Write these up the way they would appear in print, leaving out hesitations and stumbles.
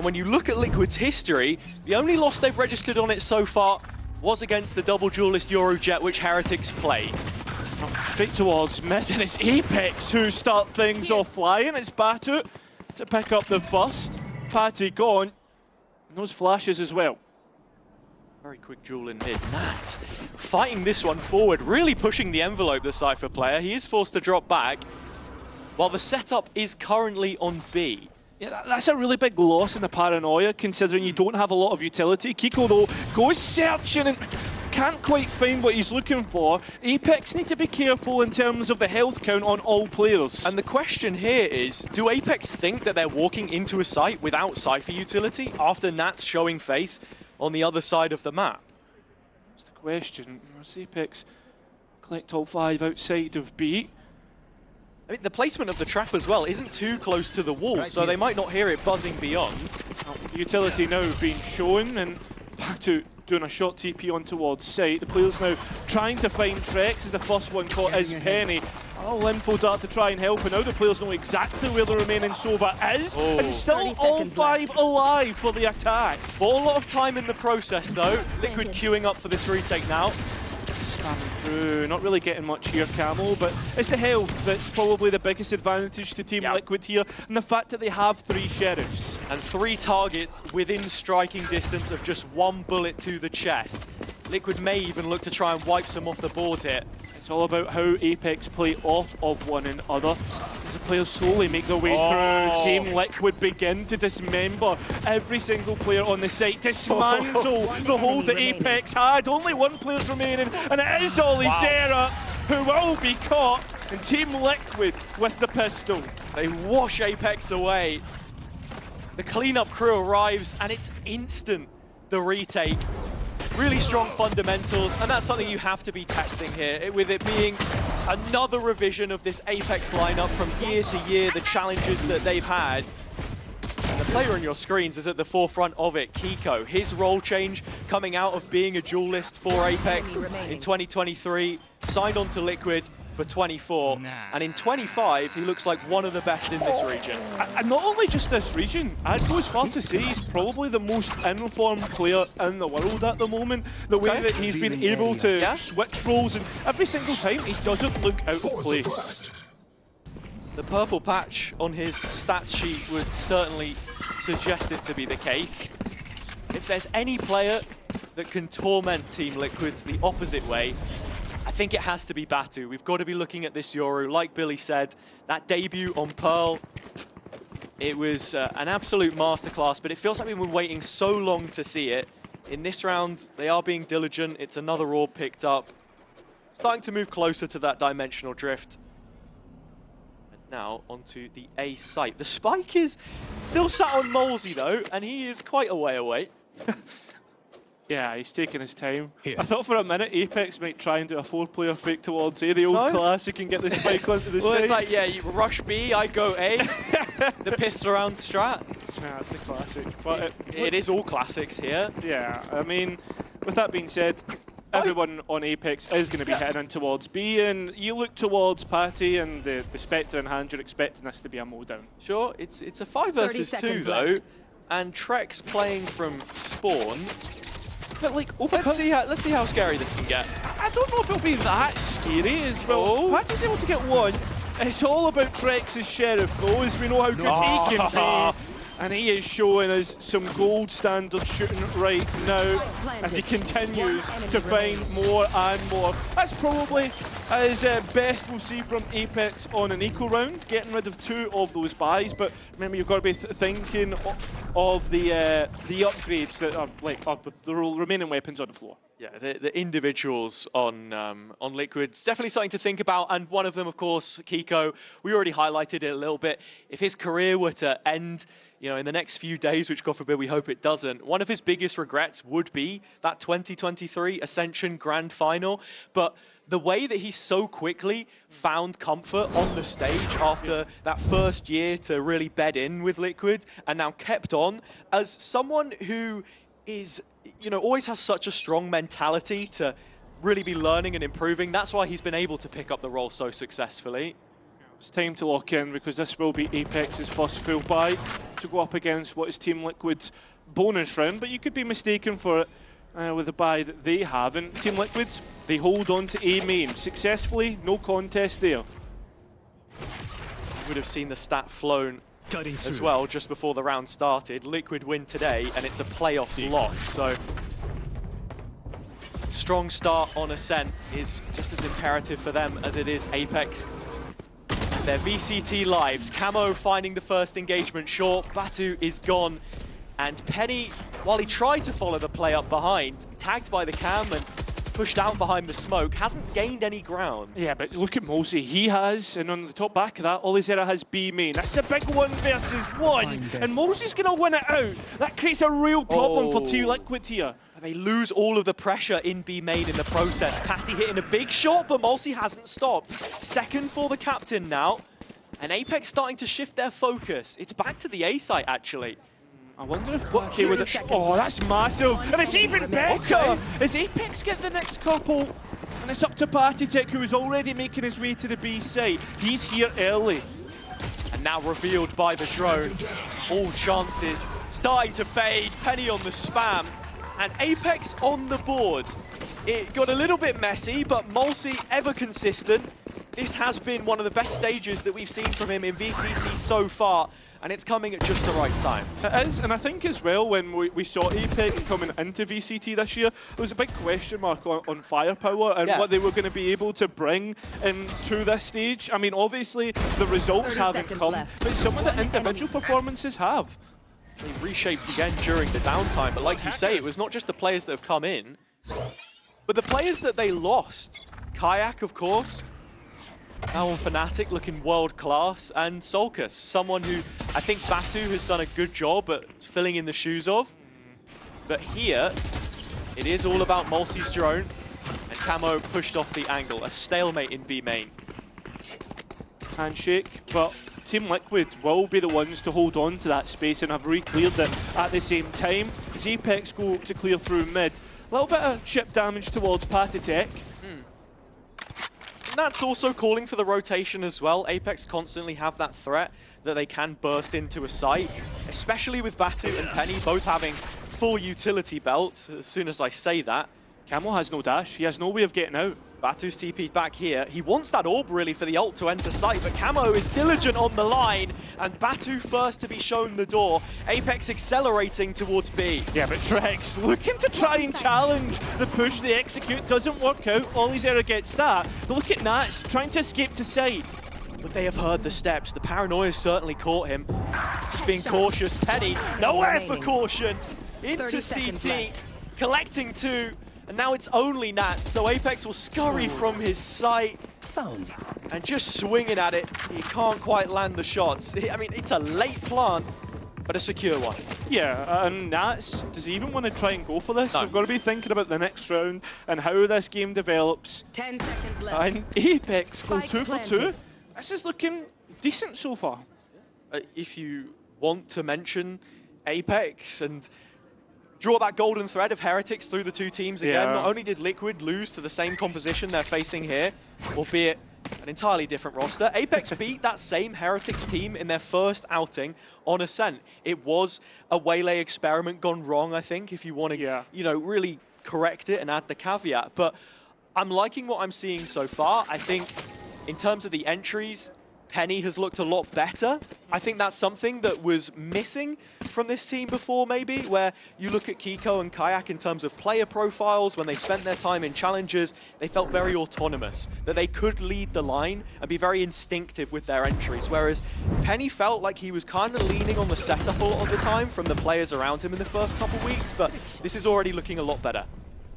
And when you look at Liquid's history, the only loss they've registered on it so far was against the double duelist Eurojet, which Heretics played. Straight towards mid, and it's Apeks who start things off flying. It's Batu to pick up the first. Patty gone. And those flashes as well. Very quick duel in mid. Nat fighting this one forward, really pushing the envelope, the Cypher player. He is forced to drop back, while the setup is currently on B. Yeah, that's a really big loss in the paranoia, considering you don't have a lot of utility. Kiko, though, goes searching and can't quite find what he's looking for. Apeks need to be careful in terms of the health count on all players. And the question here is, do Apeks think that they're walking into a site without Cypher utility after Nat's showing face on the other side of the map? That's the question. Does Apeks collect all 5 outside of B? I mean, the placement of the trap as well isn't too close to the wall, so they might not hear it buzzing beyond. The utility now being shown, and back to doing a short TP on towards site. The players now trying to find Trex as the first one caught is Penny. All info dart to try and help, and now the players know exactly where the remaining Sova is, and still all 5 alive for the attack. Bought a lot of time in the process though. Liquid queuing up for this retake now. Spamming through, not really getting much here, Camel, but it's the health that's probably the biggest advantage to Team Liquid here, and the fact that they have 3 Sheriffs. And 3 targets within striking distance of just 1 bullet to the chest. Liquid may even look to try and wipe some off the board here. It's all about how Apeks play off of one another. As the players slowly make their way through, Team Liquid begin to dismember every single player on the site, dismantle the hold that Apeks had. Only 1 player's remaining, and it is Ollie Zera who will be caught, and Team Liquid with the pistol. They wash Apeks away. The cleanup crew arrives, and it's instant, the retake. Really strong fundamentals, and that's something you have to be testing here, with it being another revision of this Apeks lineup from year to year, the challenges that they've had. And the player on your screens is at the forefront of it, Kiko. His role change coming out of being a duelist for Apeks in 2023, signed on to Liquid for 24, and in 25 he looks like one of the best in this region. And not only just this region, I'd go as far to say he's probably the most informed player in the world at the moment. The way that he's been able to switch roles, and every single time he doesn't look out of place. The purple patch on his stats sheet would certainly suggest it to be the case. If there's any player that can torment Team Liquid the opposite way, I think it has to be Batu. We've got to be looking at this Yoru. Like Billy said, that debut on Pearl, it was an absolute masterclass, but it feels like we've been waiting so long to see it. In this round, they are being diligent. It's another orb picked up. Starting to move closer to that dimensional drift. And now onto the A site. The spike is still sat on Molesy though, and he is quite a way away. Yeah, he's taking his time. I thought for a minute Apeks might try and do a 4-player fake towards A, the old classic, and get the spike onto the side. It's like, yeah, you rush B, I go A. The pissed around strat. Yeah, it's the classic. But it is all classics here. Yeah, I mean, with that being said, everyone on Apeks is going to be heading in towards B, and you look towards Patty and the Spectre in hand, you're expecting this to be a mow-down. Sure, it's a 5 versus 2 though, and Trek's playing from spawn. But like, let's see how scary this can get. I don't know if it'll be that scary as well. Patty's able to get 1. It's all about Trex's Sheriff though, as we know how good he can be. And he is showing us some gold standard shooting right now as he continues to find more and more. That's probably as best we'll see from Apeks on an eco round, getting rid of 2 of those buys. But remember, you've got to be thinking of the upgrades that are like the remaining weapons on the floor. Yeah, the individuals on Liquid's definitely something to think about, and one of them, of course, Kiko. We already highlighted it a little bit. If his career were to end, you know, in the next few days, which God forbid we hope it doesn't, one of his biggest regrets would be that 2023 Ascension Grand Final. But the way that he so quickly found comfort on the stage after that first year to really bed in with Liquid, and now kept on as someone who is, you know, always has such a strong mentality to really be learning and improving. That's why he's been able to pick up the role so successfully. It's time to lock in because this will be Apeks' first full buy. to go up against what is Team Liquid's bonus round, but you could be mistaken for it with the bye that they have. And Team Liquid, they hold on to A main successfully, no contest there. You would have seen the stat flown as well just before the round started. Liquid win today, and it's a playoffs lock, so strong start on Ascent is just as imperative for them as it is Apeks. Their VCT lives. Camo finding the first engagement short. Batu is gone. And Penny, while he tried to follow the play up behind, tagged by the cam and pushed out behind the smoke, hasn't gained any ground. Yeah, but look at Mosi. He has, and on the top back of that, Olizera has B main. That's a big 1 versus 1. And Mosi's going to win it out. That creates a real problem for Team Liquid here. They lose all of the pressure in B main in the process. Patty hitting a big shot, but Mulsi hasn't stopped. Second for the captain now. And Apeks starting to shift their focus. It's back to the A site, actually. I wonder if okay with it. Oh, that's massive. And it's even better. As Apeks get the next couple. And it's up to Patitek, who is already making his way to the B site. He's here early. And now revealed by the drone. All chances starting to fade. Penny on the spam. And Apeks on the board. It got a little bit messy, but Mulsi ever consistent. This has been one of the best stages that we've seen from him in VCT so far, and it's coming at just the right time. It is, and I think as well, when we saw Apeks coming into VCT this year, there was a big question mark on firepower and what they were going to be able to bring into this stage. I mean, obviously, the results haven't come, but some of the individual performances have. They reshaped again during the downtime, but like you say, it was not just the players that have come in, but the players that they lost. Kayak, of course, now on Fnatic looking world class, and Sulcus, someone who I think Batu has done a good job at filling in the shoes of. But here, it is all about Mulsi's drone, and Camo pushed off the angle. A stalemate in B main. Handshake, but Team Liquid will be the ones to hold on to that space and have re-cleared it at the same time. As Apeks go to clear through mid. A little bit of chip damage towards Patitek. And that's also calling for the rotation as well. Apeks constantly have that threat that they can burst into a site, especially with Batu and Penny both having full utility belts. As soon as I say that, Camo has no dash. He has no way of getting out. Batu's TP'd back here. He wants that orb really for the ult to enter sight, but Camo is diligent on the line, and Batu first to be shown the door. Apeks accelerating towards B. Yeah, but Trex looking to try and challenge the push. The execute doesn't work out. Olizera gets that. But look at Nats trying to escape to sight. But they have heard the steps. The paranoia certainly caught him. Just being cautious. Penny, nowhere for caution. Into CT, collecting 2. And now it's only Nats, so Apeks will scurry from his sight. And just swinging at it, he can't quite land the shots. I mean, it's a late plant, but a secure one. Yeah, and Nats, does he even want to try and go for this? No. We've got to be thinking about the next round and how this game develops. 10 seconds left. And Apeks go Spike 2 for planted. 2. This is looking decent so far. If you want to mention Apeks and draw that golden thread of Heretics through the two teams again. Not only did Liquid lose to the same composition they're facing here, albeit an entirely different roster, Apeks beat that same Heretics team in their first outing on Ascent. It was a Waylay experiment gone wrong, I think, if you want to, you know, really correct it and add the caveat. But I'm liking what I'm seeing so far. I think in terms of the entries, Penny has looked a lot better. I think that's something that was missing from this team before, maybe, where you look at Kiko and Kayak in terms of player profiles. When they spent their time in challenges, they felt very autonomous, that they could lead the line and be very instinctive with their entries, whereas Penny felt like he was kind of leaning on the setup a lot of the time from the players around him in the first couple weeks, but this is already looking a lot better.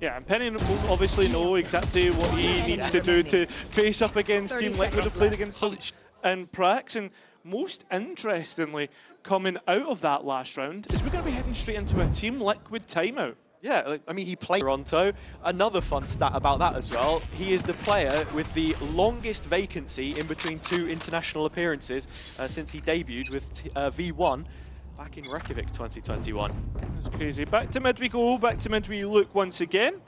Yeah, and Penny will obviously know exactly what he needs to do to face up against Team Liquid, have played against them in Prax. And most interestingly, coming out of that last round, is we're going to be heading straight into a Team Liquid timeout. Yeah, I mean, he played Toronto. Another fun stat about that as well, he is the player with the longest vacancy in between 2 international appearances since he debuted with V1 back in Reykjavik 2021. That's crazy. Back to mid we go, back to mid we look once again.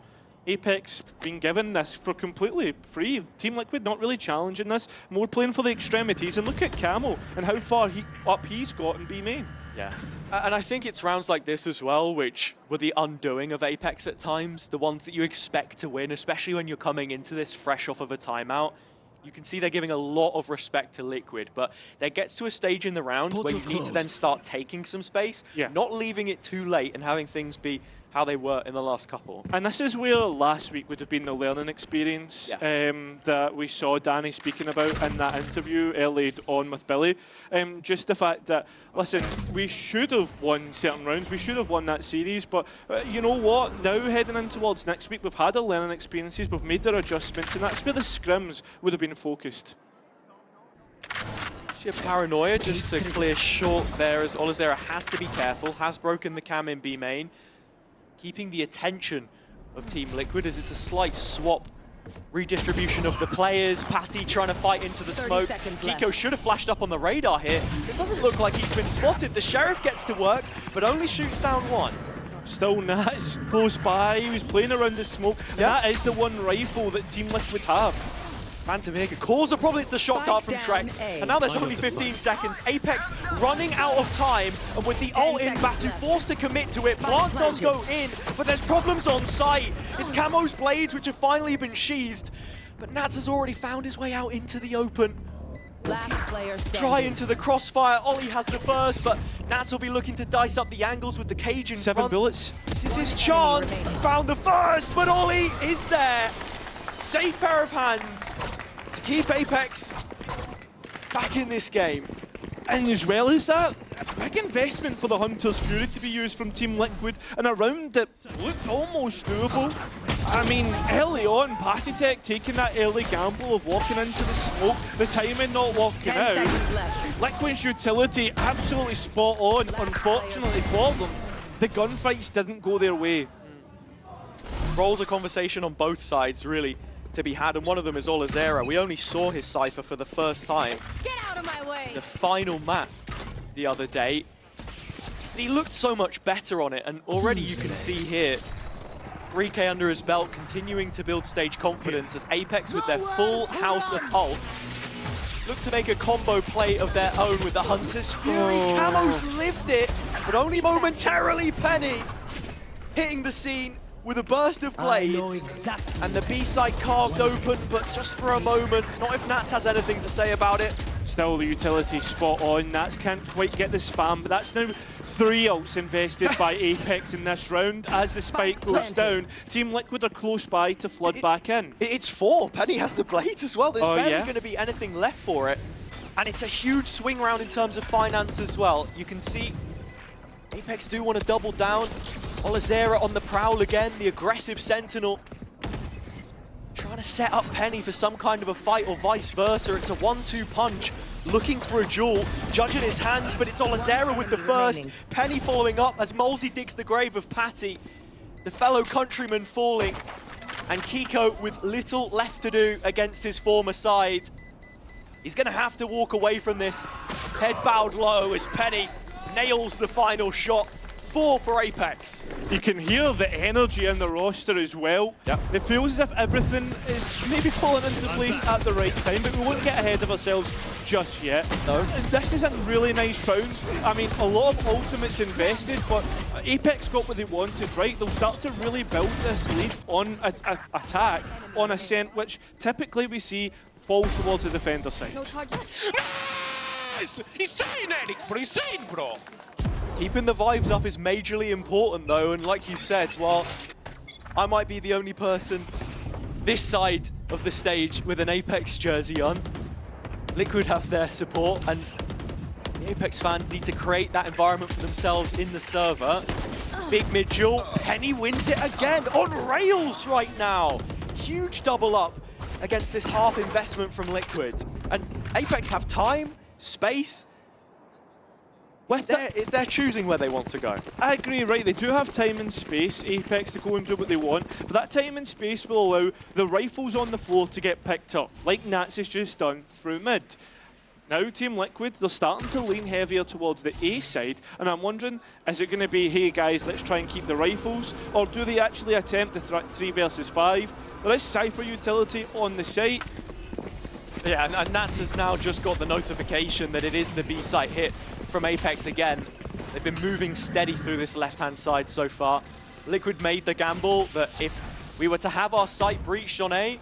Apeks being given this for completely free. Team Liquid not really challenging this, more playing for the extremities. And look at Camo and how far up he's got in B main. Yeah. And I think it's rounds like this as well, which were the undoing of Apeks at times, the ones that you expect to win, especially when you're coming into this fresh off of a timeout. You can see they're giving a lot of respect to Liquid, but there gets to a stage in the round where you need to then start taking some space, not leaving it too late and having things be how they were in the last couple. And this is where last week would have been the learning experience that we saw Danny speaking about in that interview early on with Billy. Just the fact that, listen, we should have won certain rounds, we should have won that series, but you know what? Now heading in towards next week, we've had our learning experiences, we've made our adjustments, and that's where the scrims would have been focused. Sheer paranoia just to clear short there as Olazera has to be careful, has broken the cam in B main. Keeping the attention of Team Liquid as it's a slight swap redistribution of the players. Patty trying to fight into the smoke. Kiko should have flashed up on the radar here. It doesn't look like he's been spotted. The Sheriff gets to work, but only shoots down one. Still Nats close by, he was playing around the smoke, and that is the one rifle that Team Liquid have. Phantom here could cause a problem. It's the shock dart from Trex. And now there's only 15 seconds. Apeks running out of time. And with the ult in, Batu forced to commit to it. Plant does go in, but there's problems on site. It's Camo's blades, which have finally been sheathed. But Nats has already found his way out into the open. Try into the crossfire. Ollie has the first, but Nats will be looking to dice up the angles with the cage in front. 7 bullets. This is his chance. Found the first, but Ollie is there. Safe pair of hands to keep Apeks back in this game. And as well as that, a big investment for the Hunter's Fury to be used from Team Liquid in a round that looked almost doable. I mean, early on, Patitech taking that early gamble of walking into the smoke, the timing not walking out. Liquid's utility absolutely spot on. Unfortunately for them, the gunfights didn't go their way. Roles a conversation on both sides, really, to be had, and one of them is Olazera. We only saw his Cypher for the first time. Get out of my way! The final map the other day. He looked so much better on it, and already you can see here, 3K under his belt, continuing to build stage confidence as Apeks with their full house of ults look to make a combo play of their own with the Hunter's Fury. Camo's lived it, but only momentarily. Penny hitting the scene with a burst of blades, and the B-side carved open, but just for a moment. Not if Nats has anything to say about it. Still the utility spot on. Nats can't quite get the spam, but that's now 3 ults invested by Apeks in this round. As the spike goes down, Team Liquid are close by to flood back in. It's 4. Penny has the blades as well. There's barely going to be anything left for it. And it's a huge swing round in terms of finance as well. You can see Apeks do want to double down. Olazera on the prowl again, the aggressive Sentinel. Trying to set up Penny for some kind of a fight or vice versa. It's a 1-2 punch, looking for a duel. Judge in his hands, but it's Olazera with the first. Penny following up as Molesy digs the grave of Patty. The fellow countryman falling. And Kiko with little left to do against his former side. He's going to have to walk away from this. Head bowed low as Penny nails the final shot. 4 for Apeks. You can hear the energy in the roster as well. It feels as if everything is maybe falling into place at the right time, but we won't get ahead of ourselves just yet. No. This is a really nice round. I mean, a lot of ultimates invested, but Apeks got what they wanted, right? They'll start to really build this lead on attack, on Ascent, which typically we see fall towards the defender side. He's saying Eric, bro. He's saying, bro. Keeping the vibes up is majorly important though, and like you said, while I might be the only person this side of the stage with an Apeks jersey on, Liquid have their support, and the Apeks fans need to create that environment for themselves in the server. Big mid duel, Penny wins it again, on rails right now. Huge double up against this half investment from Liquid. And Apeks have time, space. It's their choosing where they want to go. I agree, right? They do have time and space, Apeks, to go and do what they want, but that time and space will allow the rifles on the floor to get picked up, like Nats has just done through mid. Now, Team Liquid, they're starting to lean heavier towards the A side, and I'm wondering, is it going to be, hey guys, let's try and keep the rifles, or do they actually attempt a 3 versus 5? There is Cypher utility on the site. Yeah, and Nats has now just got the notification that it is the B site hit from Apeks again. They've been moving steady through this left-hand side so far. Liquid made the gamble that if we were to have our site breached on A,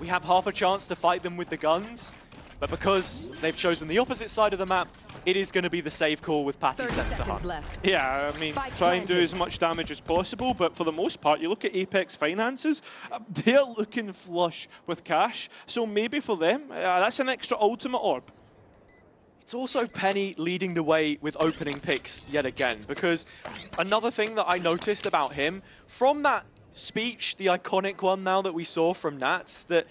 we have half a chance to fight them with the guns. But because they've chosen the opposite side of the map, it is going to be the safe call with Patty sent to Hunt. Yeah, I mean, try and do as much damage as possible, but for the most part, you look at Apeks finances, they're looking flush with cash, so maybe for them, that's an extra ultimate orb. It's also Penny leading the way with opening picks yet again, because another thing that I noticed about him, from that speech, the iconic one now that we saw from Nats, that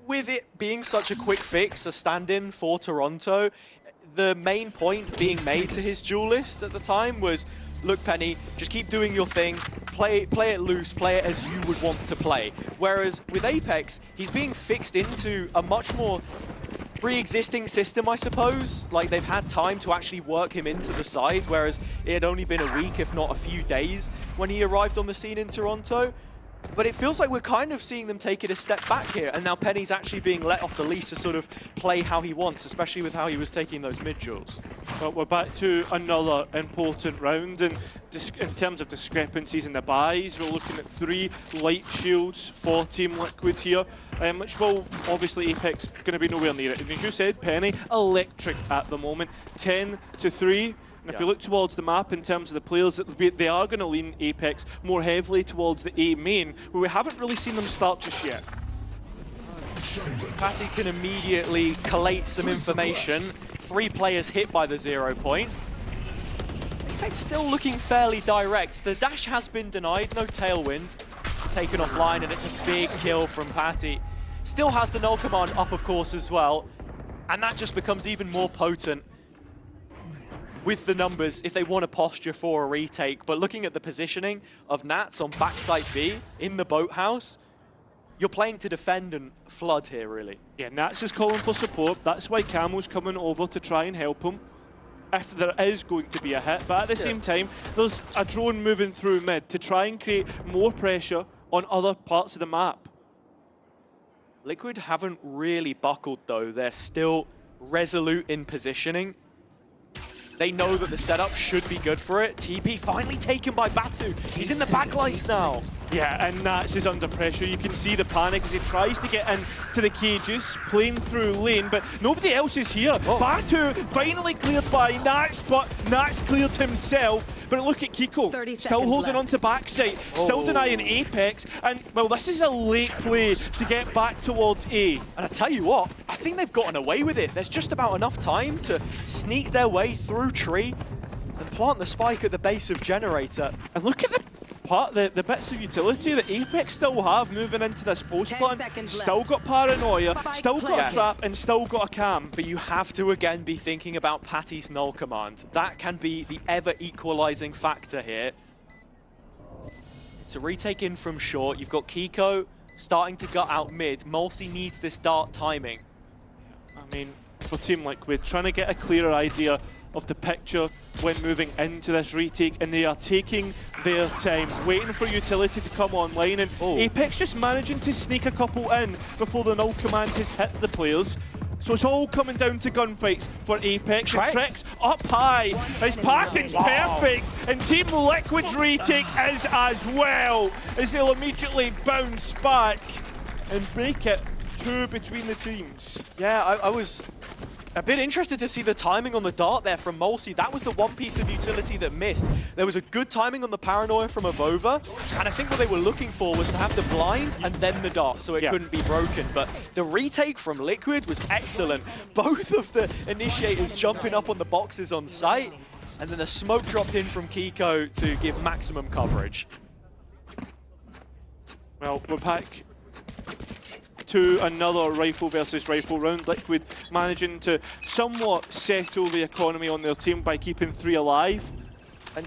with it being such a quick fix, a stand-in for Toronto, the main point being made to his duelist at the time was, look Penny, just keep doing your thing, play it loose, play it as you would want to play. Whereas with Apeks, he's being fixed into a much more pre-existing system, I suppose. Like, they've had time to actually work him into the side, whereas it had only been a week, if not a few days, when he arrived on the scene in Toronto. But it feels like we're kind of seeing them take it a step back here, and now Penny's actually being let off the leash to sort of play how he wants, especially with how he was taking those mid-duels. But we're back to another important round, and in terms of discrepancies in the buys, we're looking at 3 light shields for Team Liquid here, which will obviously Apeks going to be nowhere near it. And as you said, Penny, electric at the moment, 10-3. And if you look towards the map in terms of the players, they are going to lean Apeks more heavily towards the A main, where we haven't really seen them start just yet. Patty can immediately collate some information. 3 players hit by the 0 point. Apeks still looking fairly direct. The dash has been denied, no tailwind. Taken offline, and it's a big kill from Patty. Still has the null command up, of course, as well. And that just becomes even more potent with the numbers if they want to posture for a retake. But looking at the positioning of Nats on backside B in the boathouse, you're playing to defend and flood here, really. Yeah, Nats is calling for support. That's why Camo's coming over to try and help him if there is going to be a hit. But at the same time, there's a drone moving through mid to try and create more pressure on other parts of the map. Liquid haven't really buckled, though. They're still resolute in positioning. They know that the setup should be good for it. TP finally taken by Batu. He's in the backlights now. Yeah, and Nats is under pressure. You can see the panic as he tries to get into the cages, playing through lane, but nobody else is here. Batu finally cleared by Nats, but Nats cleared himself. But look at Kiko, still holding on to backside, still denying Apeks, and, well, this is a late play to get back towards A. And I tell you what, I think they've gotten away with it. There's just about enough time to sneak their way through tree and plant the spike at the base of generator. And look at the bits of utility that Apeks still have moving into this post plan. Still got paranoia, still got a trap, and still got a cam. But you have to again be thinking about Patty's null command. That can be the ever equalizing factor here. It's a retake in from short. You've got Kiko starting to gut out mid. Mulsi needs this dart timing. I mean, for Team Liquid, trying to get a clearer idea of the picture when moving into this retake, and they are taking their time, waiting for utility to come online, and Apeks just managing to sneak a couple in before the null command has hit the players. So it's all coming down to gunfights for Apeks. Trex up high, his packing's perfect, and Team Liquid's retake is as well, as they'll immediately bounce back and break it 2 between the teams. Yeah, I was a bit interested to see the timing on the dart there from Mulsi. That was the one piece of utility that missed. There was a good timing on the paranoia from Avova, and I think what they were looking for was to have the blind and then the dart so it couldn't be broken. But the retake from Liquid was excellent. Both of the initiators jumping up on the boxes on site, and then the smoke dropped in from Kiko to give maximum coverage. Well, we're back to another rifle versus rifle round. Liquid managing to somewhat settle the economy on their team by keeping 3 alive. And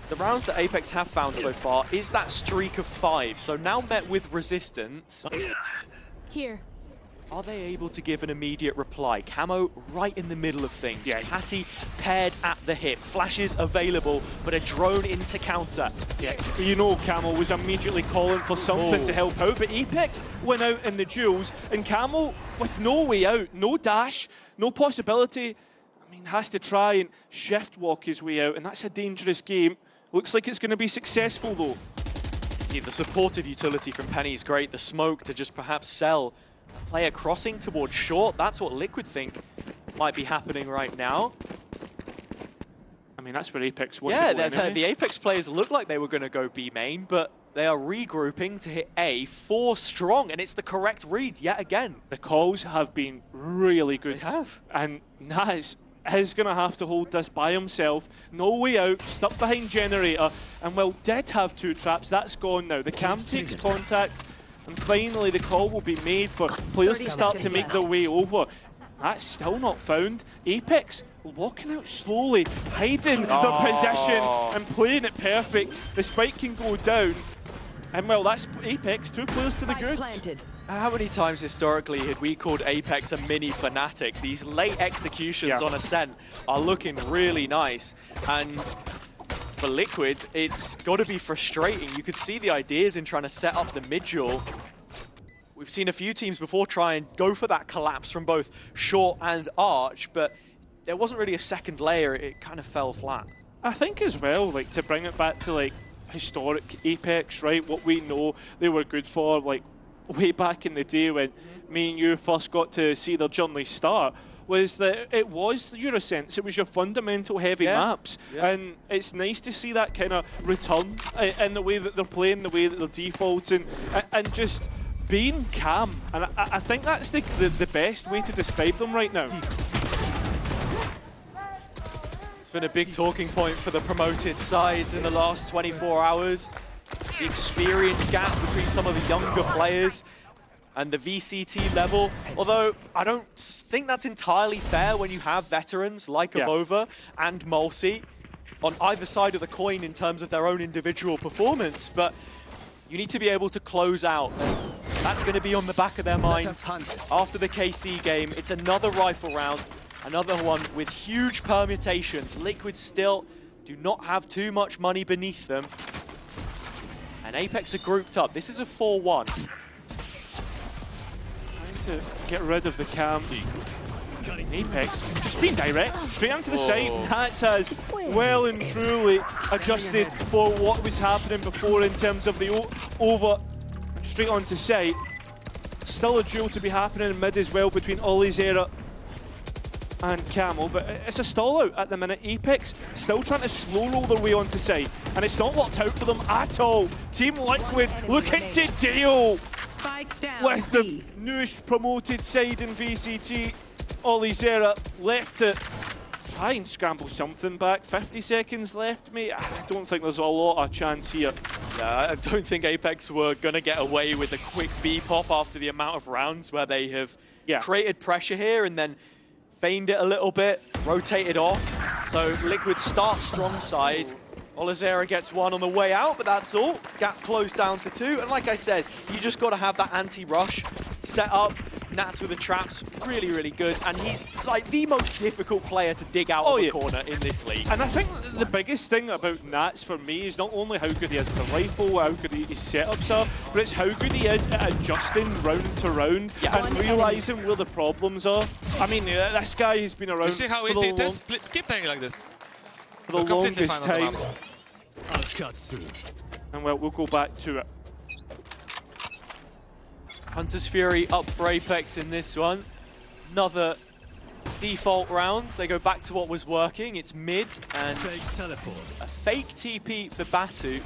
the rounds that Apeks have found so far is that streak of 5. So now met with resistance. Here. Are they able to give an immediate reply? Camo right in the middle of things. Yeah. Patty paired at the hip. Flashes available, but a drone into counter. Yeah, you know Camo was immediately calling for something to help out, but Apeks went out in the duels, and Camo, with no way out, no dash, no possibility, I mean, has to try and shift walk his way out, and that's a dangerous game. Looks like it's going to be successful, though. See, the supportive utility from Penny is great. The smoke to just perhaps sell a player crossing towards short. That's what Liquid think might be happening right now. I mean, that's where Apeks wanted Yeah, to go anyway. the Apeks players looked like they were going to go B main, but they are regrouping to hit A 4 strong, and it's the correct read yet again. The calls have been really good. They have. And Naz is going to have to hold this by himself. No way out, stuck behind Generator. And while did have 2 traps, that's gone now. The cam takes contact, and finally the call will be made for players to start to make their way over. That's still not found. Apeks walking out slowly, hiding their position and playing it perfect. The spike can go down. And well, that's Apeks, 2 players to the good. How many times historically had we called Apeks a mini Fnatic? These late executions on Ascent are looking really nice. And for Liquid, it's got to be frustrating. You could see the ideas in trying to set up the mid-duel. We've seen a few teams before try and go for that collapse from both short and arch, but there wasn't really a second layer. It kind of fell flat. I think as well, like, to bring it back to like historic Apeks, right? What we know they were good for, like way back in the day when me and you first got to see their journey start, was that it was Eurosense. It was your fundamental heavy maps, and it's nice to see that kind of return in the way that they're playing, the way that they're defaulting, and just being calm. And I think that's the best way to describe them right now. It's been a big talking point for the promoted sides in the last 24 hours. The experience gap between some of the younger players and the VCT level. Although I don't think that's entirely fair when you have veterans like Avova and Mulsi on either side of the coin in terms of their own individual performance. But you need to be able to close out. And that's going to be on the back of their minds after the KC game. It's another rifle round. Another one with huge permutations. Liquid still do not have too much money beneath them. And Apeks are grouped up. This is a 4-1. Trying to get rid of the cam. Apeks just being direct, straight onto the side. Nats has well and truly adjusted for what was happening before in terms of the over and straight onto site. Still a duel to be happening in mid as well between Olizera and Camel, but it's a stall out at the minute. Apeks still trying to slow roll their way onto site, and it's not worked out for them at all. Team Liquid looking to deal with the newest promoted side in VCT. Olizera left to try and scramble something back. 50 seconds left, mate. I don't think there's a lot of chance here. Yeah, I don't think Apeks were going to get away with a quick B-pop after the amount of rounds where they have created pressure here and then feigned it a little bit, rotated off. So Liquid start strong side. Olizera gets one on the way out, but that's all. Gap closed down for 2. And like I said, you just got to have that anti-rush set up. Nats with the traps, really, really good. And he's like the most difficult player to dig out of the corner in this league. And I think the biggest thing about Nats for me is not only how good he is with the rifle, how good his setups are, but it's how good he is at adjusting round to round and realising where the problems are. I mean, this guy has been around You see how easy it is? Keep playing like this. For the longest time. And well, we'll go back to it. Hunter's Fury up for Apeks in this one. Another default round. They go back to what was working. It's mid and a fake TP for Batu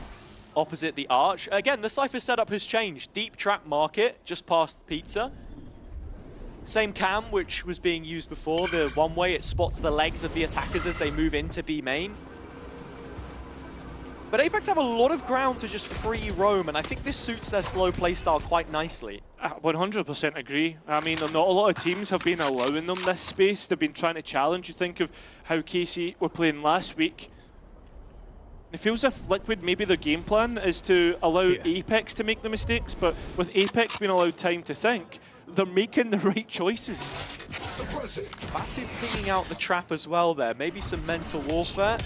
opposite the arch. Again, the Cypher setup has changed. Deep trap market just past Pizza. Same cam which was being used before. The one way, it spots the legs of the attackers as they move into B main. But Apeks have a lot of ground to just free roam, and I think this suits their slow playstyle quite nicely. 100% agree. I mean, not a lot of teams have been allowing them this space. They've been trying to challenge. You think of how KC were playing last week. It feels as if Liquid, maybe their game plan is to allow Apeks to make the mistakes, but with Apeks being allowed time to think, they're making the right choices. Batu pinging out the trap as well there. Maybe some mental warfare.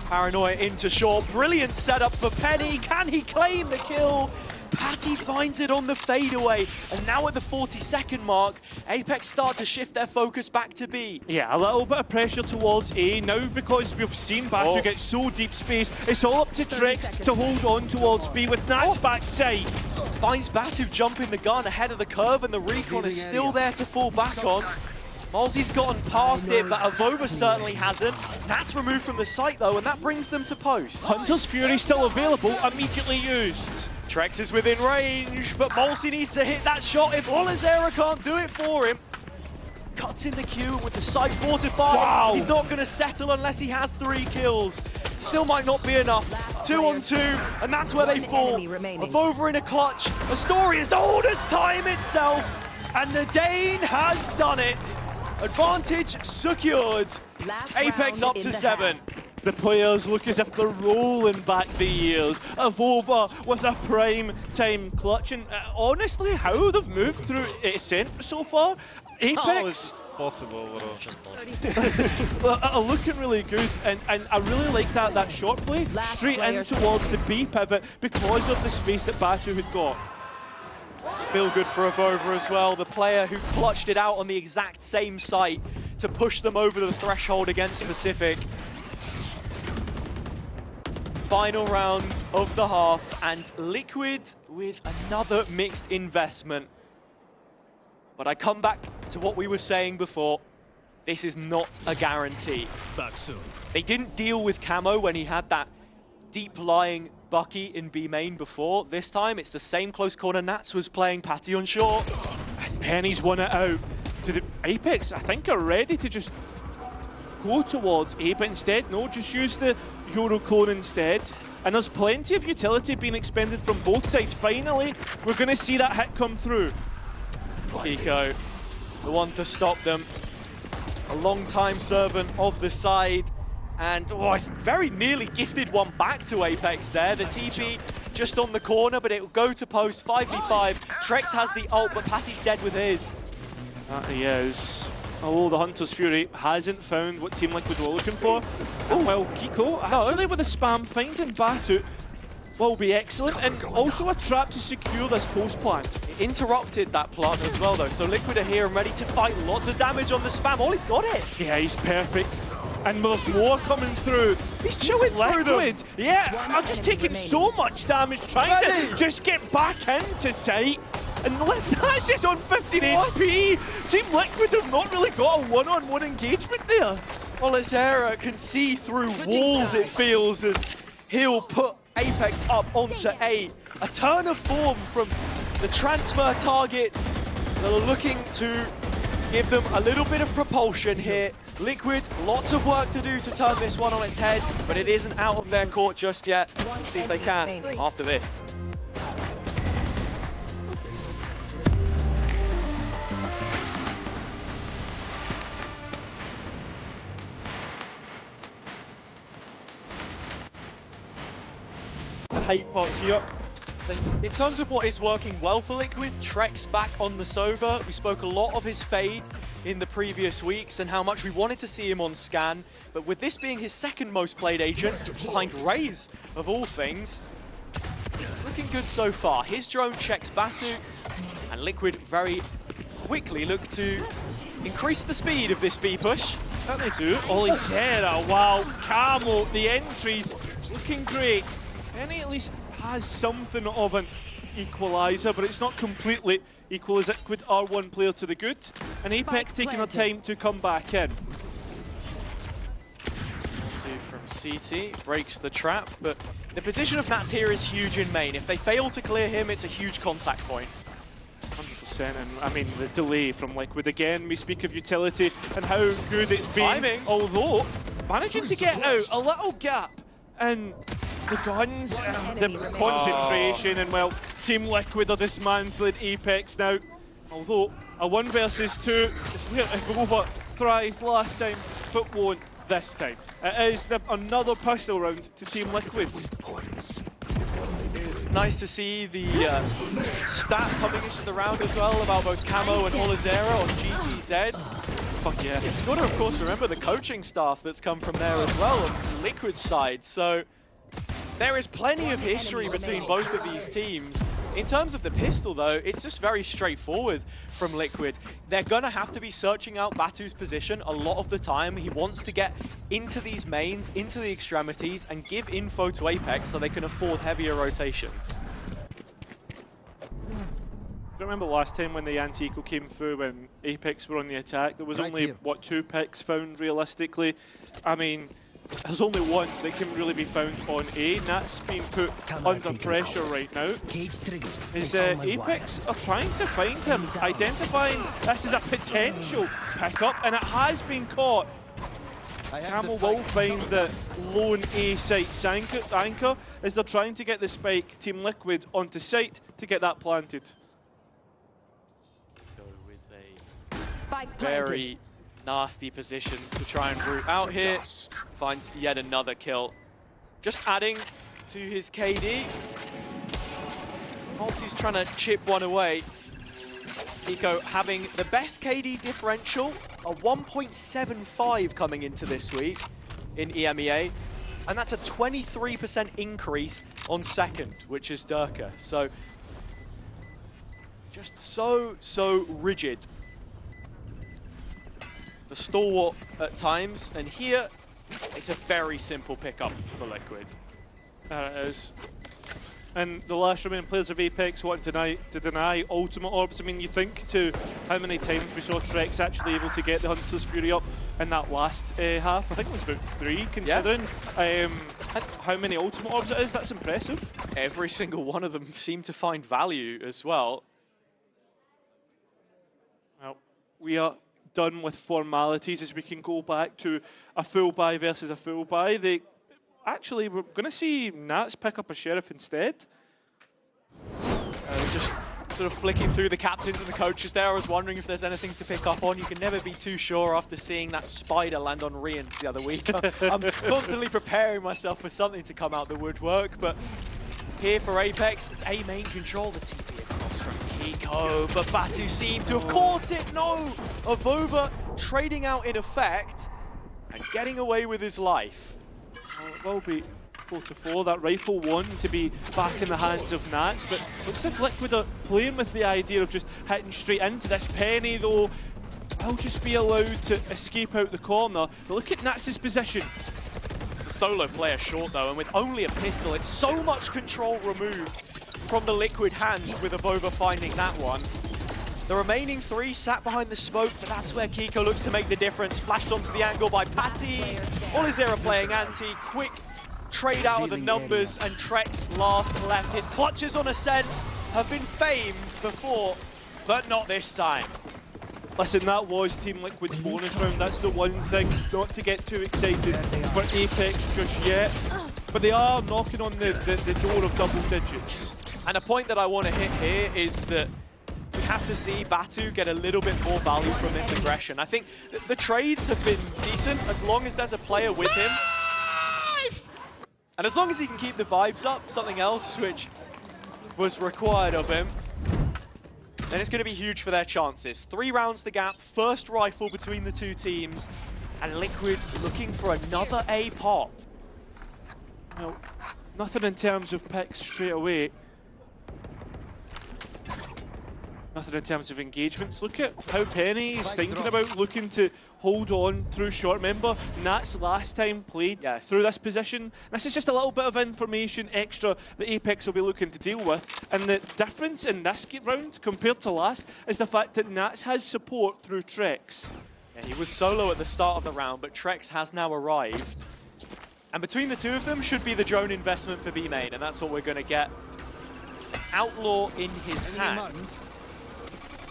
Paranoia into short. Brilliant setup for Penny. Can he claim the kill? Patty finds it on the fadeaway, and now at the 40-second mark, Apeks start to shift their focus back to B. Yeah, a little bit of pressure towards A. Now, because we've seen Batu get so deep space, it's all up to Trex to hold on towards B with Nat's backside. Finds Batu jumping the gun ahead of the curve, and the recon is still there to fall back on. Malzi's gotten past it, but Avova certainly hasn't. Nat's removed from the site though, and that brings them to post. Hunter's Fury still available, immediately used. Trex is within range, but Malzi needs to hit that shot if Olazera can't do it for him. Cuts in the queue with the site fortified. Wow. He's not going to settle unless he has 3 kills. Still might not be enough. 2 on 2, and that's where they fall. Avova in a clutch. A story as old as time itself, and the Dane has done it. Advantage secured. Apeks up to 7. The players look as if they're rolling back the years. Avova with a prime time clutch, and honestly, how they've moved through Ascent so far, How is Apeks possible, bro? are looking really good, and I really like that short play straight in towards the B pivot because of the space that Batu had got. Feel good for Avova as well, the player who clutched it out on the exact same site to push them over the threshold against Pacific. Final round of the half, and Liquid with another mixed investment. But I come back to what we were saying before. This is not a guarantee. Back soon. They didn't deal with Camo when he had that deep-lying Bucky in B main before. This time, it's the same close corner Nats was playing Patty on short. And Penny's won it out. To the Apeks, I think, are ready to just go towards A, but instead, no, just use the Euro clone instead. And there's plenty of utility being expended from both sides. Finally, we're going to see that hit come through. Kiko, the one to stop them. A long-time servant of the side. And it's very nearly gifted one back to Apeks there. The TP just on the corner, but it will go to post 5v5. Trex has the ult, but Patty's dead with his. That he is. Although the Hunter's Fury hasn't found what Team Liquid were looking for. Oh, well, Kiko, actually with a spam finding Batu will be excellent, and also a trap to secure this post plant. It interrupted that plant as well though, so Liquid are here and ready to fight. Lots of damage on the spam. Ollie's got it. Yeah, he's perfect. And there's more coming through. He's chewing through them. Yeah, I'm just taking so much damage trying to just get back into sight. And Nats is on 15 HP. Team Liquid have not really got a one-on-one engagement there. Olazera can see through walls, it feels, and he'll put Apeks up onto A. A turn of form from the transfer targets that are looking to give them a little bit of propulsion here. Liquid, lots of work to do to turn this one on its head, but it isn't out of their court just yet. We'll see if they can after this. Hype box here. In terms of what is working well for Liquid, Trex back on the Sova. We spoke a lot of his fade in the previous weeks and how much we wanted to see him on scan, but with this being his second most played agent, behind Raze of all things, it's looking good so far. His drone checks Batu, and Liquid very quickly look to increase the speed of this B push. Certainly do. Olazera, wow, Camo, the entries looking great. Penny at least has something of an equaliser, but it's not completely equal as Liquid are one player to the good. And Apeks taking their time to come back in. Two from CT, breaks the trap, but the position of Nats here is huge in main. If they fail to clear him, it's a huge contact point. 100%, and I mean the delay from Liquid again. We speak of utility and how good it's been. Timing. Although managing to get out a little gap and the guns, the concentration, and well, Team Liquid are dismantling Apeks now. Although a 1 versus 2 is where Avova thrived last time, but won't this time. It is another pistol round to Team Liquid. It's nice to see the stat coming into the round as well about both Camo and Olazera on GTZ. Fuck yeah. You've got to, of course, remember the coaching staff that's come from there as well on Liquid's side. So there is plenty of history between both of these teams. In terms of the pistol, though, it's just very straightforward from Liquid. They're going to have to be searching out Batu's position a lot of the time. He wants to get into these mains, into the extremities, and give info to Apeks so they can afford heavier rotations. I remember last time when the anti-eco came through when Apeks were on the attack, there was only, what, 2 picks found realistically? I mean, there's only one that can really be found on A, and that's being put under pressure right now. Is Apeks are trying to find him, identifying this is a potential pickup, and it has been caught. Camel will find the lone A site anchor as they're trying to get the spike Team Liquid onto site to get that planted. Very nasty position to try and root out here. Finds yet another kill. Just adding to his KD. Whilst he's trying to chip one away, Kiko having the best KD differential, a 1.75 coming into this week in EMEA. And that's a 23% increase on second, which is Durka. So, just so rigid. The stalwart at times, and here it's a very simple pickup for Liquid. There it is. And the last remaining players of Apeks wanting to deny ultimate orbs. I mean, you think to how many times we saw Trex actually able to get the Hunter's Fury up in that last half. I think it was about 3, considering how many ultimate orbs it is. That's impressive. Every single one of them seemed to find value as well. Well, we are done with formalities as we can go back to a full buy versus a full buy. Actually, we're going to see Nats pick up a Sheriff instead. Just sort of flicking through the captains and the coaches there. I was wondering if there's anything to pick up on. You can never be too sure after seeing that spider land on Rians the other week. I'm constantly preparing myself for something to come out the woodwork, but here for Apeks, it's A main control, the TP across from Kiko, but Batu seemed to have caught it. No! Avova trading out in effect and getting away with his life. Well, it will be 4-4, that rifle one to be back in the hands of Nats, but looks like Liquid are playing with the idea of just hitting straight into this. Penny, though, will just be allowed to escape out the corner. But look at Nats' position. It's the solo player short, though, and with only a pistol, it's so much control removed from the Liquid hands with Avova finding that one. The remaining 3 sat behind the smoke, but that's where Kiko looks to make the difference. Flashed onto the angle by Patty. Olizera playing anti. Quick trade out of the numbers, and Trex last left. His clutches on Ascent have been famed before, but not this time. Listen, that was Team Liquid's bonus round. That's the one thing, not to get too excited for Apeks just yet. But they are knocking on the door of double digits. And a point that I want to hit here is that we have to see Batu get a little bit more value from this aggression. I think the trades have been decent as long as there's a player with him. And as long as he can keep the vibes up, something else which was required of him, then it's going to be huge for their chances. 3 rounds the gap, first rifle between the 2 teams, and Liquid looking for another A pop. Well, nothing in terms of picks straight away. Nothing in terms of engagements. Look at how Penny is thinking about looking to hold on through short. Remember, Nats last time played through this position. This is just a little bit of information extra that Apeks will be looking to deal with. And the difference in this round compared to last is the fact that Nats has support through Trex. Yeah, he was solo at the start of the round, but Trex has now arrived. And between the 2 of them should be the drone investment for B main, and that's what we're going to get. Outlaw in his hands.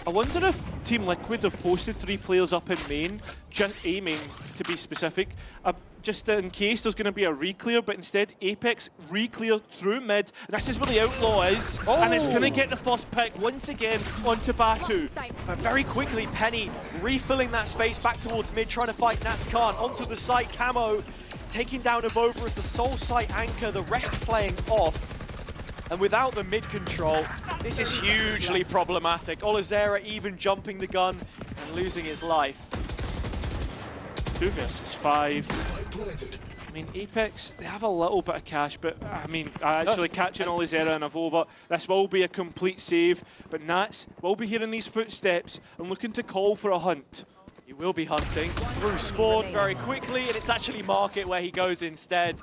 I wonder if Team Liquid have posted 3 players up in main, just aiming to be specific, just in case there's going to be a re-clear, but instead Apeks re-clear through mid, and this is where the Outlaw is, and it's going to get the first pick once again onto Batu. But very quickly, Penny refilling that space back towards mid, trying to fight Nats Khan onto the site. Camo taking down Avova as the sole site anchor, the rest playing off. And without the mid control, this is hugely problematic. Olizera even jumping the gun and losing his life. 2 versus 5. I mean, Apeks, they have a little bit of cash, but I mean, actually catching Olizera and Avova, this will be a complete save, but Nats will be hearing these footsteps and looking to call for a hunt. He will be hunting through Spawn very quickly, and it's actually Market where he goes instead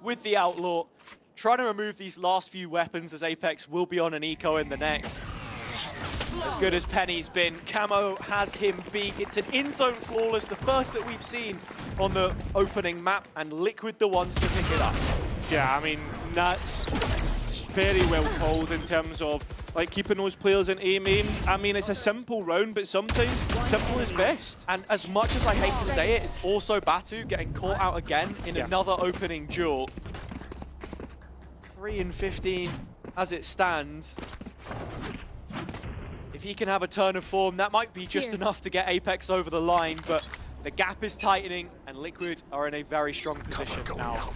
with the Outlaw, trying to remove these last few weapons as Apeks will be on an eco in the next. As good as Penny's been, Camo has him beat. It's an in-zone flawless, the first that we've seen on the opening map, and Liquid the ones to pick it up. Yeah, I mean, that's very well called in terms of like keeping those players in A main. I mean, it's a simple round, but sometimes simple is best. And as much as I hate to say it, it's also Batu getting caught out again in another opening duel. 3 and 15 as it stands. If he can have a turn of form, that might be just enough to get Apeks over the line, but the gap is tightening and Liquid are in a very strong position now.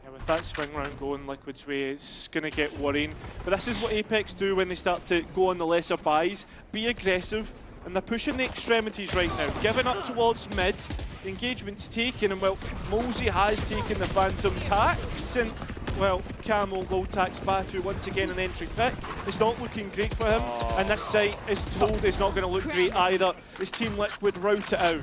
Yeah, with that swing round going Liquid's way, it's going to get worrying. But this is what Apeks do when they start to go on the lesser buys. Be aggressive, and they're pushing the extremities right now, giving up towards mid. The engagement's taken, and well, Molesy has taken the Phantom tax, and well, Camo low tax Batu once again an entry pick. It's not looking great for him, and this site is told it's not going to look great either. This Team Liquid route it out.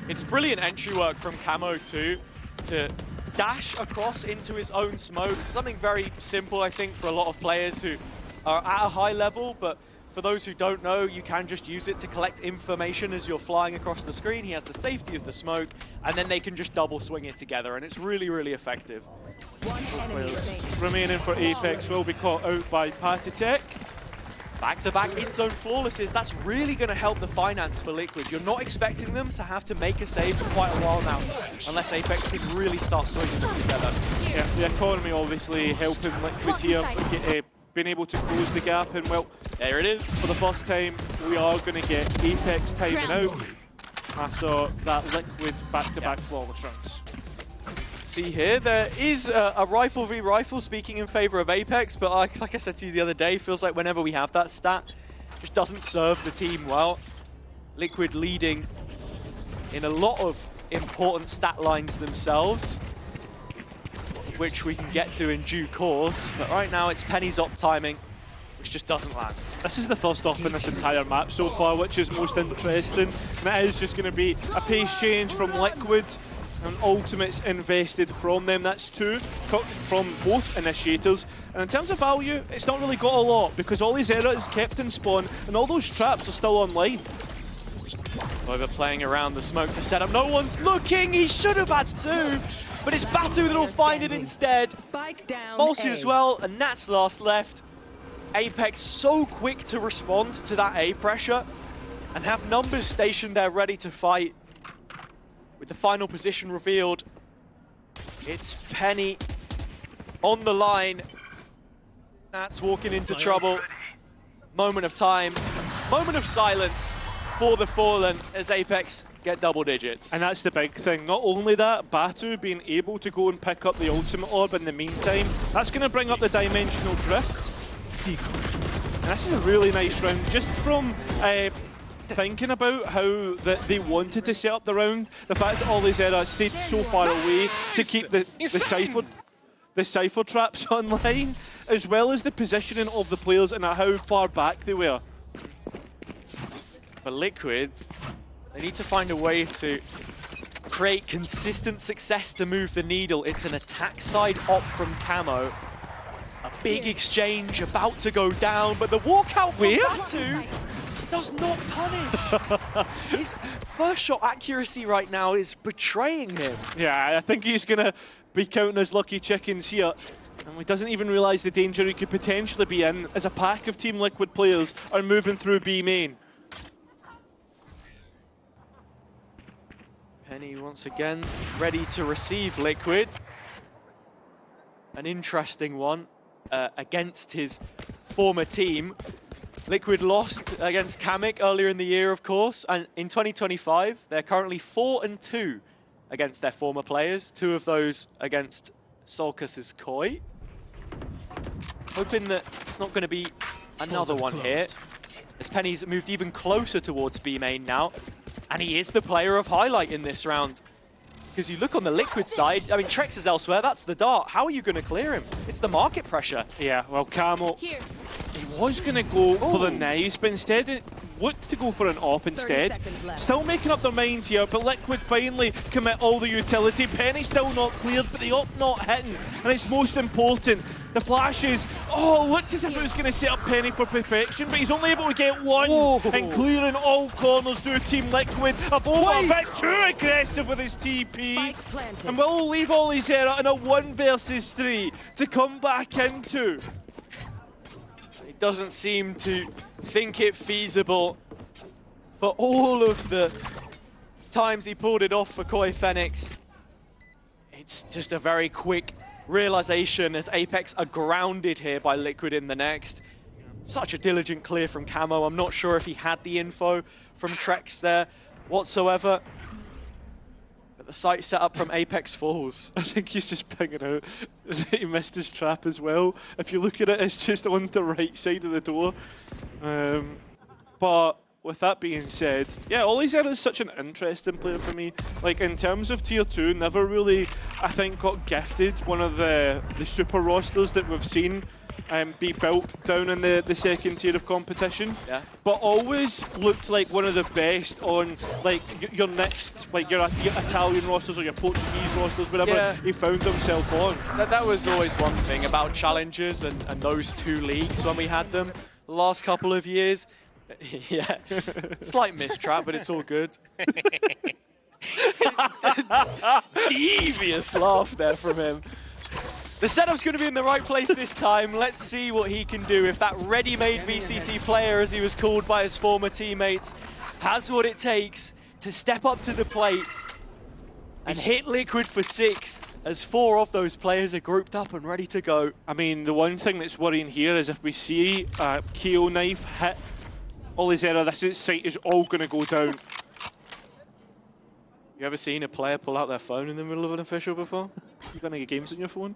It's brilliant entry work from Camo too, to dash across into his own smoke. Something very simple, I think, for a lot of players who are at a high level, but for those who don't know, you can just use it to collect information as you're flying across the screen. He has the safety of the smoke, and then they can just double swing it together, and it's really, really effective. Remaining for Apeks will be caught out by Patitek. Back-to-back in-zone flawlesses, that's really going to help the finance for Liquid. You're not expecting them to have to make a save for quite a while now, unless Apeks can really start swinging them together. Yeah, the economy obviously helping Liquid here, being able to close the gap, and well, there it is. For the first time, we are going to get Apeks timing out after that Liquid back-to-back flawless rounds. See here, there is a rifle v rifle speaking in favor of Apeks, but like I said to you the other day, feels like whenever we have that stat, it just doesn't serve the team well. Liquid leading in a lot of important stat lines themselves, which we can get to in due course, but right now it's Penny's op timing, which just doesn't land. This is the first op in this entire map so far, which is most interesting, and it is just going to be a pace change from Liquid, and ultimates invested from them. That's 2 from both initiators. And in terms of value, it's not really got a lot because Olizera is kept in spawn and all those traps are still online. Over playing around the smoke to set up. No one's looking. He should have had 2, but it's Batu that'll find it instead. Molesy as well, and Nat's last left. Apeks so quick to respond to that A pressure and have numbers stationed there ready to fight. With the final position revealed, it's Penny on the line. Nat's walking into trouble. Moment of time, moment of silence for the Fallen as Apeks get double digits. And that's the big thing. Not only that, Batu being able to go and pick up the ultimate orb in the meantime, that's going to bring up the dimensional drift. And this is a really nice round, just from thinking about how they wanted to set up the round, the fact that Olizera stayed so far away to keep the Cypher traps online, as well as the positioning of the players and how far back they were. For Liquid, they need to find a way to create consistent success to move the needle. It's an attack side op from Camo. A big exchange about to go down, but the walkout from Batu does not punish. His first shot accuracy right now is betraying him. Yeah, I think he's going to be counting as lucky chickens here. And he doesn't even realise the danger he could potentially be in as a pack of Team Liquid players are moving through B main. Penny once again ready to receive Liquid. An interesting one against his former team. Liquid lost against Kamik earlier in the year, of course, and in 2025, they're currently 4-2 against their former players, 2 of those against Sulcus's Koi. Hoping that it's not going to be another one here, as Penny's moved even closer towards B main now, and he is the player of highlight in this round. Because you look on the Liquid side, I mean, Trex is elsewhere, that's the dart. How are you going to clear him? It's the market pressure. Yeah, well, Camo, he was going to go for the knives, but instead it looked to go for an op instead. Still making up their mind here, but Liquid finally commit all the utility. Penny still not cleared, but the op not hitting. And it's most important, the flashes, looked as if it was going to set up Penny for perfection, but he's only able to get one. And clearing all corners do Team Liquid. Avova a bit too aggressive with his TP. And will leave Olizera in a 1 versus 3 to come back into. He doesn't seem to think it feasible for all of the times he pulled it off for Koi Fenix. It's just a very quick realization as Apeks are grounded here by Liquid in the next. Such a diligent clear from Camo. I'm not sure if he had the info from Trex there whatsoever. But the site set up from Apeks falls. I think he's just pinging out. He missed his trap as well. If you look at it, it's just on the right side of the door. But with that being said, yeah, Olizera is such an interesting player for me. Like, in terms of Tier 2, never really, I think, got gifted one of the super rosters that we've seen be built down in the second tier of competition. Yeah. But always looked like one of the best on, like, your next, like, your Italian rosters or your Portuguese rosters, whatever he found himself on. That was always one thing about challengers and those two leagues when we had them the last couple of years. Yeah, slight mistrap, but it's all good. Devious laugh there from him. The setup's going to be in the right place this time. Let's see what he can do. If that ready-made VCT player, as he was called by his former teammates, has what it takes to step up to the plate and hit Liquid for 6, as 4 of those players are grouped up and ready to go. I mean, the one thing that's worrying here is if we see KO knife hit Olizera, this site is all going to go down. You ever seen a player pull out their phone in the middle of an official before? You got any games on your phone?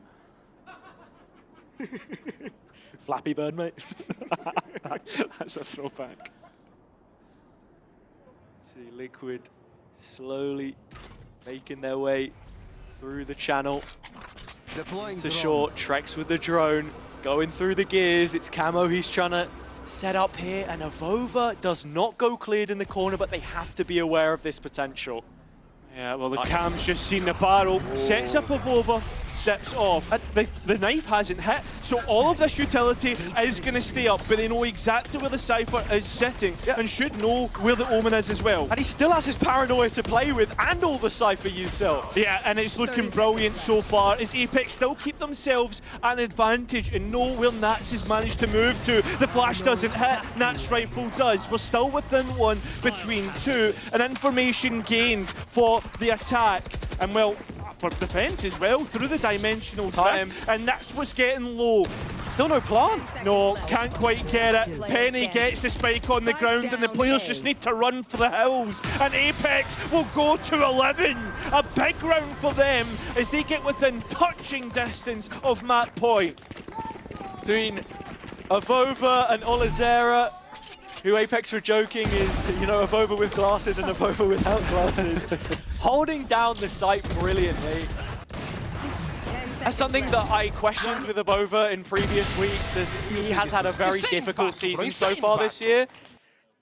Flappy Bird, mate. That's a throwback. See Liquid slowly making their way through the channel. To short, Trex with the drone, going through the gears. It's Camo he's trying to set up here, and Avova does not go cleared in the corner, but they have to be aware of this potential. Yeah, well, the cam's just seen the barrel, sets up Avova, dips off. The knife hasn't hit, so all of this utility is going to stay up, but they know exactly where the Cypher is sitting and should know where the Omen is as well. And he still has his paranoia to play with and all the Cypher util. Yeah, and it's looking brilliant so far as Apeks still keep themselves an advantage and know where Nats has managed to move to. The flash doesn't hit, Nats rifle does. We're still within 1 between 2, and information gained for the attack. And well, for defense as well, through the dimensional time, and that's what's getting low. Still no plant. No, can't quite get it. Penny gets the spike on the ground, and the players just need to run for the hills. And Apeks will go to 11. A big round for them as they get within touching distance of map point. Between Avova and Olizera, who Apeks were joking is, you know, Avova with glasses and Avova without glasses. Holding down the site brilliantly. That's something that I questioned with Avova in previous weeks, as he has had a very difficult season so far this year.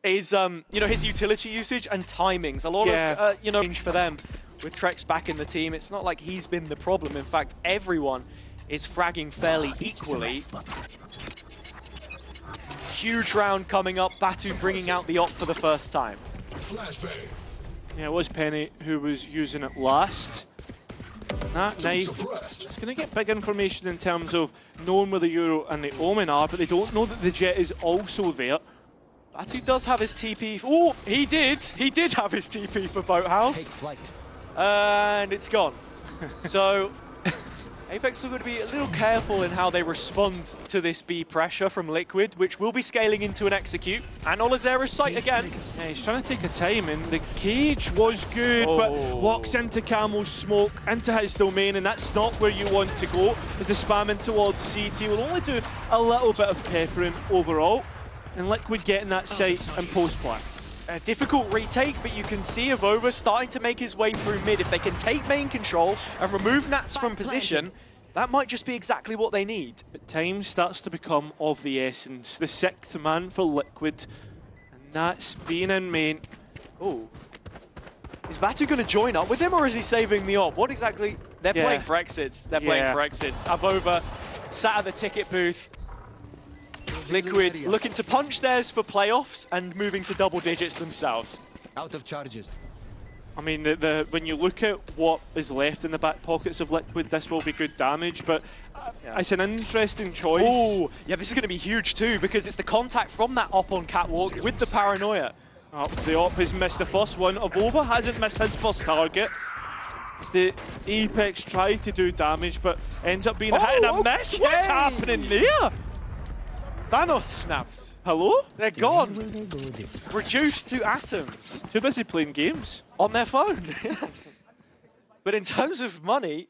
Is, you know, his utility usage and timings. A lot of, you know, change for them. With Trex back in the team, it's not like he's been the problem. In fact, everyone is fragging fairly equally. Huge round coming up, Batu bringing out the op for the first time. Yeah, it was Penny who was using it last. That knife, it's going to get big information in terms of knowing where the Euro and the Omen are, but they don't know that the Jet is also there. Batu does have his TP. Oh, he did. He did have his TP for Boathouse. And it's gone. So Apeks are going to be a little careful in how they respond to this B pressure from Liquid, which will be scaling into an execute. And Olizera's sight again. Yeah, he's trying to take a time, and the cage was good, but walks into Camo's smoke, into his domain, and that's not where you want to go, as the spamming towards CT will only do a little bit of peppering overall, and Liquid getting that sight and post-plant. a difficult retake, but you can see Avova starting to make his way through mid. If they can take main control and remove Nats from position, that might just be exactly what they need. But time starts to become of the essence. The 6th man for Liquid, and that's being in main. Oh. Is Batu going to join up with him, or is he saving the op? What exactly? They're playing for exits. They're playing for exits. Avova sat at the ticket booth. Liquid looking to punch theirs for playoffs and moving to double digits themselves. Out of charges. I mean, when you look at what is left in the back pockets of Liquid, this will be good damage, but it's an interesting choice. Oh, yeah, this is going to be huge too, because it's the contact from that op on Catwalk with the paranoia. Oh, the op has missed the first one. Avova hasn't missed his first target. As the Apeks try to do damage, but ends up being a hit and a miss. What's happening there? Thanos snapped. Hello? They're gone. Reduced to atoms. Too busy playing games. On their phone. But in terms of money,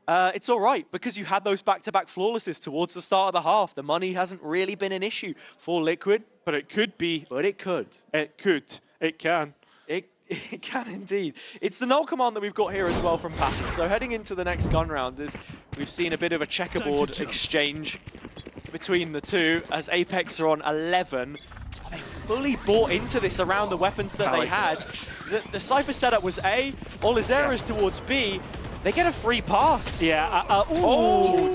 it's all right, because you had those back-to-back flawlesses towards the start of the half. The money hasn't really been an issue for Liquid. But it could be. But it could. It could. It can. It can indeed. It's the null command that we've got here as well from Patty. So heading into the next gun round, we've seen a bit of a checkerboard exchange between the two, as Apeks are on 11. They fully bought into this around the weapons that they had. The Cypher setup was A, Olizera is towards B. They get a free pass. Yeah.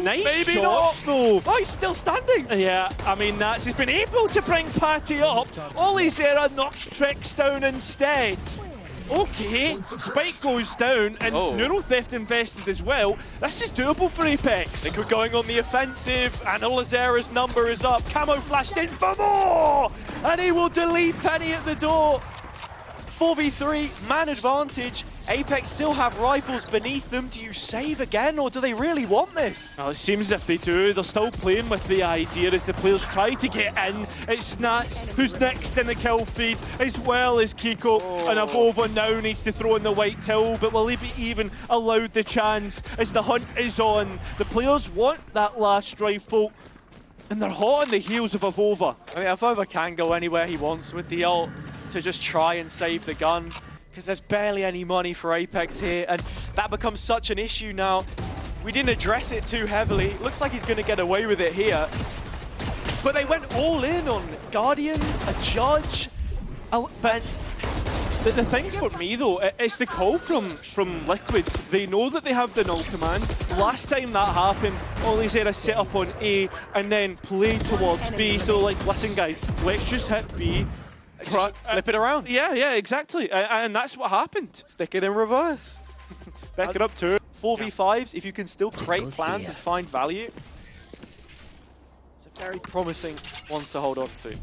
Nice maybe shots, not. though. Oh, he's still standing. Yeah, I mean, Nats has been able to bring Patty up. Olizera knocks Tricks down instead. Okay, Spike goes down, and Neural Theft invested as well. This is doable for Apeks. Liquid going on the offensive, and Olizera's number is up. Camo flashed in for more, and he will delete Penny at the door. 4v3, man advantage. Apeks still have rifles beneath them. Do you save again, or do they really want this? Well, it seems as if they do. They're still playing with the idea as the players try to get in. It's Nats who's next in the kill feed, as well as Kiko. And Avova now needs to throw in the white till, but will he be even allowed the chance as the hunt is on? The players want that last rifle, and they're hot on the heels of Avova. I mean, Avova can go anywhere he wants with the ult to just try and save the gun, because there's barely any money for Apeks here, and that becomes such an issue now. We didn't address it too heavily. Looks like he's going to get away with it here. But they went all in on Guardians, a Judge. But the thing for me, though, it's the call from Liquid. They know that they have the null command. Last time that happened, Olizera set up on A and then played towards B. So, like, listen, guys, let's just hit B. Flip it around. Yeah, exactly. And that's what happened. Stick it in reverse. Back it up to 4v5s, if you can still create plans and find value. It's a very promising one to hold on to.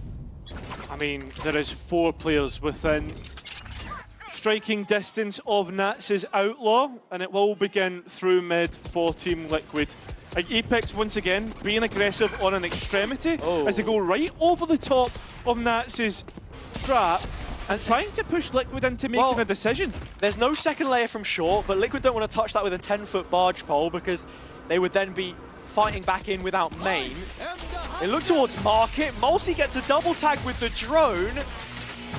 I mean, there is 4 players within striking distance of Nats' Outlaw, and it will begin through mid for Team Liquid. Apeks once again being aggressive on an extremity as they go right over the top of Nats' trap and trying to push Liquid into making a decision. There's no second layer from short, but Liquid don't want to touch that with a 10-foot barge pole, because they would then be fighting back in without main. They look towards Market. Mulsi gets a double tag with the drone,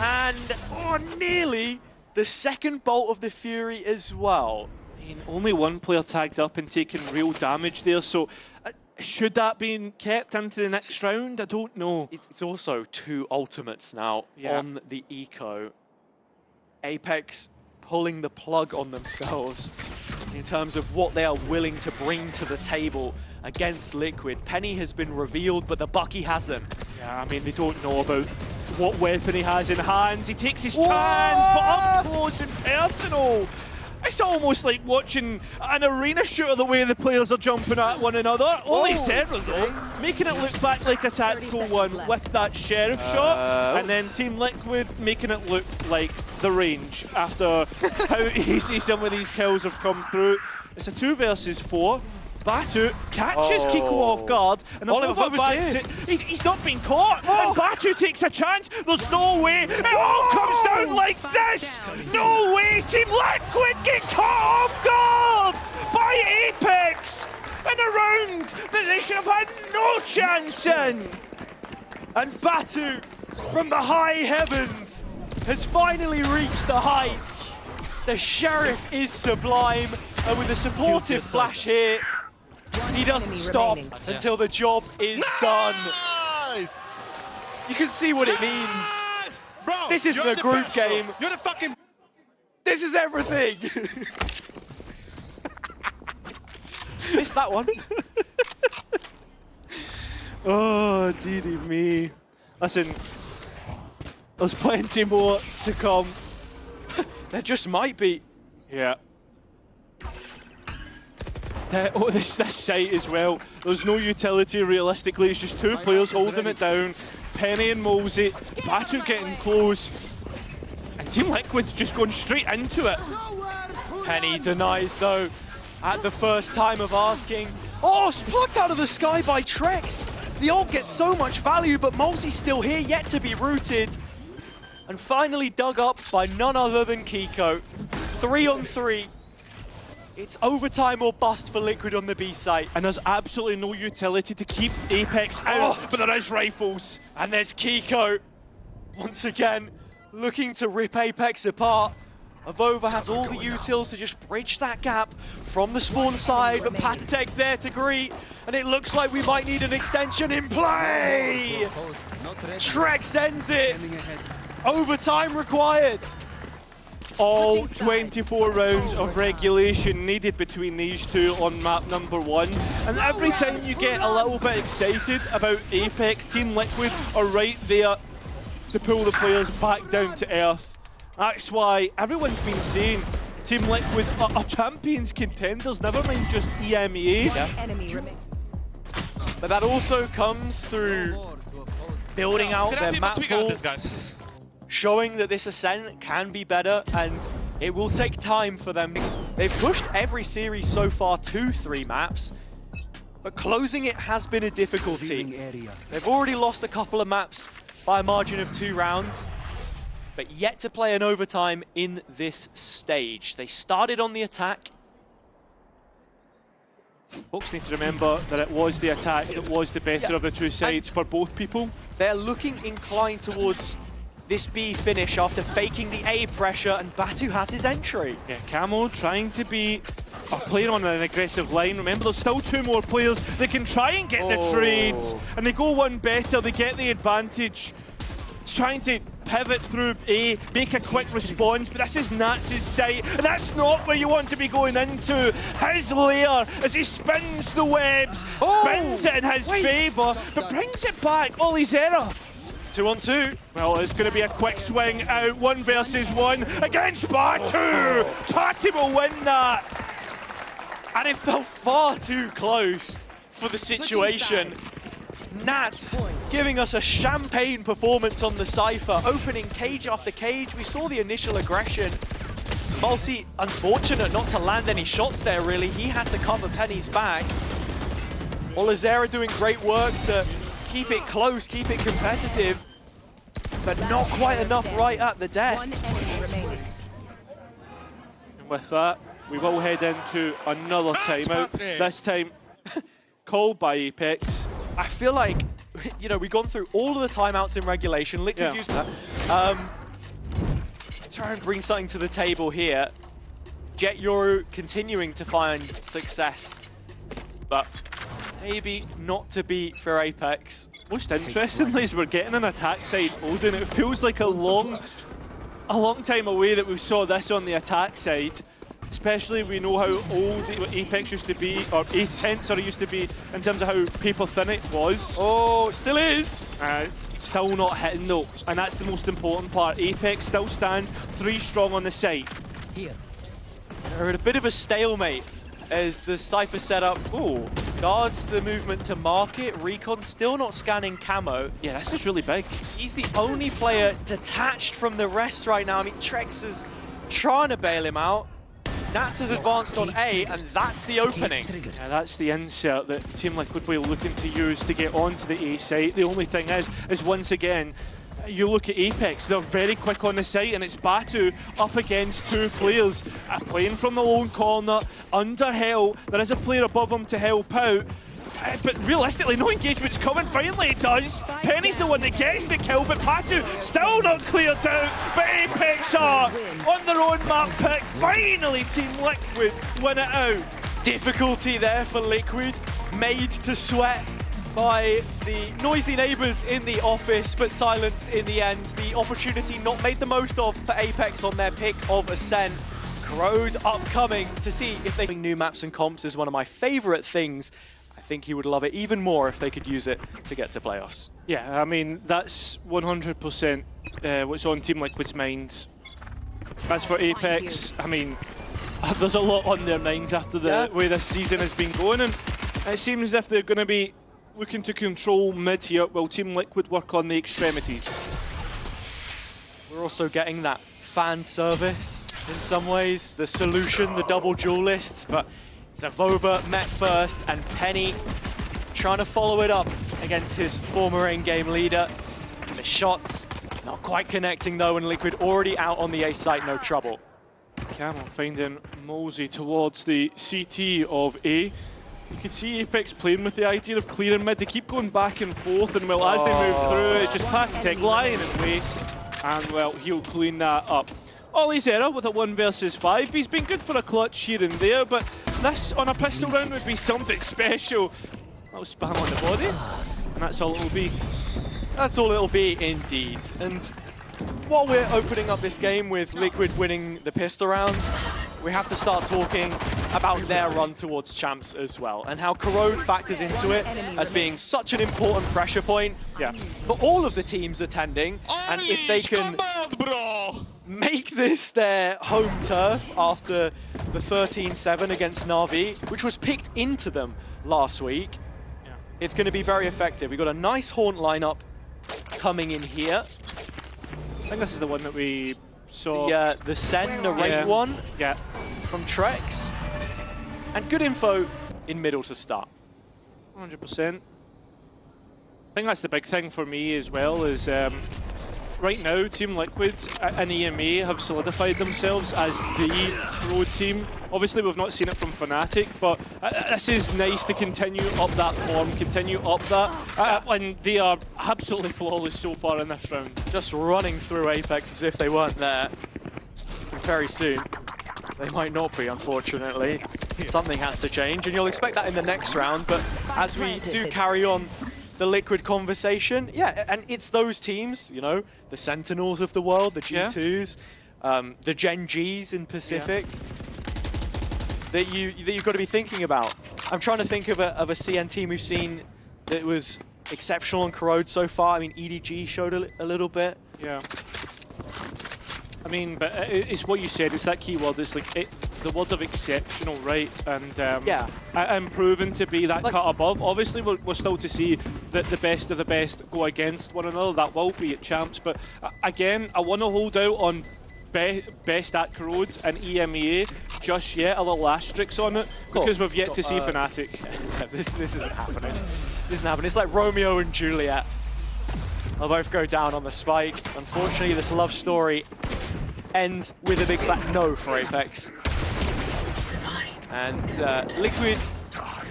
and nearly the second bolt of the Fury as well. I mean, only one player tagged up and taking real damage there, so should that be kept into the next round? I don't know. It's also 2 ultimates now on the eco. Apeks pulling the plug on themselves in terms of what they are willing to bring to the table against Liquid. Penny has been revealed, but the Bucky hasn't. Yeah, I mean, they don't know about what weapon he has in hands. He takes his chance, but up close and personal. It's almost like watching an arena shooter the way the players are jumping at one another. Olizera, though, making it look back like a tactical one with that Sheriff shot. And then Team Liquid making it look like the range after how easy some of these kills have come through. It's a 2 versus 4. Batu catches Kiko off guard, and Avova backs it. He's not been caught, and Batu takes a chance. There's no way. It all comes down like this. No way. Team Liquid get caught off guard by Apeks in a round that they should have had no chance in. And Batu from the high heavens has finally reached the heights. The Sheriff is sublime, and with a supportive flash here, he doesn't stop until the job is done. You can see what it means. Bro, This isn't a group game. You're the fucking... This is everything. Missed that one. Oh, dearie me. Listen, there's plenty more to come. There just might be. Yeah. This site as well. There's no utility realistically. It's just two players holding it down. Penny and Mosey. Batu getting close. And Team Liquid just going straight into it. Penny denies though at the first time of asking. Oh, it's plucked out of the sky by Trex. The ult gets so much value, but Mosey's still here, yet to be rooted. And finally dug up by none other than Kiko. 3 on 3. It's overtime or bust for Liquid on the B site. And there's absolutely no utility to keep Apeks out, but there is rifles. And there's Kiko, once again, looking to rip Apeks apart. Avova has all the utils to just bridge that gap from the spawn side, but Patatek's there to greet, and it looks like we might need an extension in play! Trex ends it! Overtime required! All 24 rounds of regulation needed between these two on map number 1. And every time you get a little bit excited about Apeks, Team Liquid are right there to pull the players back down to earth. That's why everyone's been saying Team Liquid are champions contenders, never mind just EMEA. Yeah. But that also comes through building out their map pool, showing that this Ascent can be better, and it will take time for them. They've pushed every series so far to 3 maps, but closing it has been a difficulty. They've already lost a couple of maps by a margin of 2 rounds, but yet to play an overtime in this stage. They started on the attack. Folks need to remember that it was the attack that was the better of the two sides for both people. They're looking inclined towards this B finish after faking the A pressure, and Batu has his entry. Yeah, Camo trying to be a player on an aggressive line. Remember, there's still 2 more players that can try and get the trades, and they go one better, they get the advantage. Trying to pivot through A, make a quick response, but this is Nats' site, and that's not where you want to be going into. His lair, as he spins the webs, spins it in his favour, but brings it back. Ollie's error. 2 on 2. Well, it's going to be a quick swing out, 1 versus 1 against Batu. Tati will win that. And it felt far too close for the situation. Nats giving us a champagne performance on the Cypher, opening cage after cage. We saw the initial aggression. Mulsi, unfortunate not to land any shots there, really. He had to cover Penny's back. Olazera doing great work to keep it close, keep it competitive, but not quite enough right at the death. One enemy remaining. And with that, we will head into another timeout. This time, called by Apeks. I feel like, you know, we've gone through all of the timeouts in regulation. Liquid used that. Try and bring something to the table here. Jet Yoru continuing to find success, but maybe not to be for Apeks. Most interestingly is we're getting an attack side Odin. It feels like a long time away that we saw this on the attack side. Especially we know how old Apeks used to be, or Ascent used to be, in terms of how paper thin it was. Oh, still is. Still not hitting though, and that's the most important part. Apeks still stand 3 strong on the site. They're at a bit of a stalemate as the Cypher setup guards the movement to market. Recon still not scanning Camo. Yeah, this is really big. He's the only player detached from the rest right now. I mean, Trex is trying to bail him out. Nats has advanced on A, and that's the opening. Yeah, that's the insert that Team Liquid were looking to use to get onto the A site. The only thing is once again, you look at Apeks, they're very quick on the site, and it's Batu up against 2 players. Playing from the lone corner, under Hell. There is a player above him to help out. But realistically, no engagement's coming. Finally it does. Penny's the one that gets the kill, but Patu still not cleared out. But Apeks are on their own map pick. Finally, Team Liquid win it out. Difficulty there for Liquid, made to sweat by the noisy neighbours in the office, but silenced in the end. The opportunity not made the most of for Apeks on their pick of Ascent. Corrode upcoming to see if they... New maps and comps is one of my favourite things. I think he would love it even more if they could use it to get to playoffs. Yeah, I mean, that's 100% what's on Team Liquid's minds. As for Apeks, I mean, there's a lot on their minds after the way this season has been going, and it seems as if they're going to be looking to control mid here while Team Liquid work on the extremities. We're also getting that fan service in some ways, the solution, the double duelist, but it's Avova met first, and Penny trying to follow it up against his former in-game leader. The shots not quite connecting though, and Liquid already out on the A site, no trouble. Camel finding Mosey towards the CT of A. You can see Apeks playing with the idea of clearing mid. They keep going back and forth, and well, as they move through, it's just Patek lying in wait, and well, he'll clean that up. Ollie's error with a 1 versus 5. He's been good for a clutch here and there, but this on a pistol round would be something special. That'll spam on the body, and that's all it'll be. That's all it'll be indeed. And while we're opening up this game with Liquid winning the pistol round, we have to start talking about their run towards champs as well, and how Corrode factors into it as being such an important pressure point for all of the teams attending. And if they can make this their home turf after the 13-7 against Na'Vi, which was picked into them last week, it's going to be very effective. We've got a nice Haunt lineup coming in here. I think this is the one that we saw. The Sen narrate one from Trex. And good info in middle to start. 100%. I think that's the big thing for me as well, is right now Team Liquid and EMEA have solidified themselves as the road team. Obviously we've not seen it from Fnatic, but this is nice to continue up that form, continue up that, and they are absolutely flawless so far in this round. Just running through Apeks as if they weren't there. And very soon, they might not be, unfortunately. Something has to change, and you'll expect that in the next round, but as we do carry on the Liquid conversation, and it's those teams, you know, the Sentinels of the world, the G2s, the Gen Gs in Pacific, that you've got to be thinking about. I'm trying to think of a CN team we've seen that was exceptional on Corrode so far. I mean, EDG showed a little bit. Yeah. I mean, but it's what you said, it's that key word, it's like the word of exceptional, right? And proven to be that cut above. Obviously, we're still to see that the best of the best go against one another. That will be at champs, but again, I want to hold out on best at Corrode and EMEA just yet, a little asterisk on it, because we've yet to see Fnatic. This isn't happening. This isn't happening. It's like Romeo and Juliet. They'll both go down on the spike. Unfortunately, this love story ends with a big flat no for Apeks. And Liquid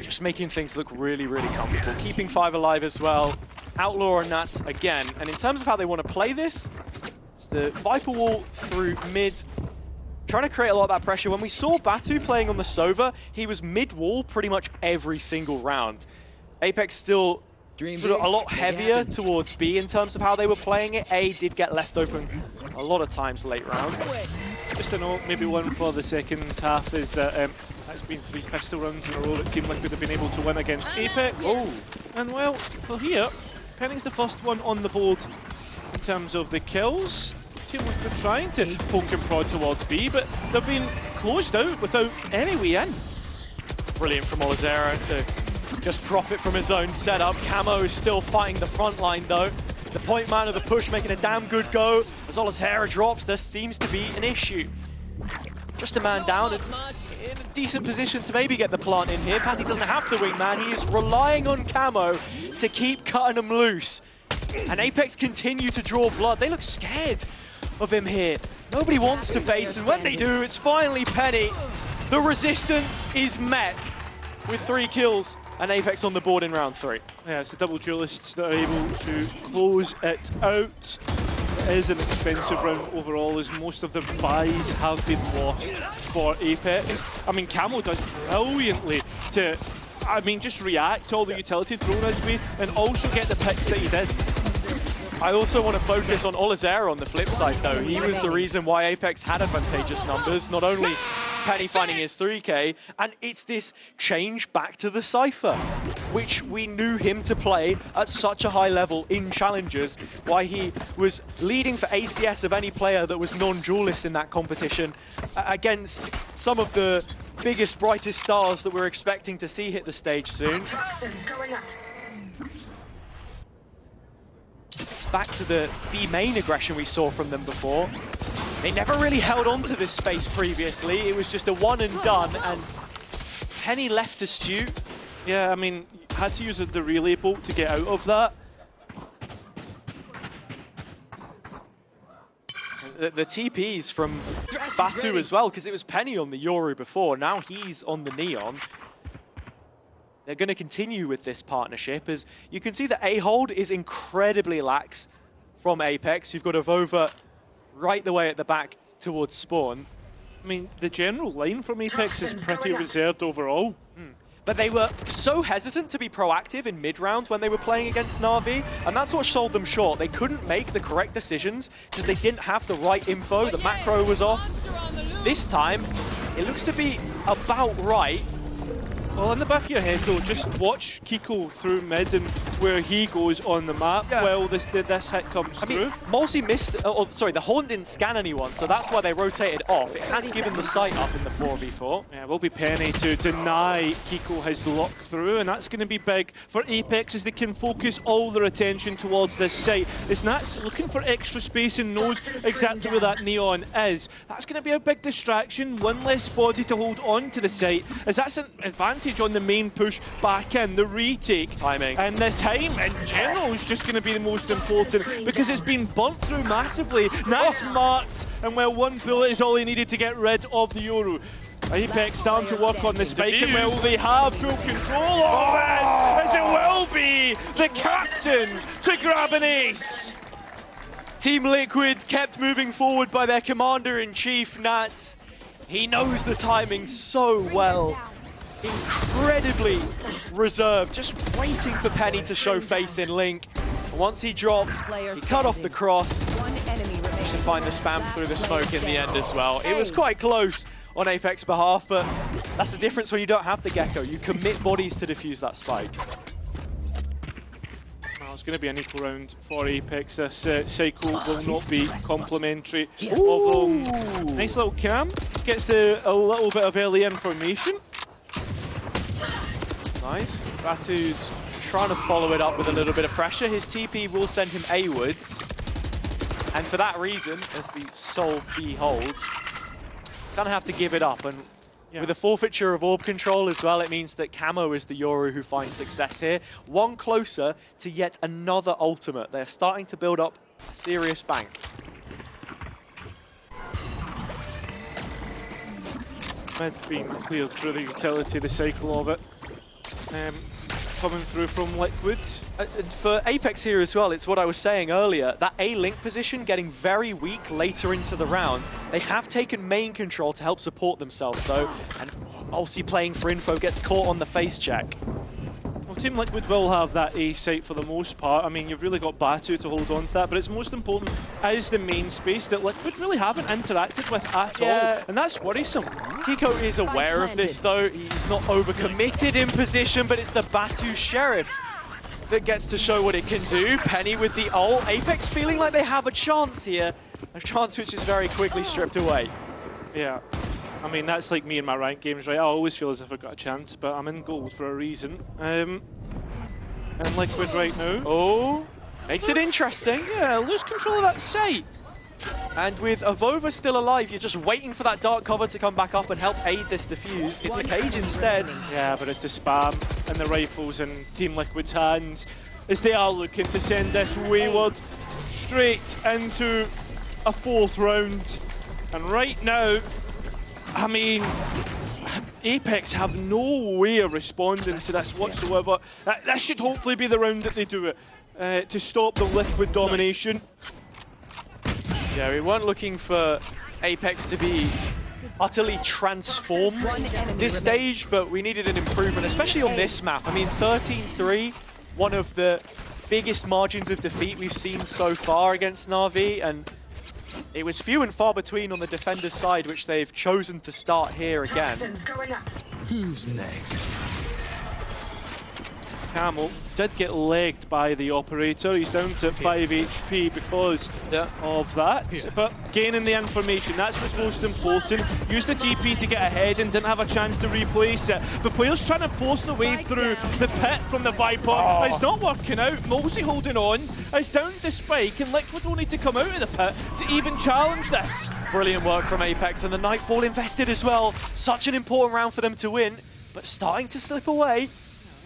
just making things look really, really comfortable. Keeping 5 alive as well. Outlaw and Nats again. And in terms of how they want to play this, it's the Viper Wall through mid, trying to create a lot of that pressure. When we saw Batu playing on the Sova, he was mid-wall pretty much every single round. Apeks still sort of a lot heavier towards B in terms of how they were playing it. A did get left open a lot of times late rounds. Just a note, maybe one for the second half, is that it's been 3 pistol rounds in a row that Team Liquid have been able to win against Apeks. And well, for here, Penny's the first one on the board in terms of the kills. Team Liquid trying to poke and prod towards B, but they've been closed out without any way in. Brilliant from Olazera to just profit from his own setup. Camo is still fighting the front line though. The point man of the push making a damn good go. As Olazera drops, there seems to be an issue. Just a man down and in a decent position to maybe get the plant in here. Patty doesn't have the wingman. He is relying on Camo to keep cutting him loose. And Apeks continue to draw blood. They look scared of him here. Nobody wants to face, and when they do, it's finally Penny. The resistance is met with 3 kills and Apeks on the board in round 3. Yeah, it's the double duelists that are able to close it out. It is an expensive round overall, as most of the buys have been lost for Apeks. I mean, Camo does brilliantly to, just react to all the utility thrown his way and also get the picks that he did. I also want to focus on Olizer on the flip side, though. He was the reason why Apeks had advantageous numbers, not only Penny finding his 3K, and it's this change back to the Cypher, which we knew him to play at such a high level in Challengers, why he was leading for ACS of any player that was non-duelist in that competition against some of the biggest, brightest stars that we're expecting to see hit the stage soon. It's back to the B main aggression we saw from them before. They never really held on to this space previously. It was just a one and done, and Penny left astute. Yeah, I mean, had to use the relay bolt to get out of that. The TPs from Batu as well, because it was Penny on the Yoru before. Now he's on the Neon. They're going to continue with this partnership, as you can see the A-hold is incredibly lax from Apeks. You've got Avova right the way at the back towards spawn. I mean, the general line from Apeks is pretty reserved overall. But they were so hesitant to be proactive in mid-round when they were playing against Na'Vi, and that's what sold them short. They couldn't make the correct decisions because they didn't have the right info. The macro was off. This time, it looks to be about right. Well, in the back of your head, though, just watch Kiko through mid and where he goes on the map while this hit comes through. Malsey missed, the Horn didn't scan anyone, so that's why they rotated off. It has given the sight up in the 4v4. Yeah, it will be Penny to deny Kiko his lock through, and that's going to be big for Apeks as they can focus all their attention towards this site. As Nat's looking for extra space and knows exactly where that Neon is. That's going to be a big distraction, one less body to hold on to the site, as that's an advantage on the main push back in, the retake. Timing. And the time in general is just going to be the most important because it's been bumped through massively. Nice marked, and well, one bullet is all he needed to get rid of the Yoru. Apeks starting to work on the spike, and well, they have full control of it, as it will be the captain to grab an ace. Team Liquid kept moving forward by their commander-in-chief, Nat. He knows the timing so well. Incredibly reserved, just waiting for Penny to show face in Link. And once he dropped, he cut off the cross. Managed to find the spam through the smoke in the end as well. It was quite close on Apeks' behalf, but that's the difference when you don't have the Gecko. You commit bodies to defuse that spike. Well, it's going to be an equal round for Apeks. This cycle will not be complimentary. Although, nice little cam. Gets a little bit of early information. Nice. Batu's trying to follow it up with a little bit of pressure. His TP will send him A-wards. And for that reason, as the sole B holds, he's going to have to give it up. And with a forfeiture of orb control as well, it means that Camo is the Yoru who finds success here. One closer to yet another ultimate. They're starting to build up a serious bank. Mid being cleared through the utility, the cycle of it. Coming through from Liquid. For Apeks here as well, it's what I was saying earlier, that A-link position getting very weak later into the round. They have taken main control to help support themselves though, and Malsey playing for info gets caught on the face check. Well, Team Liquid will have that A site for the most part. I mean, you've really got Batu to hold on to that, but it's most important is the main space that Liquid really haven't interacted with at all, and that's worrisome. Kiko is aware of this though. He's not overcommitted in position, but it's the Batu Sheriff that gets to show what it can do. Penny with the ult. Apeks feeling like they have a chance here. A chance which is very quickly stripped away. Yeah. I mean, that's like me in my ranked games, right? I always feel as if I've got a chance, but I'm in gold for a reason. And Liquid right now. Oh, makes it interesting. Yeah, lose control of that site. And with Avova still alive, you're just waiting for that dark cover to come back up and help aid this defuse. It's the cage instead. Yeah, but it's the spam and the rifles in Team Liquid's hands as they are looking to send this wayward straight into a 4th round. And right now, I mean, Apeks have no way of responding to this whatsoever. This should hopefully be the round that they do it to stop the Liquid domination. Yeah, we weren't looking for Apeks to be utterly transformed this stage, but we needed an improvement, especially on this map. I mean, 13-3, one of the biggest margins of defeat we've seen so far against Na'Vi, and it was few and far between on the defender's side, which they've chosen to start here again. Who's next? Camel did get legged by the operator. He's down to 5 HP because of that. But gaining the information, that's what's most important. Used the TP to get ahead and didn't have a chance to replace it. The player's trying to force their way through the pit from the Viper. It's not working out. Mosey holding on. It's down to Spike, and Liquid will need to come out of the pit to even challenge this. Brilliant work from Apeks, and the Nightfall invested as well. Such an important round for them to win, but starting to slip away.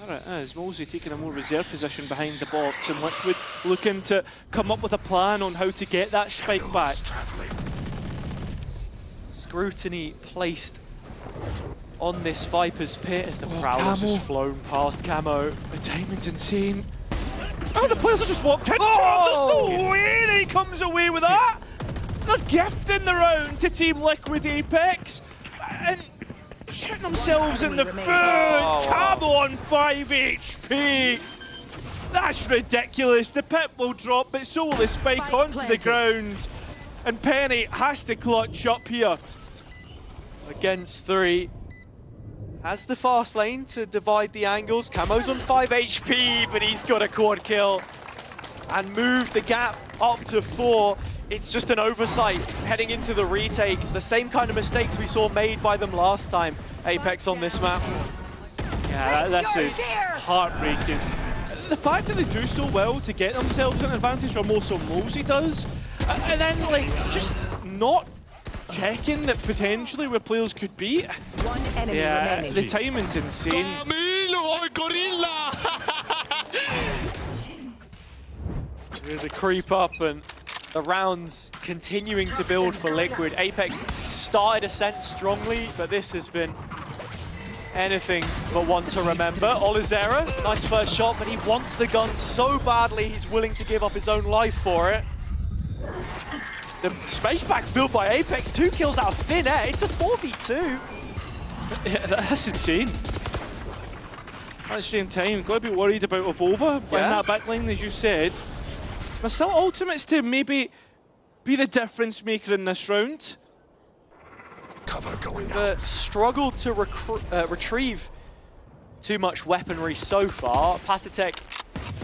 There it is, Mosey taking a more reserved position behind the box, and Liquid looking to come up with a plan on how to get that Spike back. Scrutiny placed on this Viper's pit as the Prowler's just flown past Camo. The timing's insane. Oh, the players have just walked in. Oh! There's no way that he comes away with that. They're gifting the round to Team Liquid Apeks. And shooting themselves in the foot. Camo on 5 HP. That's ridiculous. The pit will drop, but so will the Spike onto the ground. And Penny has to clutch up here. Against 3. Has the fast lane to divide the angles. Camo's on 5 HP, but he's got a quad kill. And moved the gap up to 4. It's just an oversight heading into the retake. The same kind of mistakes we saw made by them last time. Apeks on this map. Yeah, this is heartbreaking. The fact that they do so well to get themselves an advantage, or more so Mosey does, and then like just not checking that potentially where players could be. One enemy remaining. The timing's insane. There's a creep up, and the rounds continuing to build for Liquid. Apeks started Ascent strongly, but this has been anything but one to remember. Olizera, nice first shot, but he wants the gun so badly he's willing to give up his own life for it. The space backfilled by Apeks, 2 kills out of thin air. It's a 4v2. Yeah, that's insane. At the same time, got to be worried about Avova in that backline, as you said. There's still ultimates to maybe be the difference maker in this round. Cover going out. Struggled to retrieve too much weaponry so far. Patatek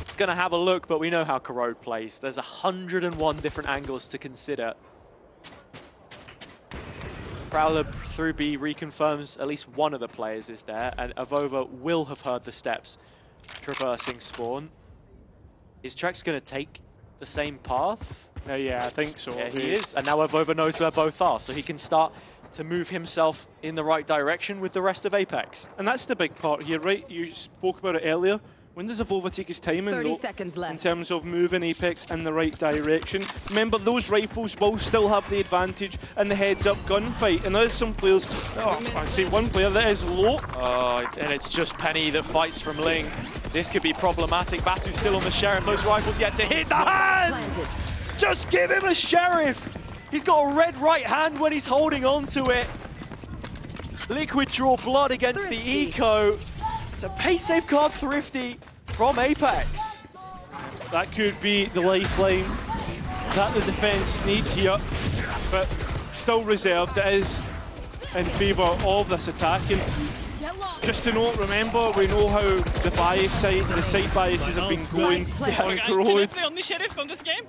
is going to have a look, but we know how Corrode plays. There's 101 different angles to consider. Prowler through B reconfirms at least one of the players is there, and Avova will have heard the steps traversing spawn. Is Trex going to take the same path? Yeah, I think so. Yeah, he is. And now Avova knows where both are, so he can start to move himself in the right direction with the rest of Apeks. And that's the big part here, right? You spoke about it earlier. When does Avova take his time 30 seconds left. in terms of moving Apeks in the right direction? Remember, those rifles will still have the advantage in the heads-up gunfight. And there's some players, I see one player that is low. And it's just Penny that fights from Ling. This could be problematic. Batu's still on the Sheriff. Those rifles yet to hit the hands! Just give him a Sheriff! He's got a red right hand when he's holding on to it. Liquid draw blood against the eco. It's a pace safeguard thrifty from Apeks. That could be the lifeline that the defense needs here, but still reserved. It is in favor of this attacking. Just to note, remember, we know how the side biases have been going on Corrode. Can I play on the Sheriff on this game?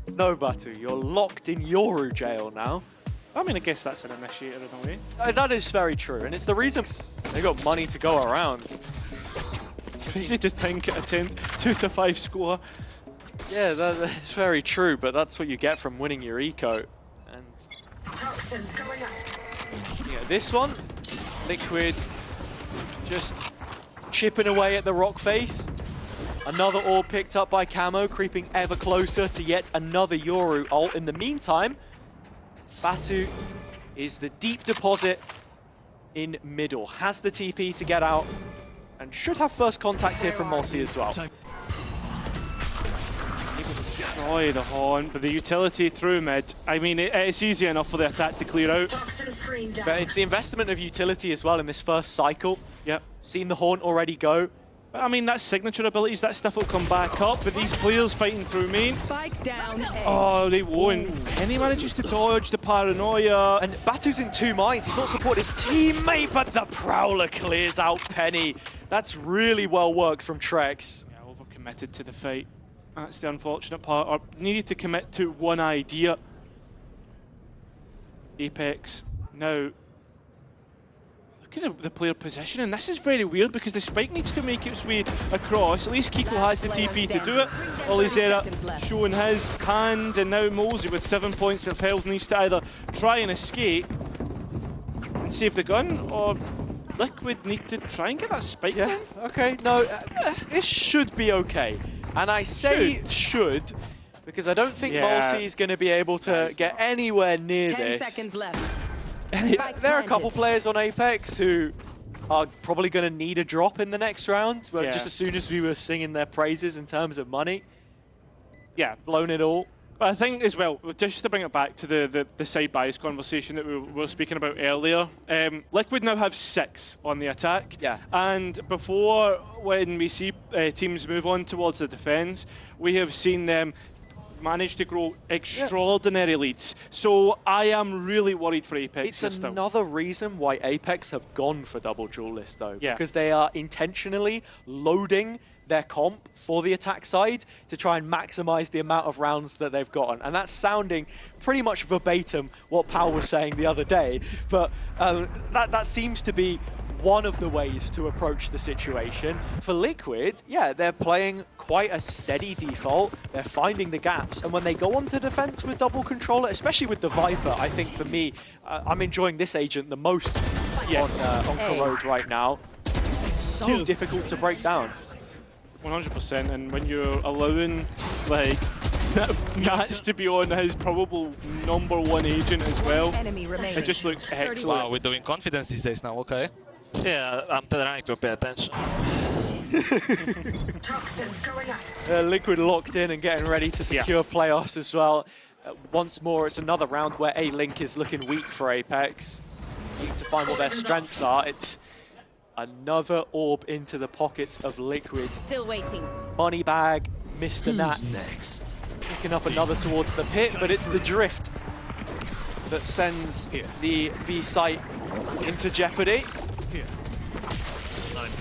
No, Batu, you're locked in Yoru jail now. I mean, I guess that's an initiator in a way. That is very true, and it's the reason they got money to go around. Crazy to think at a 2-5 score. Yeah, that's very true, but that's what you get from winning your eco. And yeah, this one, Liquid just chipping away at the rock face. Another orb picked up by Camo, creeping ever closer to yet another Yoru ult. In the meantime, Batu is the deep deposit in middle. Has the TP to get out and should have first contact here from Molsey as well. Destroy the horn, but the utility through mid. I mean, it's easy enough for the attack to clear out. But it's the investment of utility as well in this first cycle. Yep. Seen the horn already go. But I mean, that's signature abilities, that stuff will come back up, but these players fighting through main. Spike down A. Oh, they won't. Penny manages to dodge the paranoia. And Batu's in two minds. He's not supported his teammate, but the Prowler clears out Penny. That's really well worked from Trex. Yeah, overcommitted to the fight. That's the unfortunate part. Or needed to commit to one idea. Apeks now. Look at the player position, and this is very weird because the spike needs to make its way across. At least Kiko has the TP to do it. Olizera showing his hand, and now Molsey with 7 points of health needs to either try and escape and save the gun, or Liquid need to try and get that spike down. Okay, no, this should be okay. And I say should because I don't think Molsey is going to be able to get anywhere near 10 this. seconds left. There are a couple players on Apeks who are probably going to need a drop in the next round, but just as soon as we were singing their praises in terms of money, blown it all. But I think as well, just to bring it back to the side bias conversation that we were speaking about earlier, Liquid now have 6 on the attack. Yeah. And before, when we see teams move on towards the defense, we have seen them manage to grow extraordinary leads. So I am really worried for Apeks. It's another reason why Apeks have gone for double duelist though, Yeah. because they are intentionally loading their comp for the attack side to try and maximize the amount of rounds that they've gotten. And that's sounding pretty much verbatim what Pal was saying the other day, but that seems to be one of the ways to approach the situation. For Liquid, yeah, they're playing quite a steady default. They're finding the gaps, and when they go onto defense with double controller, especially with the Viper, I think for me, I'm enjoying this agent the most on Corrode right now. It's so difficult to break down. 100%, and when you're allowing like Nats to be on his probable #1 agent as well, it just looks excellent. Wow, we're doing confidence these days now, okay. Yeah, I'm trying to pay attention. Toxins going up. Liquid locked in and getting ready to secure playoffs as well. Once more, it's another round where A-Link is looking weak for Apeks. Need to find what their strengths are. It's another orb into the pockets of Liquid. Still waiting. Money bag, Mr. Nats. Next. Picking up another towards the pit, but it's the drift that sends the B site into jeopardy.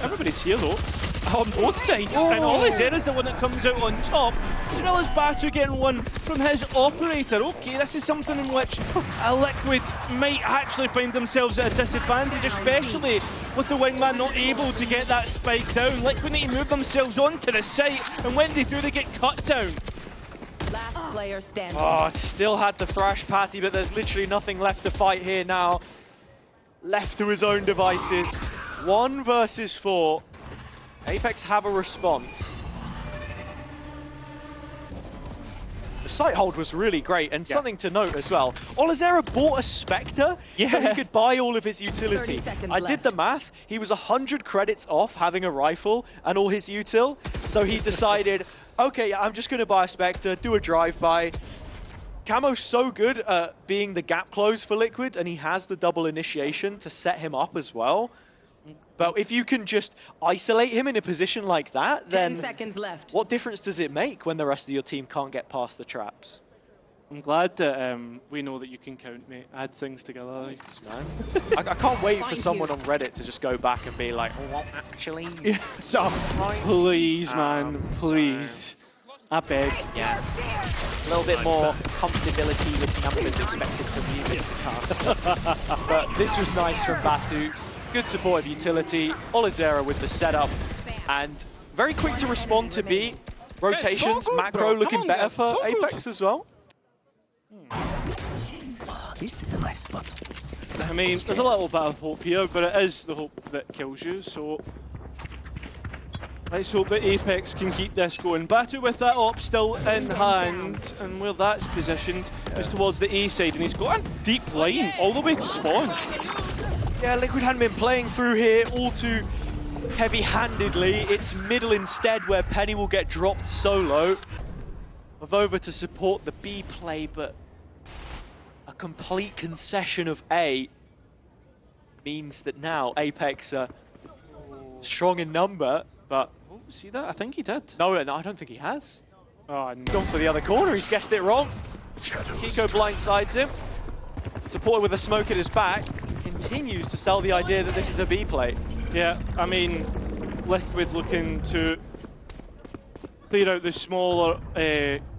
Everybody's here though, on both sides, and Olizera's the one that comes out on top, as well as Batu getting one from his operator. Okay, this is something in which a Liquid might actually find themselves at a disadvantage, especially with the wingman not able to get that spike down. Liquid need to move themselves onto the site, and when they do, they get cut down. Last player standing. Oh, it still had the thrash patty, but there's literally nothing left to fight here now. Left to his own devices. 1 versus 4. Apeks have a response. The site hold was really great, and something to note as well. Olizera bought a Spectre so he could buy all of his utility. 30 seconds I did the math. He was 100 credits off having a rifle and all his util, so he decided, okay, I'm just going to buy a Spectre, do a drive-by. Camo's so good at being the gap close for Liquid, and he has the double initiation to set him up as well. But if you can just isolate him in a position like that, then 10 seconds left. What difference does it make when the rest of your team can't get past the traps? I'm glad that we know that you can count, mate. Add things together. Thanks, man. I can't wait for someone on Reddit to just go back and be like, oh, well, actually... Please, man, please. I beg. Yeah. A little bit more comfortability with numbers expected from you, Mr. Caster. But this was nice from Batu. Good support of utility. Olizera with the setup. And very quick to respond to B. Rotations, macro looking better for Apeks as well. This is a nice spot. I mean, there's a little bit of hope here, but it is the hope that kills you, so... Let's hope that Apeks can keep this going. Batu with that op still in hand, and where that's positioned, is towards the A side, and he's got a deep line all the way to spawn. Yeah, Liquid hadn't been playing through here all too heavy-handedly. It's middle instead where Penny will get dropped solo. Of over to support the B play, but a complete concession of A means that now Apeks are strong in number, but... Oh, see that? I think he did. No, I don't think he has. Oh, no. Gone for the other corner, he's guessed it wrong. Kiko blindsides him. Supported with a smoke at his back. Continues to sell the idea that this is a B play. Yeah, I mean, Liquid looking to clear out the smaller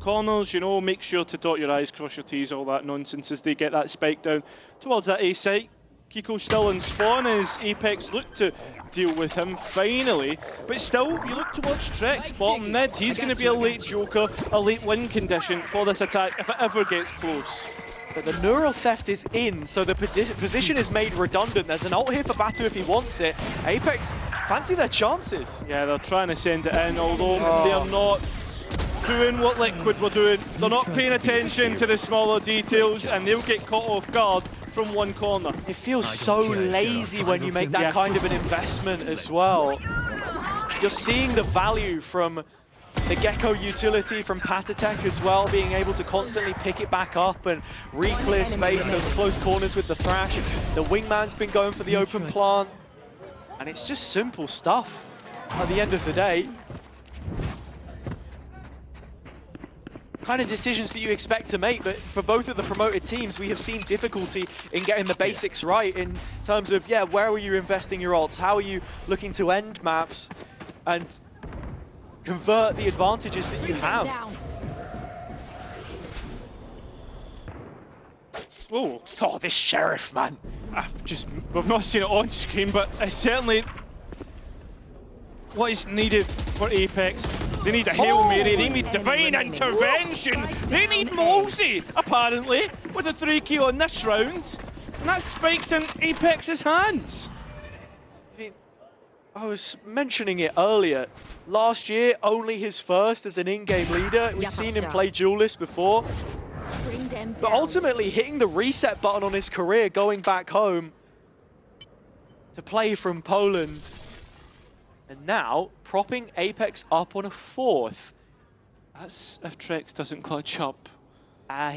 corners, you know, make sure to dot your I's, cross your T's, all that nonsense as they get that spike down towards that A site. Kiko still in spawn as Apeks look to deal with him finally, but still, you look towards Trex, bottom mid. He's going to be a late joker, a late win condition for this attack if it ever gets close. But the neural theft is in, so the position is made redundant. There's an ult here for Batu if he wants it. Apeks fancy their chances. Yeah, they're trying to send it in, although they're not doing what Liquid were doing. They're not paying attention to the smaller details, and they'll get caught off guard from one corner. It feels so lazy when you make that kind of an investment as well. You're seeing the value from the Gecko utility from Patatek as well, being able to constantly pick it back up and re-clear space, those close corners with the Thrash. The Wingman's been going for the open plant. And it's just simple stuff at the end of the day. Kind of decisions that you expect to make, but for both of the promoted teams, we have seen difficulty in getting the basics right in terms of, yeah, where are you investing your ults? How are you looking to end maps? And convert the advantages that you have. Oh, this Sheriff, man. We've not seen it on screen, but it's certainly what is needed for Apeks. They need a Hail Mary, they need divine intervention, they need Molesy, apparently, with a 3K on this round. And that spikes in Apeks' hands. I was mentioning it earlier. Last year, only his first as an in-game leader. We'd seen him play Duelist before. But ultimately, hitting the reset button on his career, going back home to play from Poland. And now, propping Apeks up on a 4th. That's if Trex doesn't clutch up.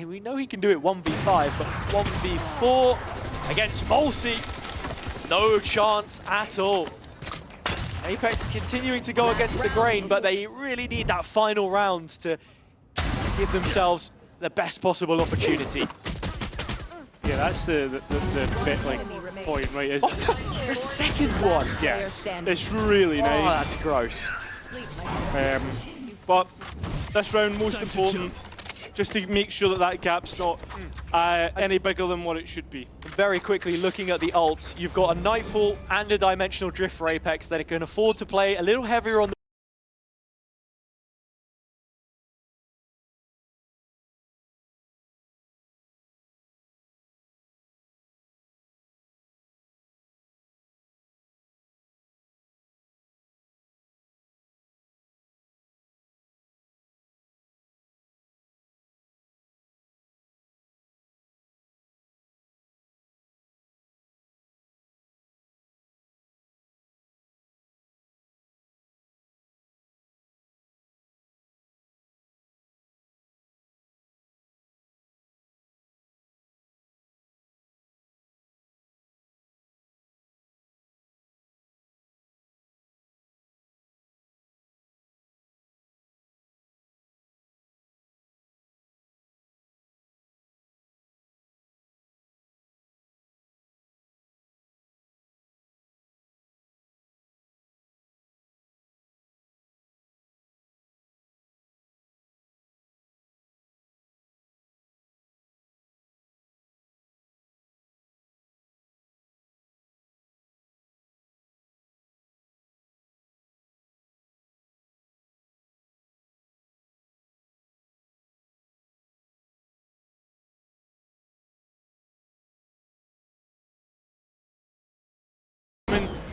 We know he can do it 1v5, but 1v4 against Volsey, no chance at all. Apeks continuing to go against the grain, but they really need that final round to give themselves the best possible opportunity. Yeah, that's the bit like point, right? Isn't it? The second one! Yes, it's really nice. Oh, that's gross. But this round, most important, just to make sure that that gap's not any bigger than what it should be. Very quickly, looking at the ults, you've got a Nightfall and a Dimensional Drift for Apeks that can afford to play a little heavier on the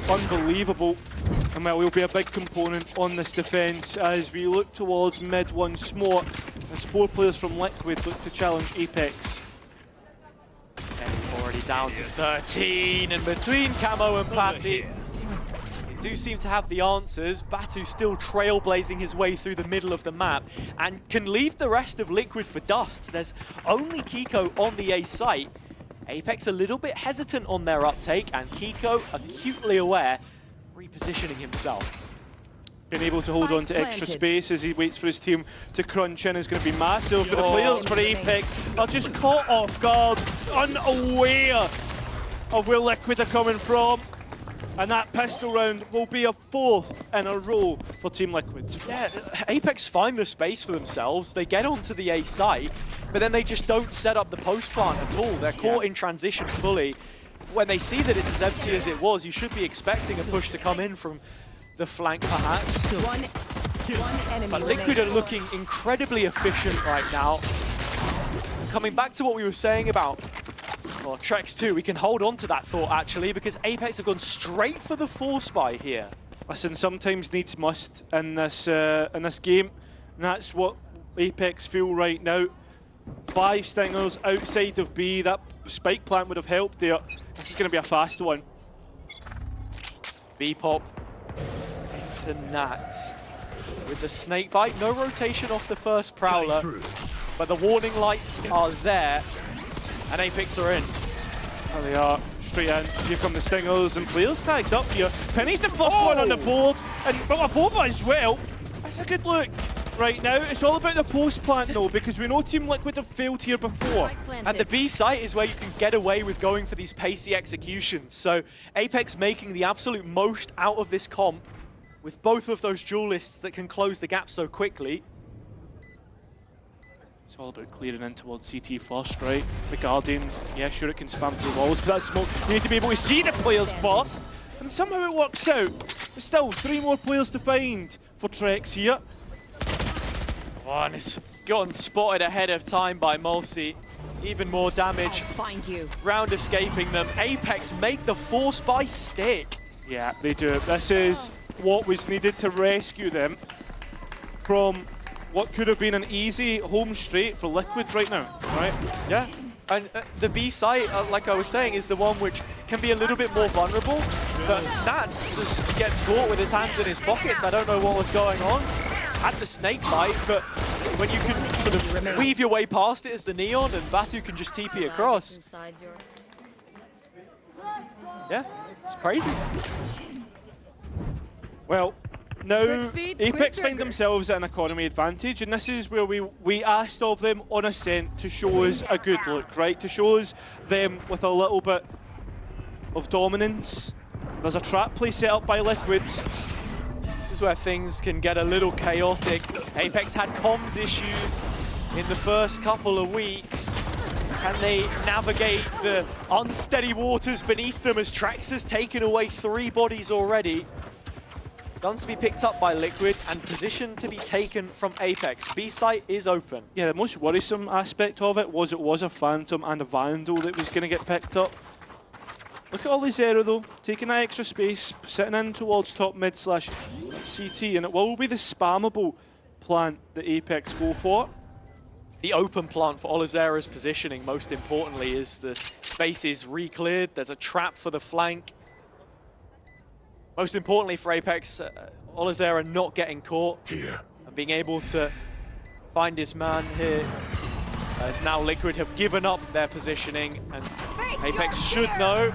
Unbelievable, and well, will be a big component on this defence as we look towards mid once more. as 4 players from Liquid look to challenge Apeks. And already down to 13, and between Camo and Patty, they do seem to have the answers. Batu still trailblazing his way through the middle of the map and can leave the rest of Liquid for dust. There's only Kiko on the A site. Apeks a little bit hesitant on their uptake, and Kiko acutely aware, repositioning himself. Being able to hold on to extra space as he waits for his team to crunch in is going to be massive. But the players for Apeks are just caught off guard, unaware of where Liquid are coming from. And that pistol round will be a 4th in a row for Team Liquid. Yeah, Apeks find the space for themselves. They get onto the A site, but then they just don't set up the post plant at all. They're caught in transition fully. When they see that it's as empty as it was, you should be expecting a push to come in from the flank, perhaps. One enemy But Liquid are looking incredibly efficient right now. Coming back to what we were saying about Trex 2, we can hold on to that thought actually, because Apeks have gone straight for the force buy here. Listen, sometimes needs must in this game, and that's what Apeks feel right now. 5 stingers outside of B. That spike plant would have helped there. This is going to be a fast one. B pop into Nat with the snake bite. No rotation off the first prowler, but the warning lights are there, and Apeks are in. There they are, straight in. Here come the stingers, and players tagged up here. Penny's the first one on the board, and Abova as well. That's a good look. Right now, it's all about the post plant though, because we know Team Liquid have failed here before. And the B site is where you can get away with going for these pacey executions. So Apeks making the absolute most out of this comp with both of those duelists that can close the gap so quickly. It's all about clearing in towards CT first, right? The Guardian, yeah, sure it can spam through walls, but that smoke, you need to be able to see the players first. And somehow it works out. But still, 3 more players to find for Trex here. Oh, and it's gotten spotted ahead of time by Mulsi. Even more damage. Find you. Round escaping them. Apeks make the force by stick. Yeah, they do. This is what was needed to rescue them from what could have been an easy home straight for Liquid right now, right? Yeah. And the B site, like I was saying, is the one which can be a little bit more vulnerable. But Nats just gets caught with his hands in his pockets. I don't know what was going on. Had the snake bite, but when you can sort of weave your way past it as the Neon, and Batu can just TP across. Yeah, it's crazy. Well, now feet, Apeks quick find trigger. themselves at an economy advantage, and this is where we asked of them on Ascent to show us a good look, right? To show us them with a little bit of dominance. There's a trap play set up by Liquid. This is where things can get a little chaotic. Apeks had comms issues in the first couple of weeks. Can they navigate the unsteady waters beneath them as Trex has taken away 3 bodies already? Guns to be picked up by Liquid and position to be taken from Apeks. B site is open. Yeah, the most worrisome aspect of it was a Phantom and a Vandal that was going to get picked up. Look at Olizero though, taking that extra space, sitting in towards top mid / CT, and it will be the spammable plant that Apeks go for. The open plant for Olizero's positioning, most importantly, is the space is re-cleared. There's a trap for the flank. Most importantly for Apeks, Olizero not getting caught and being able to find his man here. As now Liquid have given up their positioning, and Apeks should know.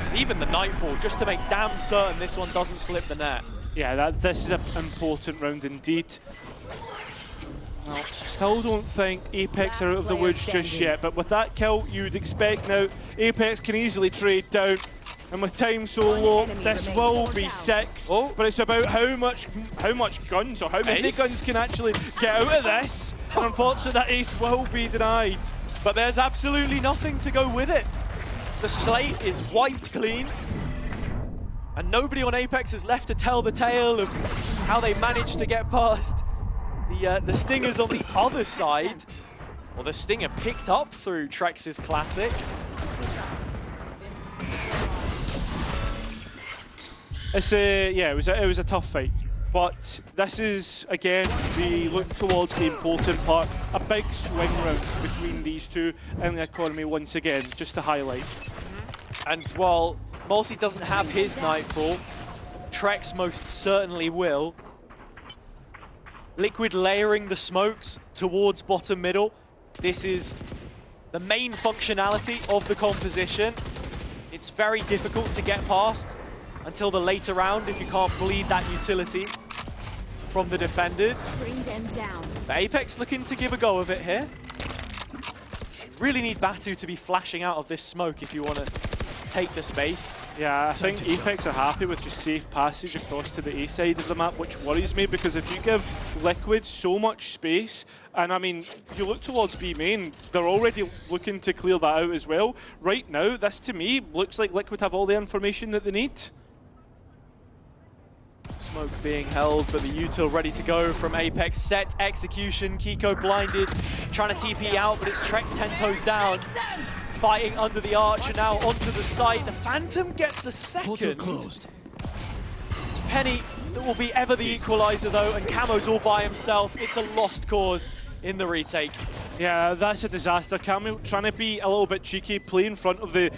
It's even the Nightfall, just to make damn certain this one doesn't slip the net. Yeah, this is an important round indeed. Well, still don't think Apeks are out of the woods just yet, but with that kill, you'd expect now Apeks can easily trade down. And with time so low, this will be 6. But it's about how much guns, or how many guns can actually get out of this. And unfortunately, that ace will be denied. But there's absolutely nothing to go with it. The slate is wiped clean. And nobody on Apeks is left to tell the tale of how they managed to get past the Stingers on the other side. Well, the Stinger picked up through Trex's Classic. It's it was a tough fight. But this is, again, we look towards the important part. A big swing round between these two in the economy once again, just to highlight. And while Multi doesn't have his Nightfall, Trex most certainly will. Liquid layering the smokes towards bottom middle. This is the main functionality of the composition. It's very difficult to get past until the later round if you can't bleed that utility from the defenders. Bring them down. But Apeks looking to give a go of it here. You really need Batu to be flashing out of this smoke if you want to take the space. Yeah, I think Apeks are happy with just safe passage across to the A side of the map, which worries me because if you give Liquid so much space, and I mean, you look towards B main, they're already looking to clear that out as well. Right now, this to me looks like Liquid have all the information that they need. Smoke being held, but the util ready to go from Apeks. Set execution, Kiko blinded, trying to TP out, but it's Trex 10 toes down. Fighting under the arch and now onto the site. The Phantom gets a second. Closed. It's Penny that will be ever the equalizer though, and Camo's all by himself. It's a lost cause in the retake. Yeah, that's a disaster. Camo trying to be a little bit cheeky, play in front of the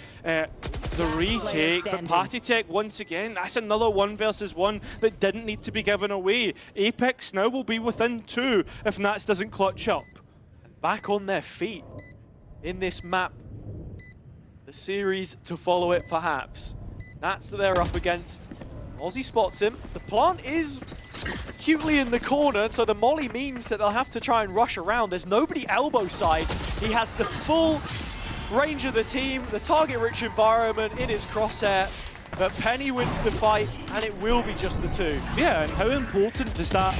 retake, but Party Tech once again, that's another 1 versus 1 that didn't need to be given away. Apeks now will be within 2 if Nats doesn't clutch up. Back on their feet in this map. The series to follow it perhaps. Nats that they're up against. Aussie spots him. The plant is cutely in the corner, so the molly means that they'll have to try and rush around. There's nobody elbow side. He has the full range of the team, the target-rich environment in his crosshair, but Penny wins the fight, and it will be just the 2. Yeah, and how important does that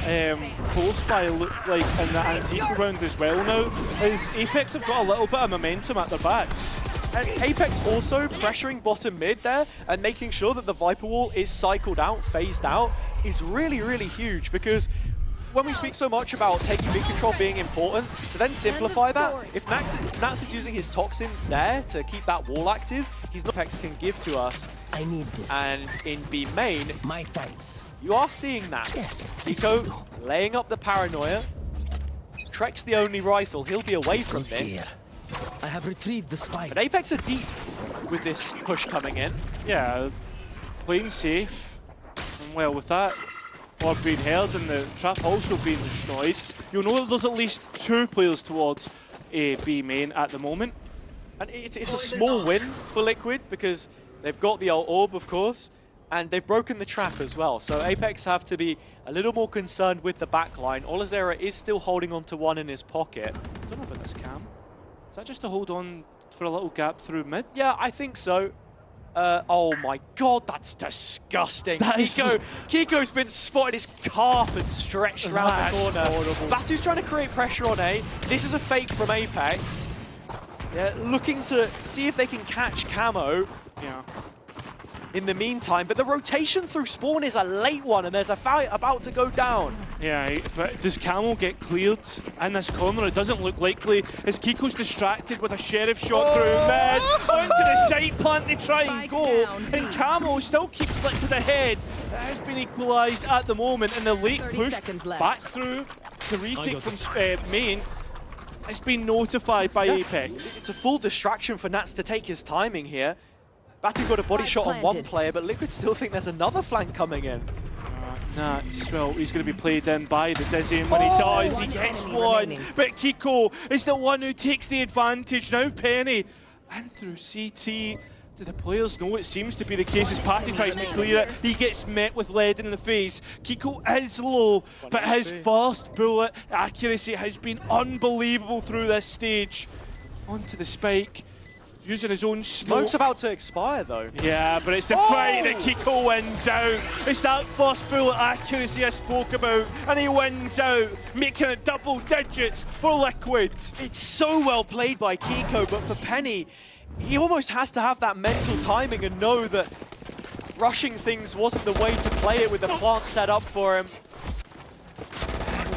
force buy look like in the Antique round as well now? Is Apeks have got a little bit of momentum at their backs. And Apeks also pressuring bottom mid there and making sure that the Viper Wall is cycled out, phased out, is really, really huge because when we speak so much about taking mid control being important, to then simplify that, if Nats is using his toxins there to keep that wall active, his Apeks can give to us. I need this. And in B main, My thanks. you are seeing that. Yes. Kiko laying up the paranoia. Trek's the only rifle, he'll be away from Goes this. here. I have retrieved the spike. But Apeks are deep with this push coming in. Yeah, playing safe. And well, with that orb being held and the trap also being destroyed, you'll know that there's at least 2 players towards A B main at the moment. And it's a small win for Liquid because they've got the orb, of course, and they've broken the trap as well. So Apeks have to be a little more concerned with the backline. Olazera is still holding on to 1 in his pocket. I don't know about this cam. Is that just to hold on for a little gap through mid? Yeah, I think so. Oh my god, that's disgusting. Kiko's been spotted, his calf has stretched around the corner. Horrible. Batu's trying to create pressure on A. This is a fake from Apeks. Yeah, looking to see if they can catch Camo. Yeah. In the meantime, but the rotation through spawn is a late one and there's a fight about to go down. Yeah, but does Camel get cleared in this corner? It doesn't look likely. As Kiko's distracted with a sheriff shot through mid, onto the side plant they try and go, and Camel still keeps Liquid ahead. It has been equalised at the moment, and the late 30 push seconds left. back through to retake from main. It's been notified by Apeks. It's a full distraction for Nats to take his timing here. Batu got a body shot on one player, but Liquid still think there's another flank coming in. Nats, well, he's going to be played in by the Dizzy, and when he does, he gets one. But Kiko is the one who takes the advantage. Now Penny, and through CT, do the players know it seems to be the case as Patty tries to clear it? He gets met with lead in the face. Kiko is low, but his first bullet accuracy has been unbelievable through this stage. Onto the spike. Using his own Smoke's about to expire though. Yeah, but it's the fight that Kiko wins out. It's that first bullet accuracy I spoke about, and he wins out, making it double digits for Liquid. It's so well played by Kiko, but for Penny, he almost has to have that mental timing and know that rushing things wasn't the way to play it with the plant set up for him.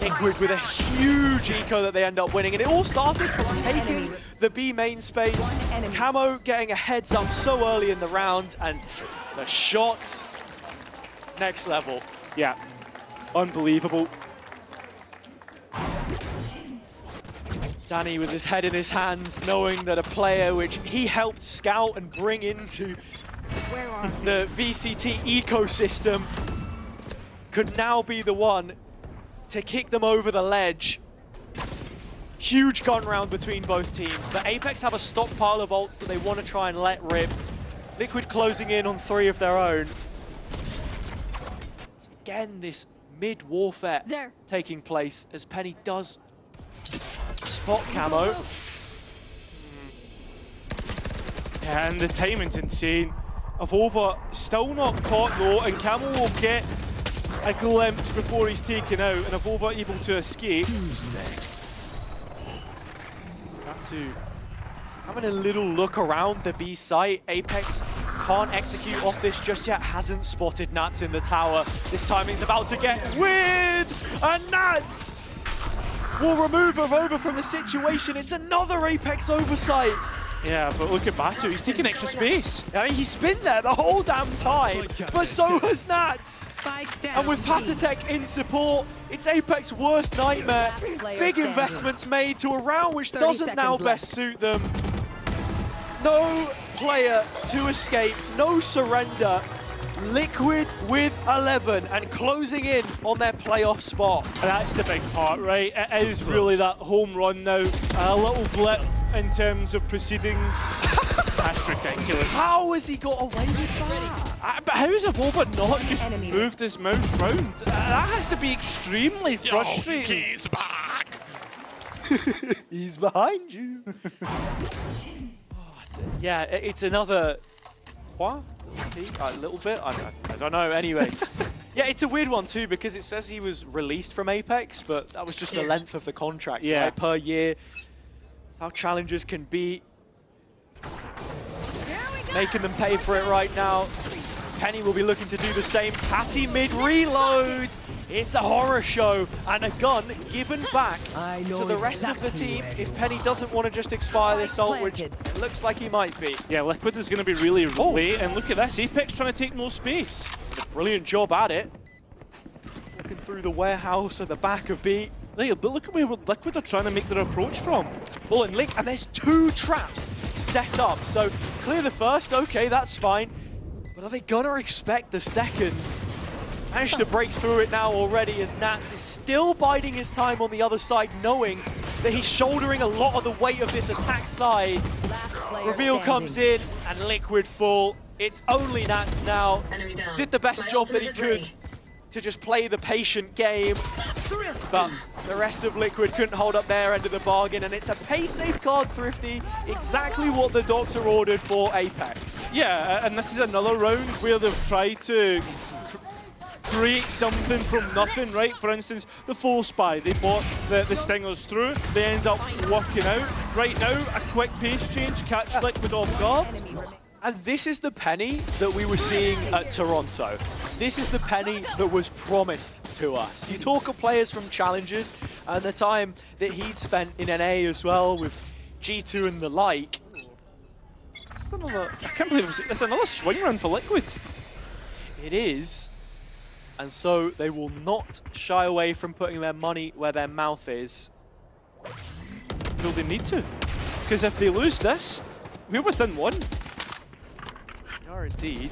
Liquid with a huge eco that they end up winning, and it all started from taking the B main space. Camo getting a heads up so early in the round, and the shot, next level. Yeah. Unbelievable. Danny with his head in his hands, knowing that a player which he helped scout and bring into the VCT ecosystem could now be the one to kick them over the ledge. Huge gun round between both teams, but Apeks have a stockpile of ults that they want to try and let rip. Liquid closing in on 3 of their own. It's again, this mid-warfare taking place as Penny does spot Camo. Yeah, and the timing's insane. Avova still not caught though, and Camo will get a glimpse before he's taken out, and Avova able to escape. Who's next? Batu having a little look around the B site. Apeks can't execute off this just yet, hasn't spotted Nats in the tower. This timing's about to get weird, and Nats will remove Avova from the situation. It's another Apeks oversight. Yeah, but look at Batu, he's taking extra space. I mean, he's been there the whole damn time, but so has Nats. And with Patatek in support, it's Apeks' worst nightmare. Big investments made to a round which doesn't now best suit them. No player to escape, no surrender. Liquid with 11 and closing in on their playoff spot. And that's the big part, right? It is really that home run now. A little blip in terms of proceedings. That's ridiculous. How has he got away with that? But how has Avova not just moved his mouse round? That has to be extremely frustrating. He's back! He's behind you. Yeah, it's another... What? A little bit? I don't know, anyway. Yeah, it's a weird one too, because it says he was released from Apeks, but that was just the length of the contract, right, per year. That's how challengers can be. It's making them pay for it right now. Penny will be looking to do the same. Patty mid-reload. It's a horror show, and a gun given back to the rest of the team if Penny doesn't want to just expire this ult, which it looks like he might be. Yeah, Liquid is going to be really late, and look at this, Apeks trying to take no space. Brilliant job at it. Looking through the warehouse at the back of B. But look at where Liquid are trying to make their approach from. Well, and Link, and there's 2 traps set up, so clear the first, okay, that's fine. But are they gonna expect the second? Managed to break through it now already as Nats is still biding his time on the other side, knowing that he's shouldering a lot of the weight of this attack side. Reveal comes in and Liquid full. It's only Nats now. Did the best job that he could to just play the patient game. But the rest of Liquid couldn't hold up their end of the bargain, and it's a pay safe card, Thrifty. Exactly what the doctor ordered for Apeks. Yeah, and this is another round where they've tried to create something from nothing, right? For instance, the full spy, they bought the stingers through, they end up working out. Right now, a quick pace change, catch Liquid off guard. And this is the Penny that we were seeing at Toronto. This is the Penny that was promised to us. You talk of players from Challengers and the time that he'd spent in NA as well with G2 and the like. I can't believe it's another swing run for Liquid. It is. And so they will not shy away from putting their money where their mouth is. Well, they need to. Because if they lose this, we're within 1. They are indeed.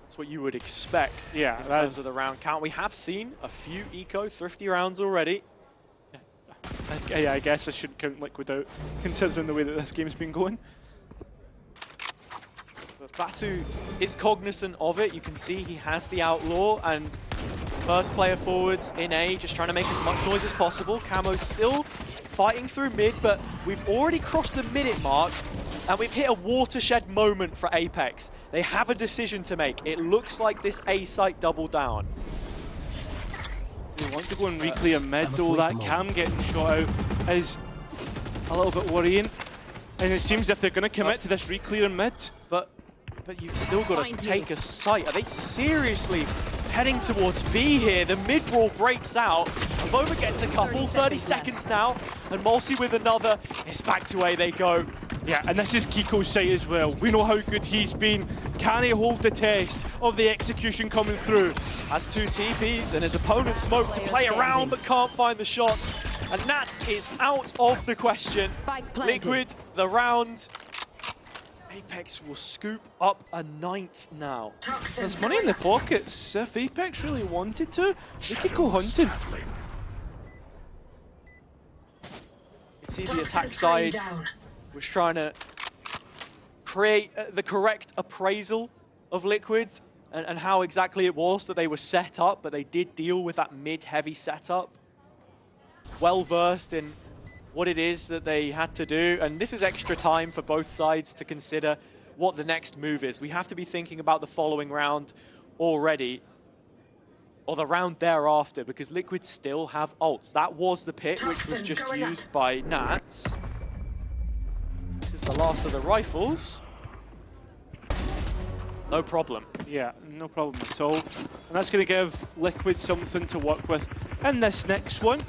That's what you would expect in terms of the round count. We have seen a few eco Thrifty rounds already. Yeah, I guess I shouldn't count Liquid out, considering the way that this game's been going. But Batu is cognizant of it. You can see he has the Outlaw, and first player forwards in A, just trying to make as much noise as possible. Camo's still fighting through mid, but we've already crossed the minute mark, and we've hit a watershed moment for Apeks. They have a decision to make. It looks like this A site double down. They want to go and reclear mid, though. That Cam getting shot out is a little bit worrying. And it seems if they're going to commit to this reclear mid. But you've still got to take a site. Are they seriously heading towards B here. The mid-brawl breaks out. Avoma gets a couple, 30 seconds now, and Mulsi with another. It's back to A they go. Yeah, and this is Kiko's site as well. We know how good he's been. Can he hold the test of the execution coming through? Has 2 TPs and his opponent Smoke to play around but can't find the shots. And that is out of the question. Liquid, the round. Apeks will scoop up a 9th now. There's money in the pockets. If Apeks really wanted to, they could go hunting. You see the attack side was trying to create the correct appraisal of Liquid and how exactly it was that they were set up, but they did deal with that mid-heavy setup. Well versed in what it is that they had to do, and this is extra time for both sides to consider what the next move is. We have to be thinking about the following round already, or the round thereafter, because Liquid still have ults. That was the pit, which was just used by Nats. This is the last of the rifles. No problem. Yeah, no problem at all. And that's going to give Liquid something to work with in this next one.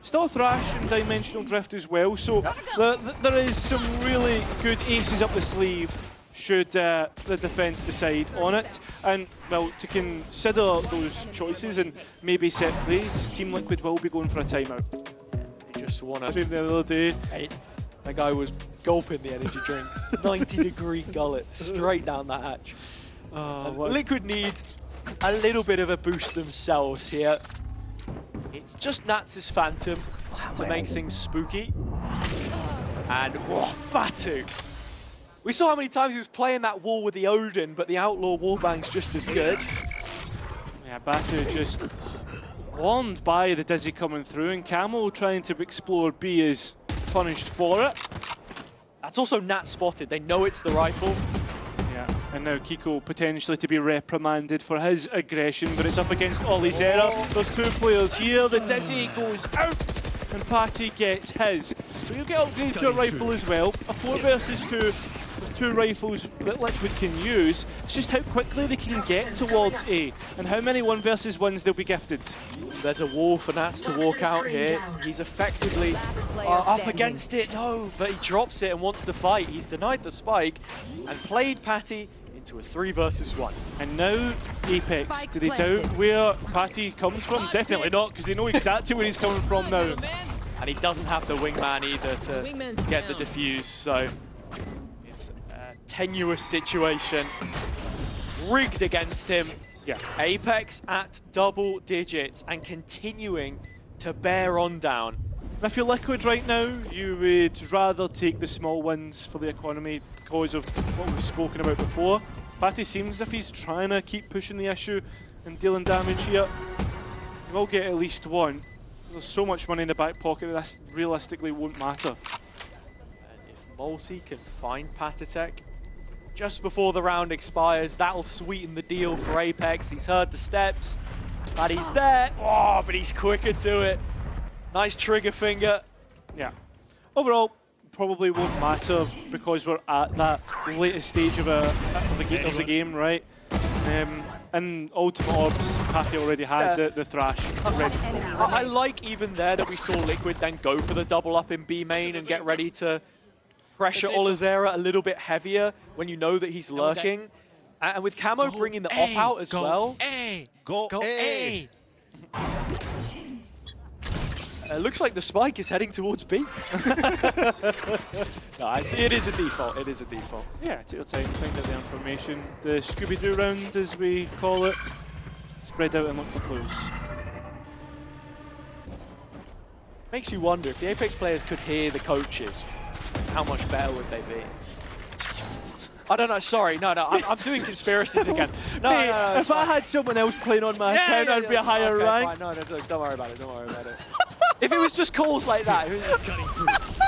Still Thrash and Dimensional Drift as well, so there is some really good aces up the sleeve should the defense decide on it. And, well, to consider those choices and maybe set plays, Team Liquid will be going for a timeout. You just want to... The other day. Hey, that guy was gulping the energy drinks. 90-degree gullet straight down the hatch. Liquid need a little bit of a boost themselves here. It's just Nats' Phantom to make things spooky. And Batu. We saw how many times he was playing that wall with the Odin, but the Outlaw wallbang's just as good. Yeah, Batu just warned by the Dizzy coming through, and Camo trying to explore B is punished for it. That's also Nat spotted. They know it's the rifle. Yeah, and now Kiko potentially to be reprimanded for his aggression, but it's up against Olizera. There's 2 players here. The Dizzy goes out, and Patty gets his. So you'll get upgraded to a rifle as well. A 4 versus 2 with 2 rifles that Liquid can use. It's just how quickly they can get towards A, and how many 1 versus 1s they'll be gifted. There's a wall for Nats to walk out here. He's effectively up against it. No, but he drops it and wants to fight. He's denied the spike and played Patty into a 3 versus 1. And now Apeks, do they doubt where Patty comes from? Definitely not, because they know exactly where he's coming from now. And he doesn't have the wingman either to get the defuse, so it's a tenuous situation. Rigged against him. Yeah. Apeks at double digits and continuing to bear on down. If you're Liquid right now, you would rather take the small wins for the economy because of what we've spoken about before. Patty seems as if he's trying to keep pushing the issue and dealing damage here. He will get at least 1. There's so much money in the back pocket that this realistically won't matter. And if Mulsi can find Patatek just before the round expires, that'll sweeten the deal for Apeks. He's heard the steps, but he's there. Oh, but he's quicker to it. Nice trigger finger. Yeah. Overall, probably won't matter because we're at that latest stage of the game, right? And Ultimate Orbs, Patty already had the Thrash ready. I like even there that we saw Liquid then go for the double up in B main and get ready to pressure Olizera a little bit heavier when you know that he's lurking. And with Camo bringing the op out as well. Go A! Looks like the spike is heading towards B. No, it is a default. It is a default. Yeah, take your time to find out the information. The Scooby-Doo round, as we call it. Spread out and look for clues. Makes you wonder if the Apeks players could hear the coaches, how much better would they be? I don't know, sorry, no, I'm doing conspiracies again. No, Mate, no, if I had someone else playing on my account, I'd be a higher rank. Fine. No, don't worry about it, don't worry about it. If it was just calls like that,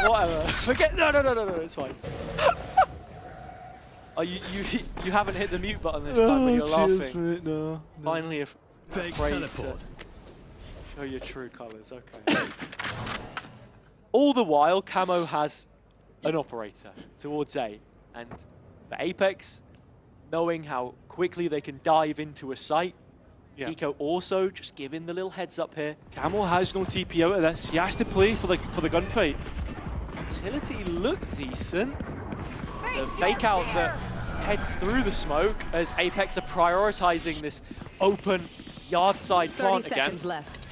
whatever. Forget, no, it's fine. Oh, you haven't hit the mute button this time when you're laughing. Mate, no. Finally, afraid to show your true colours, okay. All the while, Camo has an operator towards A, and for Apeks, knowing how quickly they can dive into a site. Yeah. Eco also just giving the little heads up here. Camo has no TP out of this. He has to play for the gunfight. Utility looked decent. The fake out that heads through the smoke as Apeks are prioritizing this open yard side 30 plant again. seconds left.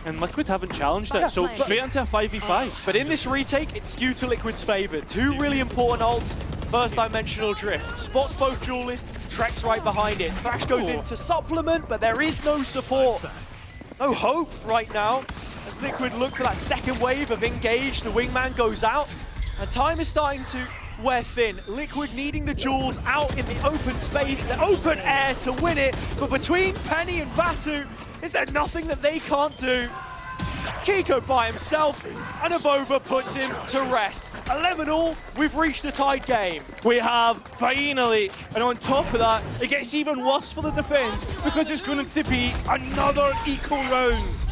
And Liquid haven't challenged it, so But- straight into a 5v5. But in this retake, it's skewed to Liquid's favor. Two really important ults. First dimensional drift. Spots both duelists, Trek's right behind it. Thrash goes in to supplement, but there is no support. No hope right now. As Liquid look for that second wave of engage, the wingman goes out. And time is starting to wear thin. Liquid needing the jewels out in the open space, the open air to win it. But between Penny and Batu, is there nothing that they can't do? Kiko by himself, and Avova puts him to rest. 11-all, we've reached a tied game. We have finally, and on top of that, it gets even worse for the defense because it's going to be another equal round.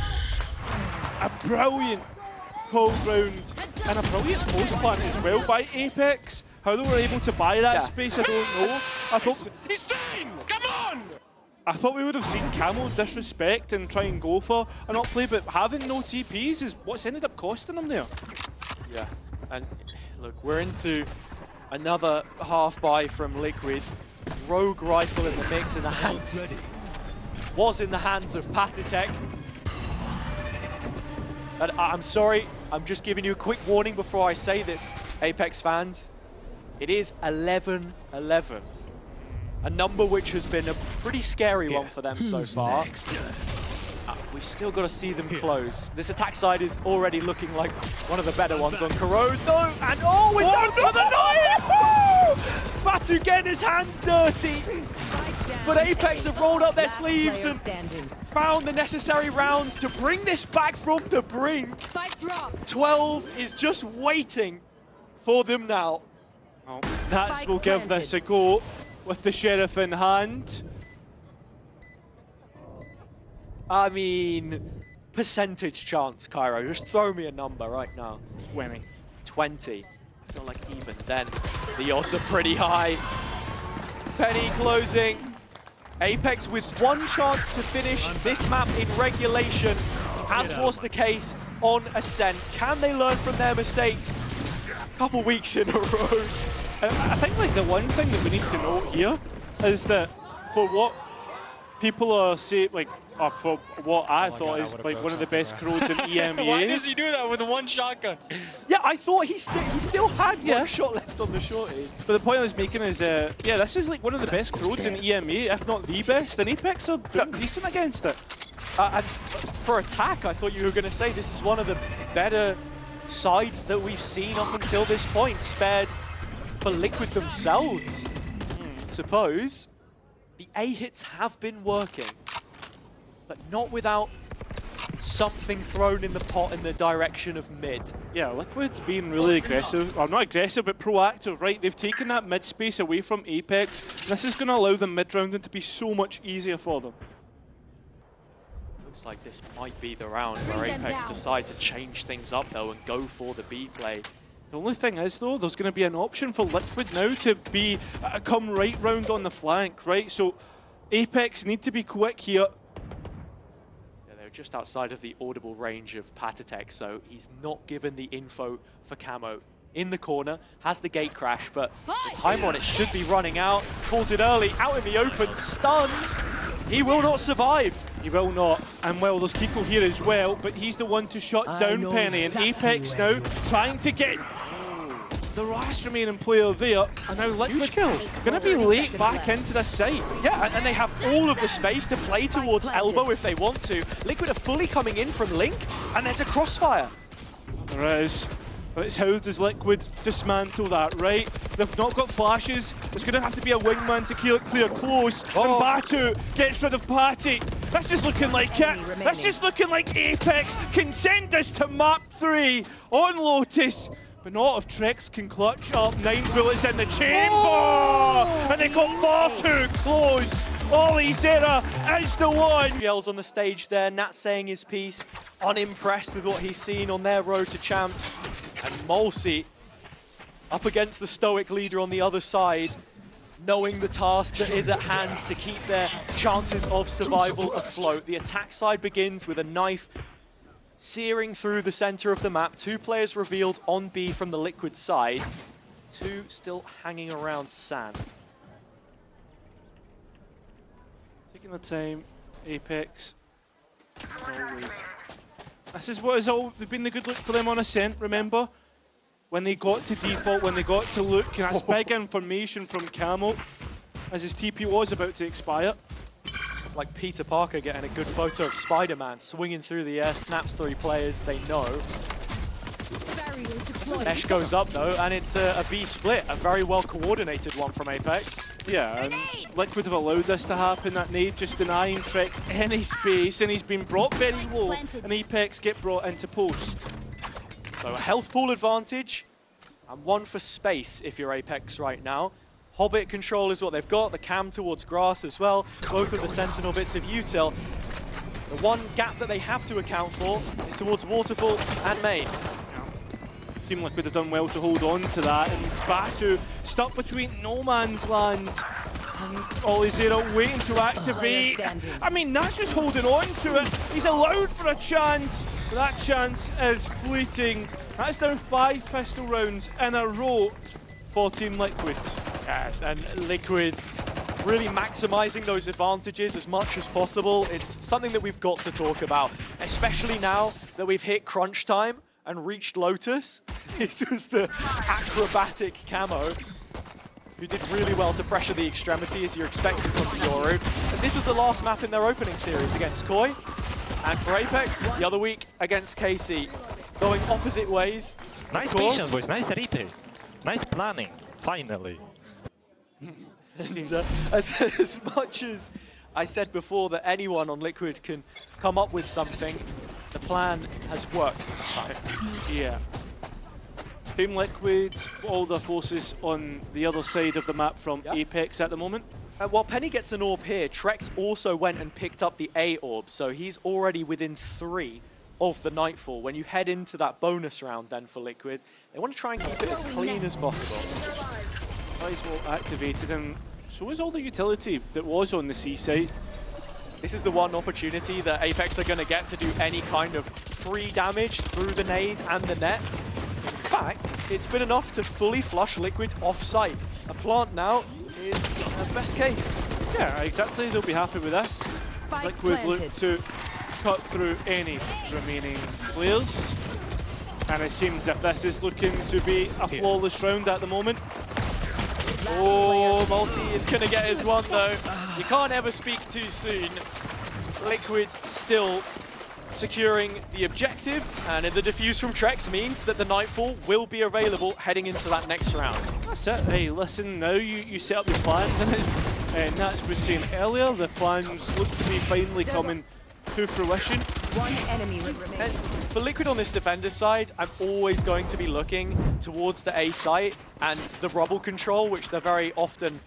A brilliant cold round and a brilliant post plant as well by Apeks. How they were able to buy that space, I don't know. He's in! Come on! I thought we would have seen Camo disrespect and try and go for an up play, but having no TPs is what's ended up costing them there. Yeah, and look, we're into another half buy from Liquid. Rogue rifle in the mix in the hands. Was in the hands of Patitek. But I'm sorry, I'm just giving you a quick warning before I say this, Apeks fans. It is 11-11. A number which has been a pretty scary one for them so far. We've still got to see them close. This attack side is already looking like one of the better ones on Corrode. No, and oh, we're down to the 9! Batu getting his hands dirty. But Apeks have rolled up their sleeves and found the necessary rounds to bring this back from the brink. Spike drop. 12 is just waiting for them now. Oh, that's Spike will give planted. this a go with the Sheriff in hand. I mean, percentage chance, Cairo. Just throw me a number right now. 20. 20. I feel like even then, the odds are pretty high. Penny closing. Apeks with one chance to finish this map in regulation, as was the case on Ascent. Can they learn from their mistakes? A couple weeks in a row. I think like the one thing that we need to note here is that for what people are saying, like, or for what I thought is like one of the best Crows in EMEA. Why does he do that with one shotgun? Yeah, I thought he still had one shot left on the shorty. But the point I was making is, yeah, this is like one of the best Crows in EMEA, if not the best, and Apeks are doing decent against it. And for attack, I thought you were going to say this is one of the better sides that we've seen up until this point, spared for Liquid themselves. Suppose the A hits have been working, but not without something thrown in the pot in the direction of mid. Yeah, Liquid being really aggressive, or not aggressive, but proactive, right? They've taken that mid space away from Apeks. This is going to allow them mid-rounding to be so much easier for them. Looks like this might be the round where Bring them Apeks down. decide to change things up though and go for the B play. The only thing is, though, there's going to be an option for Liquid now to be come right round on the flank, right? So Apeks need to be quick here. Yeah, they're just outside of the audible range of Patitek, so he's not given the info for Camo. In the corner, has the gate crash, but the timer on it should be running out. Calls it early, out in the open, stunned. He will not survive. He will not. And well, there's Kiko here as well, but he's the one to shut I down know Penny. exactly And Apeks where now trying to get the last remaining player there. And now Liquid going to be late back into the site. Yeah, and they have all of the space to play towards elbow if they want to. Liquid are fully coming in from Link, and there's a crossfire. There is. But it's how does Liquid dismantle that, right? They've not got flashes. There's going to have to be a wingman to clear close. And Batu gets rid of Patty. This is looking like it. This is looking like Apeks can send us to map 3 on Lotus. But not if Trex can clutch up 9 bullets in the chamber. And they got far too close. Ollie Zera is the one. Yells on the stage there, Nat saying his piece, unimpressed with what he's seen on their road to champs. And Molsey up against the stoic leader on the other side. knowing the task that is at hand to keep their chances of survival afloat. The attack side begins with a knife searing through the center of the map. 2 players revealed on B from the Liquid side. 2 still hanging around sand. Taking the time, Apeks. Always. This is what has always been the good look for them on Ascent, remember? When they got to default, when they got to look, and that's big information from Camo as his TP was about to expire. It's like Peter Parker getting a good photo of Spider-Man swinging through the air, snaps 3 players they know. Mesh goes up though, and it's a B split, a very well coordinated one from Apeks. Yeah, and Liquid have allowed this to happen, that nade just denying Trex any space, and he's been brought very low, and Apeks get brought into post. So a health pool advantage, and 1 for space if you're Apeks right now. Hobbit control is what they've got, the cam towards grass as well, both of the Sentinel bits of util. The one gap that they have to account for is towards Waterfall and main. Team Liquid have done well to hold on to that, and Batu stuck between no man's land. And Olizero waiting to activate. I mean, Nash was holding on to it. He's allowed for a chance, but that chance is fleeting. That's now 5 pistol rounds in a row for Team Liquid. Yeah, and Liquid really maximizing those advantages as much as possible. It's something that we've got to talk about, especially now that we've hit crunch time and reached Lotus. This was the acrobatic Camo, who did really well to pressure the extremity as you're expecting from the Yoru. And this was the last map in their opening series against Koi. And for Apeks, the other week against KC, going opposite ways. Nice patience, boys. Nice replay. Nice planning. Finally. And as much as I said before that anyone on Liquid can come up with something, the plan has worked this time. Yeah. Team Liquid, all their forces on the other side of the map from Apeks at the moment. While Penny gets an orb here, Trex also went and picked up the A orb, so he's already within 3 of the Nightfall. When you head into that bonus round then for Liquid, they want to try and keep it as clean as possible. Eyes well activated, and so is all the utility that was on the C side. This is the one opportunity that Apeks are going to get to do any kind of free damage through the nade and the net. In fact, it's been enough to fully flush Liquid off-site. A plant now is the best case. Yeah, exactly. They'll be happy with this. Liquid look to cut through any remaining players. And it seems if this is looking to be a flawless round at the moment. Oh, Multi is going to get his one though. You can't ever speak too soon. Liquid still securing the objective, and the defuse from Trex means that the Nightfall will be available heading into that next round. That's it. Hey, listen, now you set up your plans, and as Nats was saying earlier, the plans look to be finally coming to fruition. 1 enemy remaining. And for Liquid on this defender side, I'm always going to be looking towards the A site and the rubble control, which they very often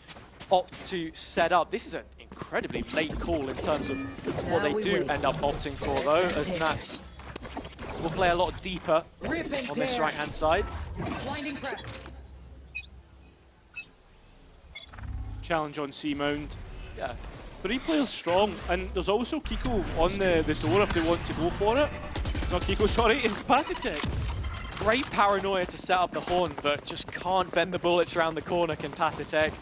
opt to set up. This is an incredibly late call in terms of what they do end up opting for, though, as Nats will play a lot deeper on this right-hand side. Challenge on C-Mound. Yeah. 3 players strong, and there's also Kiko on the door if they want to go for it. Not Kiko, sorry, it's Pathetic. Great paranoia to set up the horn, but just can't bend the bullets around the corner, can Pathetic.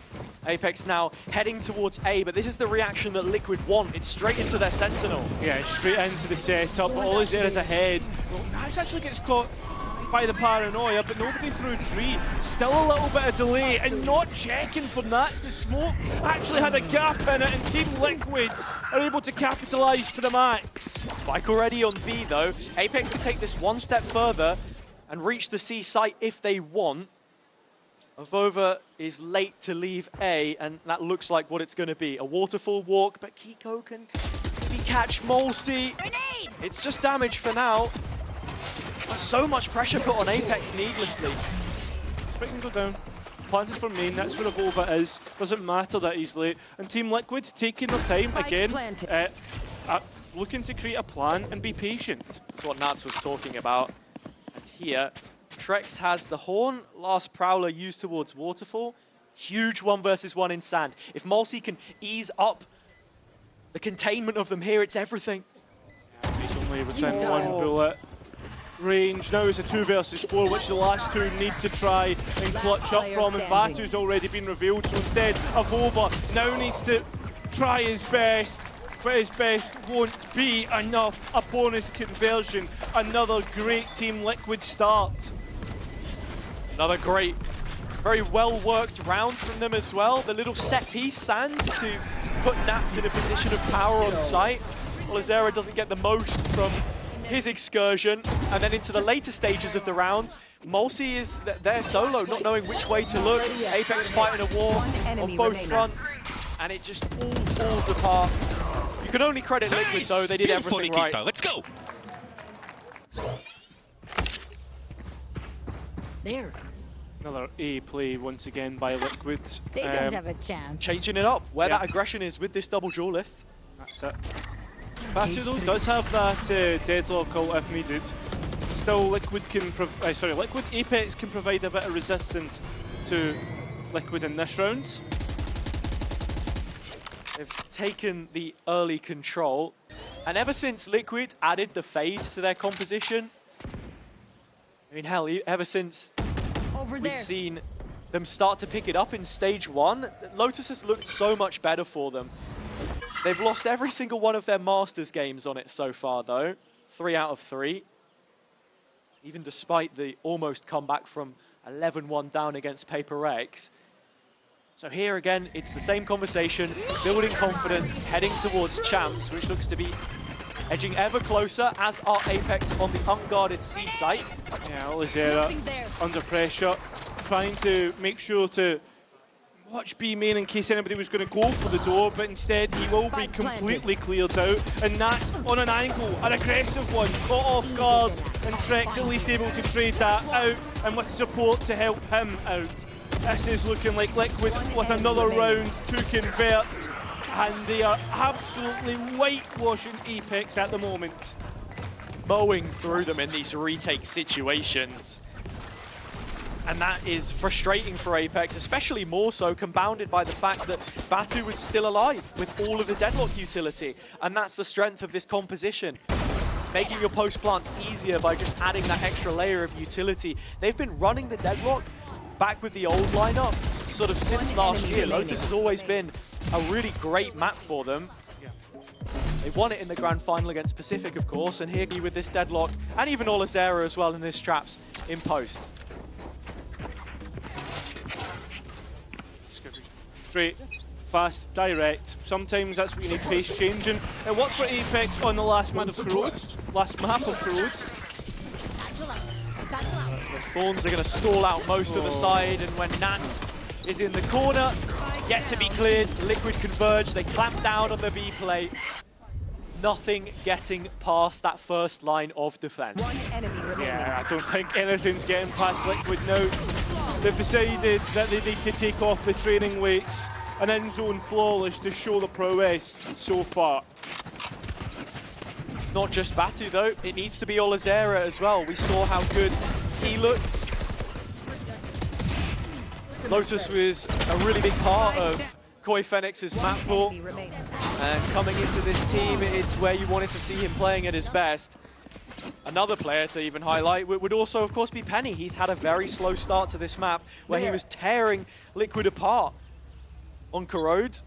Apeks now heading towards A, but this is the reaction that Liquid want. It's straight into their Sentinel. Yeah, straight into the setup, but all is there is ahead. Well, Nats actually gets caught by the paranoia, but nobody through tree. Still a little bit of delay, and not checking for Nats. The smoke actually had a gap in it, and Team Liquid are able to capitalise to the max. Spike already on B though. Apeks can take this one step further and reach the C site if they want. Avova is late to leave A, and that looks like what it's going to be. A waterfall walk, but Kiko can maybe catch Molsey. It's just damage for now. But so much pressure put on Apeks needlessly. Spike can go down. Planted for main, that's where Avova is. Doesn't matter that he's late. And Team Liquid taking their time again. Looking to create a plan and be patient. That's what Nats was talking about. And here, Trex has the horn, last Prowler used towards Waterfall. Huge 1 versus 1 in sand. If Malsi can ease up the containment of them here, it's everything. He's only within 1 bullet range. Now it's a 2 versus 4, which the last two need to try and clutch up from, and Batu's already been revealed, so instead Avova now needs to try his best, but his best won't be enough. A bonus conversion, another great Team Liquid start. Another great, very well worked round from them as well. The little set piece Sands to put Nats in a position of power on site. Olazera doesn't get the most from his excursion, and then into the later stages of the round, Malsi is there solo, not knowing which way to look. Apeks fighting a war on both fronts, and it just all falls apart. You can only credit Liquid though, they did everything right. Let's go! There. Another A play once again by Liquid. They don't have a chance. Changing it up, where Yeah. that aggression is with this double duelist. That's it. Batu though does have that deadlock ult if needed. Still, Liquid can Liquid Apeks can provide a bit of resistance to Liquid in this round. They've taken the early control, and ever since Liquid added the fades to their composition, I mean hell, ever since Over we'd there. seen them start to pick it up in stage 1, Lotus has looked so much better for them. They've lost every single one of their Masters games on it so far though, 3 out of 3. Even despite the almost comeback from 11-1 down against Apeks. So here again, it's the same conversation, building confidence, heading towards champs, which looks to be edging ever closer, as are Apeks on the unguarded C site. Yeah, Olazera under pressure, trying to make sure to watch B main in case anybody was going to go for the door, but instead he will be completely cleared out, and that's on an angle, an aggressive one, caught off guard, and Trek's at least able to trade that out, and with support to help him out. This is looking like Liquid with another round to convert, and they are absolutely whitewashing Apeks at the moment. Mowing through them in these retake situations. And that is frustrating for Apeks, especially more so compounded by the fact that Batu was still alive with all of the deadlock utility. And that's the strength of this composition. Making your post plants easier by just adding that extra layer of utility. They've been running the deadlock back with the old lineup sort of since last year. Lotus has always been a really great map for them. They won it in the grand final against Pacific, of course, and here with this deadlock, and even Olazera as well in his traps in post. Straight, fast, direct. Sometimes that's what you need, pace changing. It worked for Apeks on the last map of Corrodes. The Thorns are going to stall out most of the side, and when Nats is in the corner, yet to be cleared, Liquid converge, they clamp down on the B play. Nothing getting past that first line of defense. One enemy remaining. Yeah, I don't think anything's getting past Liquid now. They've decided that they need to take off the training weights and in-zone flawless to show the prowess so far. It's not just Batu though, it needs to be Olazera as well. We saw how good he looked. Lotus was a really big part of Koi Phoenix's map pool, Enemy remaining. and coming into this team, it's where you wanted to see him playing at his best. Another player to even highlight would also, of course, be Penny. He's had a very slow start to this map, where he was tearing Liquid apart on Corrodes.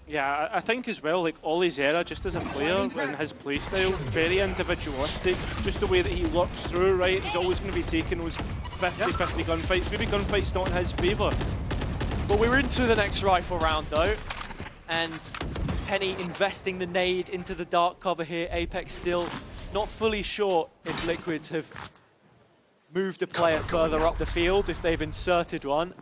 Yeah, I think as well, like Olazera, just as a player and his playstyle, very individualistic. Just the way that he lurks through, right? He's always going to be taking those 50-50 gunfights. Maybe gunfights not in his favour. But we're into the next rifle round though, and Penny investing the nade into the dark cover here. Apeks still not fully sure if Liquids have moved a player further up the field, if they've inserted one.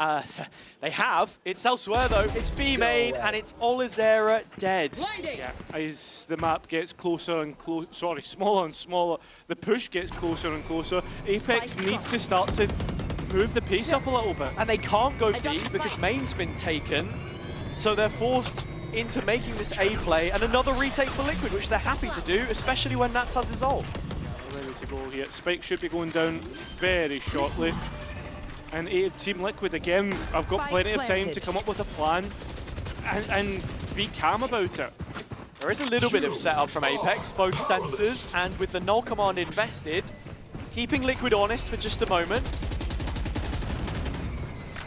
They have. It's elsewhere though. It's B main, and it's Olazera dead. Yeah, as the map gets closer and smaller and smaller, the push gets closer and closer. Apeks need to start to move the pace up a little bit. And they can't go B because main's been taken, so they're forced into making this A play, and another retake for Liquid, which they're happy to do, especially when Nats has his ult. Ready to go here. Spike should be going down very shortly. And Team Liquid, again, I've got Spike plenty of time planted. to come up with a plan and be calm about it. There is a little bit of setup from Apeks, both sensors, and with the null command invested, keeping Liquid honest for just a moment.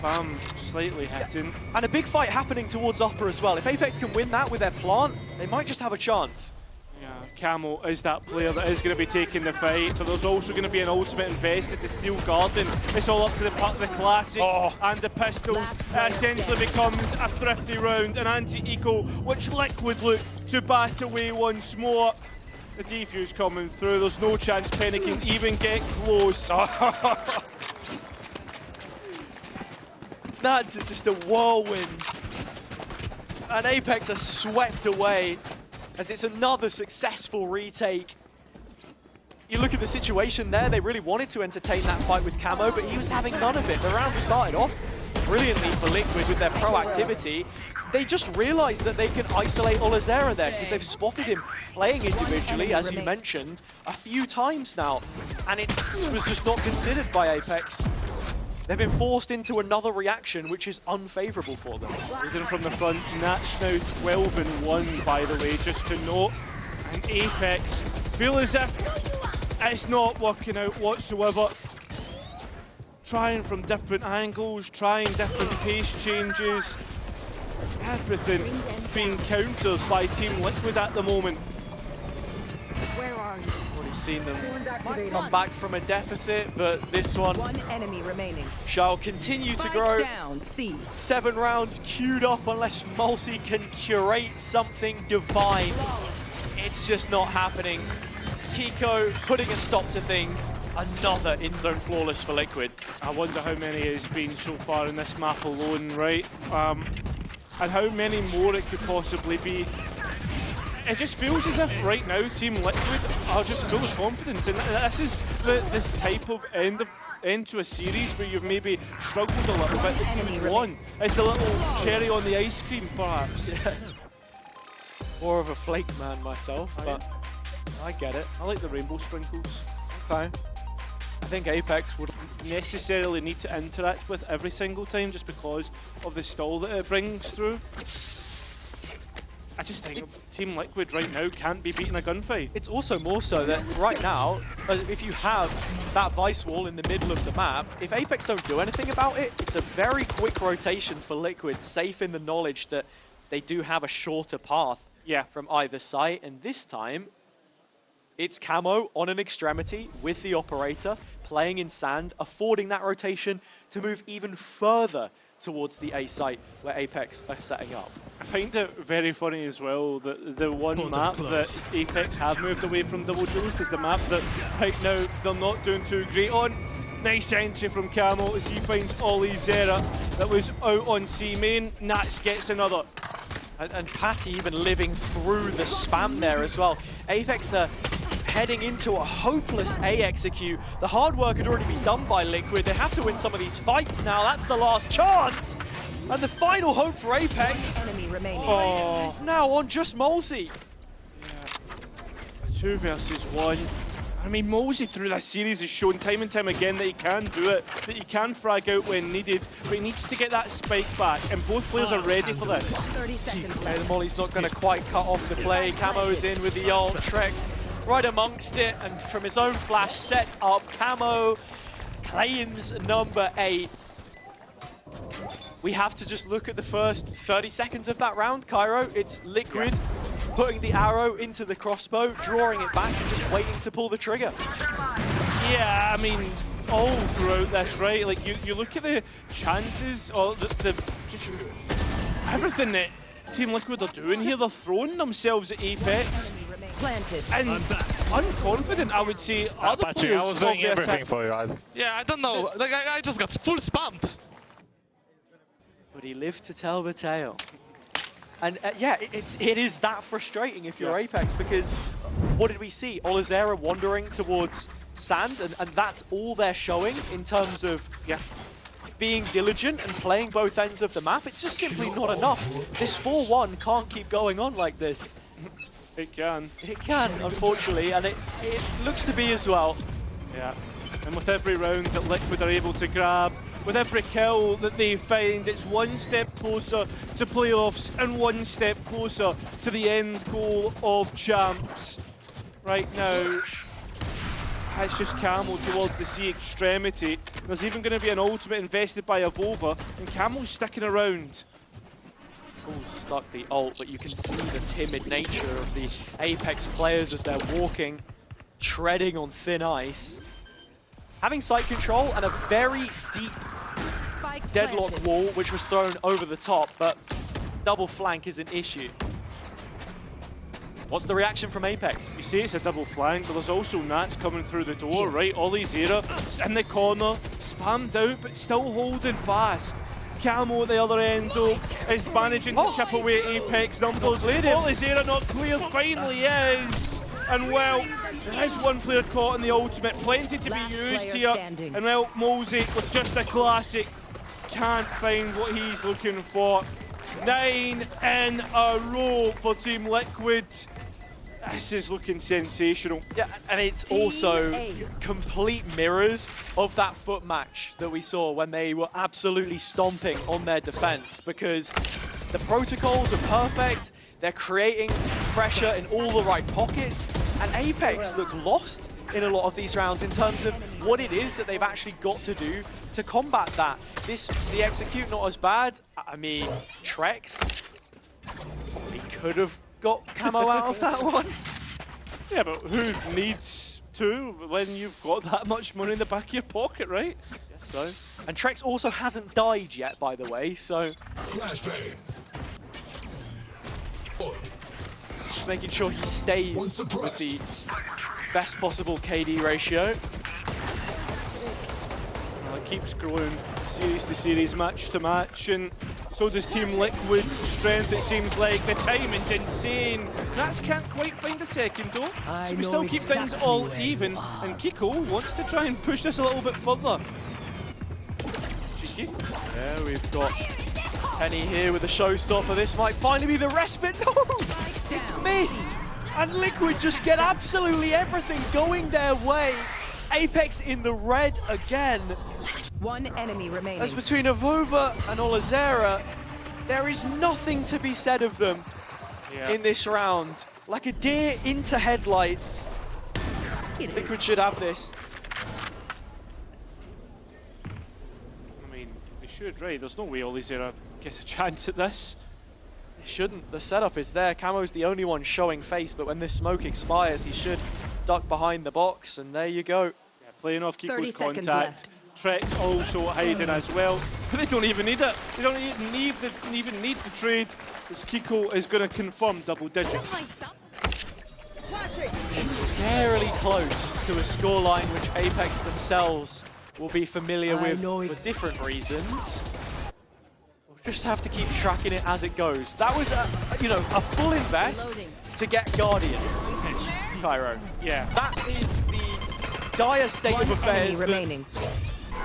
Bam, slightly hitting. And a big fight happening towards upper as well. If Apeks can win that with their plant, they might just have a chance. Yeah, Camo is that player that is going to be taking the fight, but there's also going to be an ultimate invested to steal Garden. It's all up to the classics and the pistols. It essentially becomes a thrifty round, an anti-eco, which Liquid look to bat away once more. The defuse coming through, there's no chance Penny can even get close. Nats is just a whirlwind. And Apeks are swept away as it's another successful retake. You look at the situation there, they really wanted to entertain that fight with Camo, but he was having none of it. The round started off brilliantly for Liquid with their proactivity. They just realized that they can isolate Olazera there because they've spotted him playing individually, as you mentioned, a few times now. And it was just not considered by Apeks. They've been forced into another reaction, which is unfavorable for them. Leading from the front, Nats now 12-1, by the way, just to note. And Apeks feel as if it's not working out whatsoever. Trying from different angles, trying different pace changes. Everything being countered by Team Liquid at the moment. Where are you? Already seen them come back from a deficit, but this one enemy remaining. shall continue to grow. Down, C. 7 rounds queued up unless Mulsi can curate something divine. It's just not happening. Kiko putting a stop to things. Another in-zone flawless for Liquid. I wonder how many it's been so far in this map alone, right? And how many more it could possibly be. It just feels as if right now Team Liquid are just full of confidence, and this is this type of end to a series where you've maybe struggled a little bit and you've won. It's the little cherry on the ice cream, perhaps. Yeah. More of a flake man myself, but I get it. I like the rainbow sprinkles. Okay. I think Apeks would Necessarily need to interact with every single time just because of the stall that it brings through. I just think Team Liquid right now can't be beating a gunfight. It's also more so that right now, if you have that Vice Wall in the middle of the map, if Apeks don't do anything about it, it's a very quick rotation for Liquid, safe in the knowledge that they do have a shorter path from either side. And this time, it's Camo on an extremity with the operator, playing in sand, affording that rotation to move even further towards the A site where Apeks are setting up. I find it very funny as well that the one map that Apeks have moved away from Double Juiced is the map that right now they're not doing too great on. Nice entry from Camo as he finds Olazera that was out on C main. Nats gets another. And Patty even living through the spam there as well. Apeks are heading into a hopeless A execute. The hard work had already been done by Liquid. They have to win some of these fights now. That's the last chance. And the final hope for Apeks Enemy remaining. is now on just Mulsi. Yeah. 2 versus 1. I mean, Mosey through this series has shown time and time again that he can do it, that he can frag out when needed, but he needs to get that spike back, and both players are ready for this. 30 seconds The left. Molly's not going to quite cut off the play. Camo's in with the ult. Trex right amongst it, and from his own flash set up, Camo claims number 8. We have to just look at the first 30 seconds of that round, Cairo. It's Liquid putting the arrow into the crossbow, drawing it back, and just waiting to pull the trigger. Yeah, I mean, all throughout this, right? Like, you look at the chances, or the just everything that Team Liquid are doing here. They're throwing themselves at Apeks. Planted. And unconfident, I would say, other Patrick, players I was of doing the everything attack. for you, right? Yeah, I don't know. Like, I just got full spammed. But he lived to tell the tale. And yeah, it is that frustrating if you're Apeks, because what did we see? Olazera wandering towards sand, and that's all they're showing in terms of being diligent and playing both ends of the map. It's just simply not enough. This 4-1 can't keep going on like this. It can. It can, unfortunately, and it looks to be as well. Yeah. And with every round that Liquid are able to grab, with every kill that they find, it's one step closer to playoffs and one step closer to the end goal of champs. Right now, it's just Camel towards the C extremity. There's even going to be an ultimate invested by Avova, and Camel's sticking around. Stuck the ult, but you can see the timid nature of the Apeks players as they're walking, treading on thin ice. Having site control and a very deep deadlock wall, which was thrown over the top, but double flank is an issue. What's the reaction from Apeks? You say it's a double flank, but there's also Nats coming through the door, right? Ollie Zera in the corner, spammed out, but still holding fast. Camo at the other end, though, is managing to chip away at Apeks numbers. Ollie Zera not clear, finally is. And well, there is one player caught in the ultimate, plenty to be used here. And well, Mosey with just a classic, can't find what he's looking for. 9 in a row for Team Liquid. This is looking sensational. Yeah, and it's also complete mirrors of that foot match that we saw when they were absolutely stomping on their defense, because the protocols are perfect, they're creating pressure in all the right pockets, and Apeks look lost in a lot of these rounds in terms of what it is that they've actually got to do to combat that. This C execute not as bad. I mean, Trex probably could have got camo out of that one. Yeah, but who needs to when you've got that much money in the back of your pocket, right? Guess so. And Trex also hasn't died yet, by the way, so just making sure he stays with the best possible KD ratio. Well, it keeps growing series to series, match to match, and so does Team Liquid's strength, it seems like. The timing's insane. Nats can't quite find a second though, so we still keep things all even, and Kiko wants to try and push this a little bit further. Cheeky. Yeah, we've got Penny here with a showstopper. This might finally be the respite. No! It's missed! And Liquid just get absolutely everything going their way. Apeks in the red again. One enemy remaining. As between Avova and Olazera, there is nothing to be said of them in this round. Like a deer into headlights. Liquid should have this. I mean, they should, right? There's no way Olazera gets a chance at this. They shouldn't. The setup is there. Camo's the only one showing face, but when this smoke expires, he should duck behind the box, and there you go. Yeah, playing off Kiko's contact. Trex also hiding as well. But they don't even need it. They don't even need the trade, as Kiko is going to confirm double digits. It's scarily close to a scoreline which Apeks themselves will be familiar with for different reasons. We'll just have to keep tracking it as it goes. That was a full invest to get Guardians, Cairo. Yeah. That is the dire state of affairs that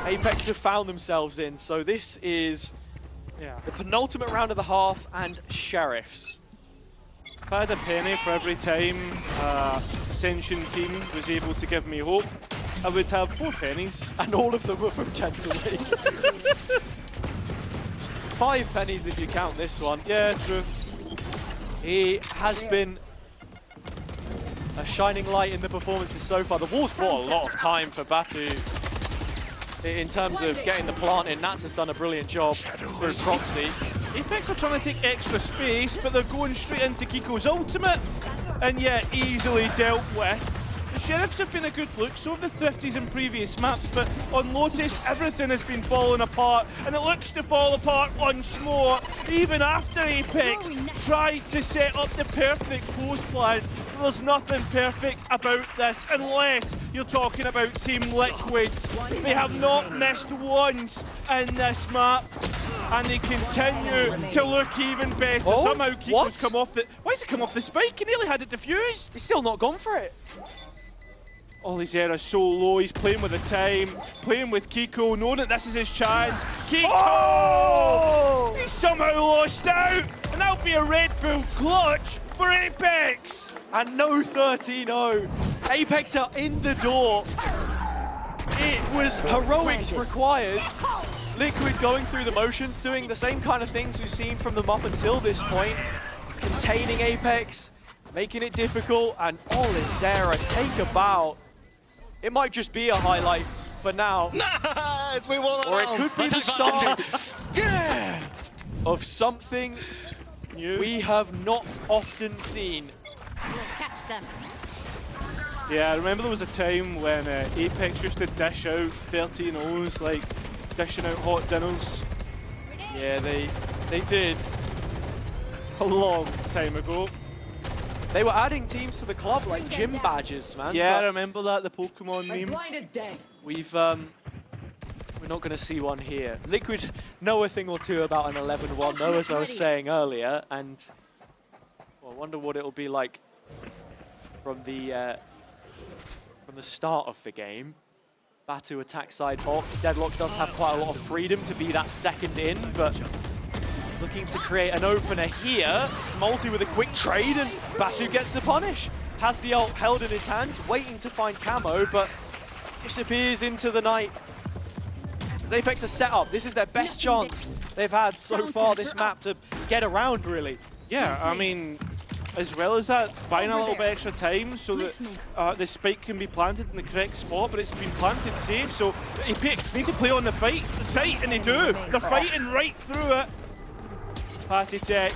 Apeks have found themselves in. So this is the penultimate round of the half, and Sheriffs. If I had a penny for every time Ascension team was able to give me hope, I would have 4 pennies. And all of them were from Gentleman. 5 pennies if you count this one. Yeah, true. He has been a shining light in the performances so far. The wall's bought a lot of time for Batu in terms of getting the plant in. Nats has done a brilliant job through proxy. Apeks are trying to take extra space, but they're going straight into Kiko's ultimate, and yet easily dealt with. The Sheriffs have been a good look, so have the Thrifties in previous maps, but on Lotus, everything has been falling apart, and it looks to fall apart once more, even after Apeks tried to set up the perfect post plan. There's nothing perfect about this, unless you're talking about Team Liquid. They have not missed once in this map, and they continue to look even better. Somehow Kiko's come off the... Why has it come off the spike? He nearly had it defused. He's still not gone for it. Olazera's so low, he's playing with the time, playing with Kiko, knowing that this is his chance. Kiko! He somehow lost out, and that'll be a Red Bull clutch for Apeks. And no 13-0. Apeks are in the door. It was heroics required. Liquid going through the motions, doing the same kind of things we've seen from them up until this point. Containing Apeks, making it difficult, and Olizera take a bow. It might just be a highlight for now. Nice! We won Or it could be the start Yeah! of something we have not often seen. Catch them. Yeah, I remember there was a time when Apeks used to dish out 13-0s, like dishing out hot dinners. Yeah, they did. A long time ago. They were adding teams to the club like gym badges, man. Yeah, I but remember that, the Pokemon My meme. blind is dead. we're not going to see one here. Liquid know a thing or two about an 11-1, though, as I was saying earlier, and well, I wonder what it'll be like from the start of the game. Batu attack side off. Deadlock does have quite a lot of freedom to be that second in, but looking to create an opener here. It's Multi with a quick trade, and Batu gets the punish. Has the ult held in his hands, waiting to find camo, but disappears into the night. As Apeks are set up, this is their best chance they've had so far this map to get around, really. Yeah, I mean, as well as that, buying a little bit extra time so that the spike can be planted in the correct spot, but it's been planted safe, so Apeks need to play on the site, and they do. They're fighting right through it. Patty Tech,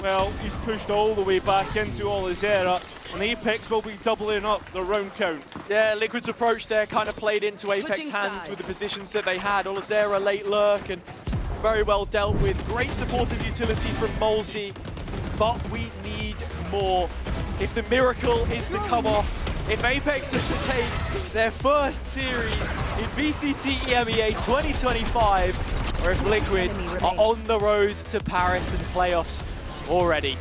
well, he's pushed all the way back into Olizera, and Apeks will be doubling up the round count. Yeah, Liquid's approach there kind of played into Apeks' hands with the positions that they had. Olizera late lurk and very well dealt with. Great supportive utility from Molsey, but we need more. If the miracle is to come off, if Apeks are to take their first series in VCT EMEA 2025, or if Liquid are on the road to Paris and playoffs already.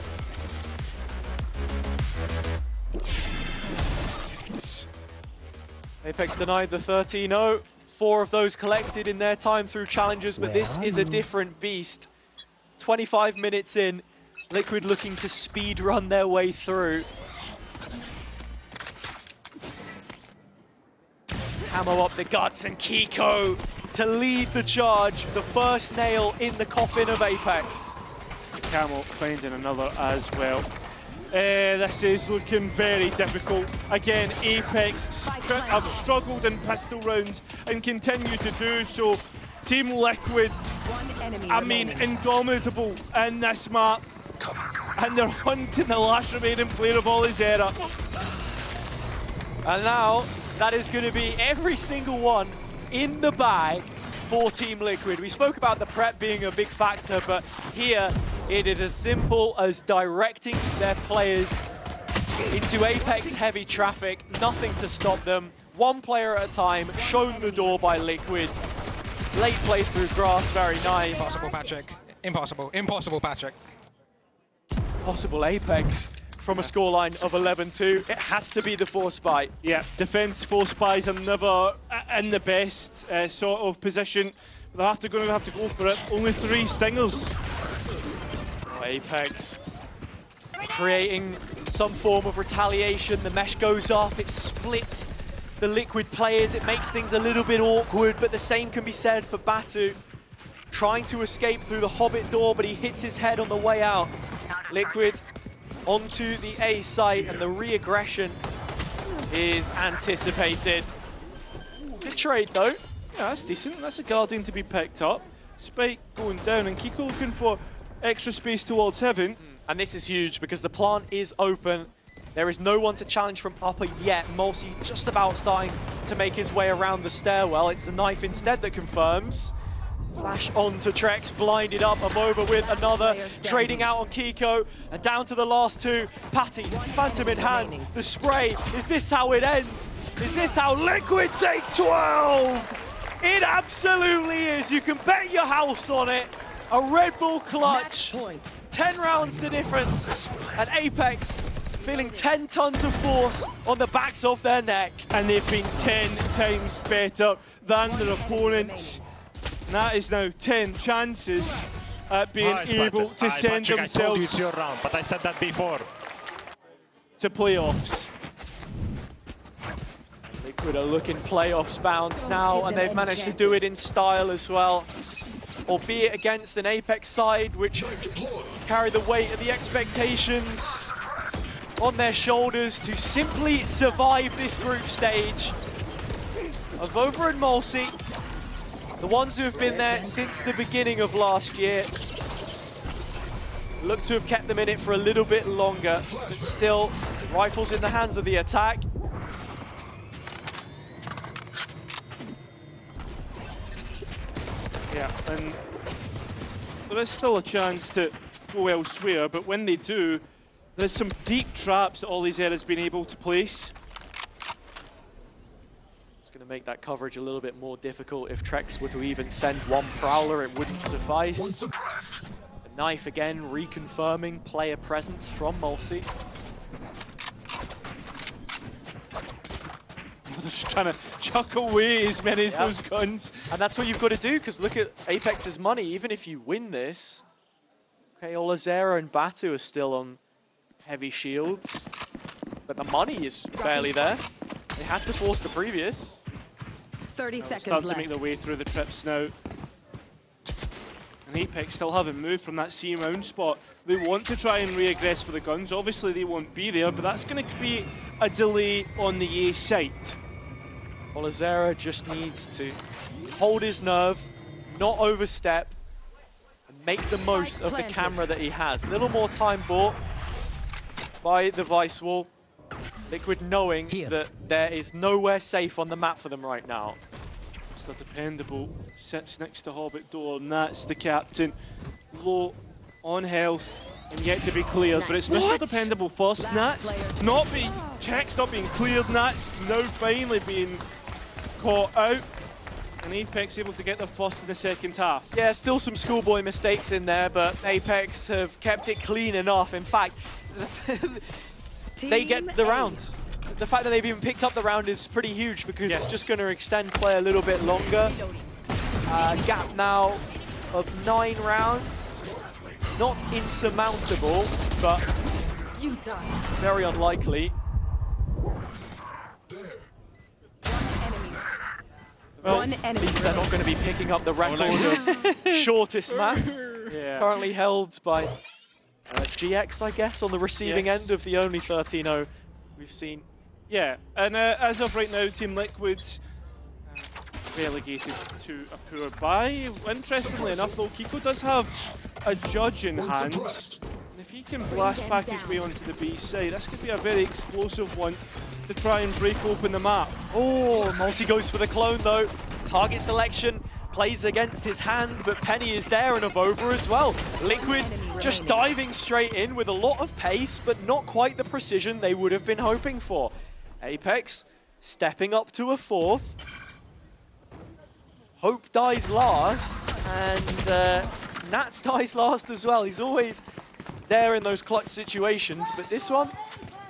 Apeks denied the 13-0. 4 of those collected in their time through challenges, but this is a different beast. 25 minutes in, Liquid looking to speed run their way through. Camo up the guts, and Kiko to lead the charge. The first nail in the coffin of Apeks. Camo finding another as well. This is looking very difficult. Again, Apeks have struggled in pistol rounds and continue to do so. Team Liquid, I mean, indomitable in this map. And they're hunting the last remaining player of Olizera. And now, that is going to be every single one in the bag for Team Liquid. We spoke about the prep being a big factor, but here it is as simple as directing their players into Apeks heavy traffic. Nothing to stop them. One player at a time, shown the door by Liquid. Late play through grass, very nice. Impossible, Patrick. Impossible. Impossible, Patrick. Possible Apeks from a scoreline of 11-2. It has to be the force spy. Yeah, defense force spies are never in the best sort of position. They're going to have to go for it. Only 3 stingers. Apeks creating some form of retaliation. The mesh goes up, it splits the Liquid players. It makes things a little bit awkward, but the same can be said for Batu. Trying to escape through the Hobbit door, but he hits his head on the way out. Liquid onto the A site, and the re-aggression is anticipated. Good trade, though. Yeah, that's decent. That's a Guardian to be picked up. Spike going down, and Kiko looking for extra space towards heaven. And this is huge because the plant is open. There is no one to challenge from upper yet. Molsey just about starting to make his way around the stairwell. It's the knife instead that confirms. Flash on to Trex, blinded up. Amova with another, trading out on Kiko. And down to the last 2. Patty, Phantom in hand. The spray. Is this how it ends? Is this how Liquid take 12? It absolutely is. You can bet your house on it. A Red Bull clutch. 10 rounds the difference. And Apeks feeling 10 tons of force on the backs of their neck. And they've been 10 times better than their opponents. And that is now 10 chances at being able to send Patrick, I told you themselves it's your round, but I said that before. to playoffs. Liquid are looking playoffs bound now, and they've managed to do it in style as well. albeit against an Apeks side which carry the weight of the expectations on their shoulders to simply survive this group stage. Vova and Mulsi, the ones who have been there since the beginning of last year, look to have kept them in it for a little bit longer, but still, rifles in the hands of the attack. Yeah, and there is still a chance to go elsewhere, but when they do, there's some deep traps that all these eras been able to place. It's going to make that coverage a little bit more difficult. If Trex were to even send one Prowler, it wouldn't suffice. The knife again, reconfirming player presence from Mulsi. They're just trying to chuck away as many as those guns. And that's what you've got to do, because look at Apex's money. Even if you win this, okay, Olazera and Batu are still on heavy shields, but the money is barely there. They had to force the previous. 30 seconds Starting left. to make their way through the trips now. And Apeks still haven't moved from that C round spot. They want to try and re-aggress for the guns. Obviously they won't be there, but that's going to create a delay on the A site. Olazera just needs to hold his nerve, not overstep, and make the most of the camera that he has. A little more time bought by the Vice Wall. Liquid knowing that there is nowhere safe on the map for them right now. Mr. Dependable sits next to Hobbit door, and that's the captain. Low on health and yet to be cleared, but it's Mr. Dependable first. Nats not being, checks not being cleared. Nats now finally being caught out. And Apeks able to get their first in the second half. Yeah, still some schoolboy mistakes in there, but Apeks have kept it clean enough. In fact, they get the round. The fact that they've even picked up the round is pretty huge, because it's just going to extend play a little bit longer. Gap now of 9 rounds. Not insurmountable, but very unlikely. Well, at least they're not going to be picking up the record of shortest map. Currently held by GX, I guess, on the receiving end of the only 13-0 we've seen. Yeah, and as of right now, Team Liquid relegated to a poor bye. Interestingly enough, though, Kiko does have a judge in hand. And if he can blast back his way onto the B side, this could be a very explosive one to try and break open the map. Oh, Mulsi goes for the clone, though. Target selection plays against his hand, but Penny is there and Vova as well. Liquid just diving straight in with a lot of pace, but not quite the precision they would have been hoping for. Apeks stepping up to a 4th. Hope dies last, and Nats dies last as well. He's always there in those clutch situations, but this one,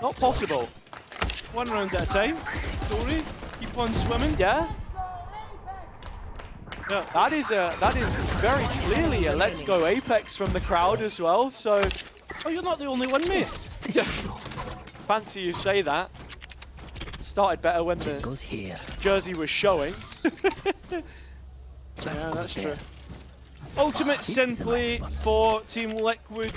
not possible. One round at a time. Story, keep on swimming. Yeah. That is very clearly a let's go Apeks from the crowd as well, so... Oh, you're not the only one, mate. Fancy you say that. Started better when the jersey was showing. Yeah, that's true. Ultimate simply for Team Liquid.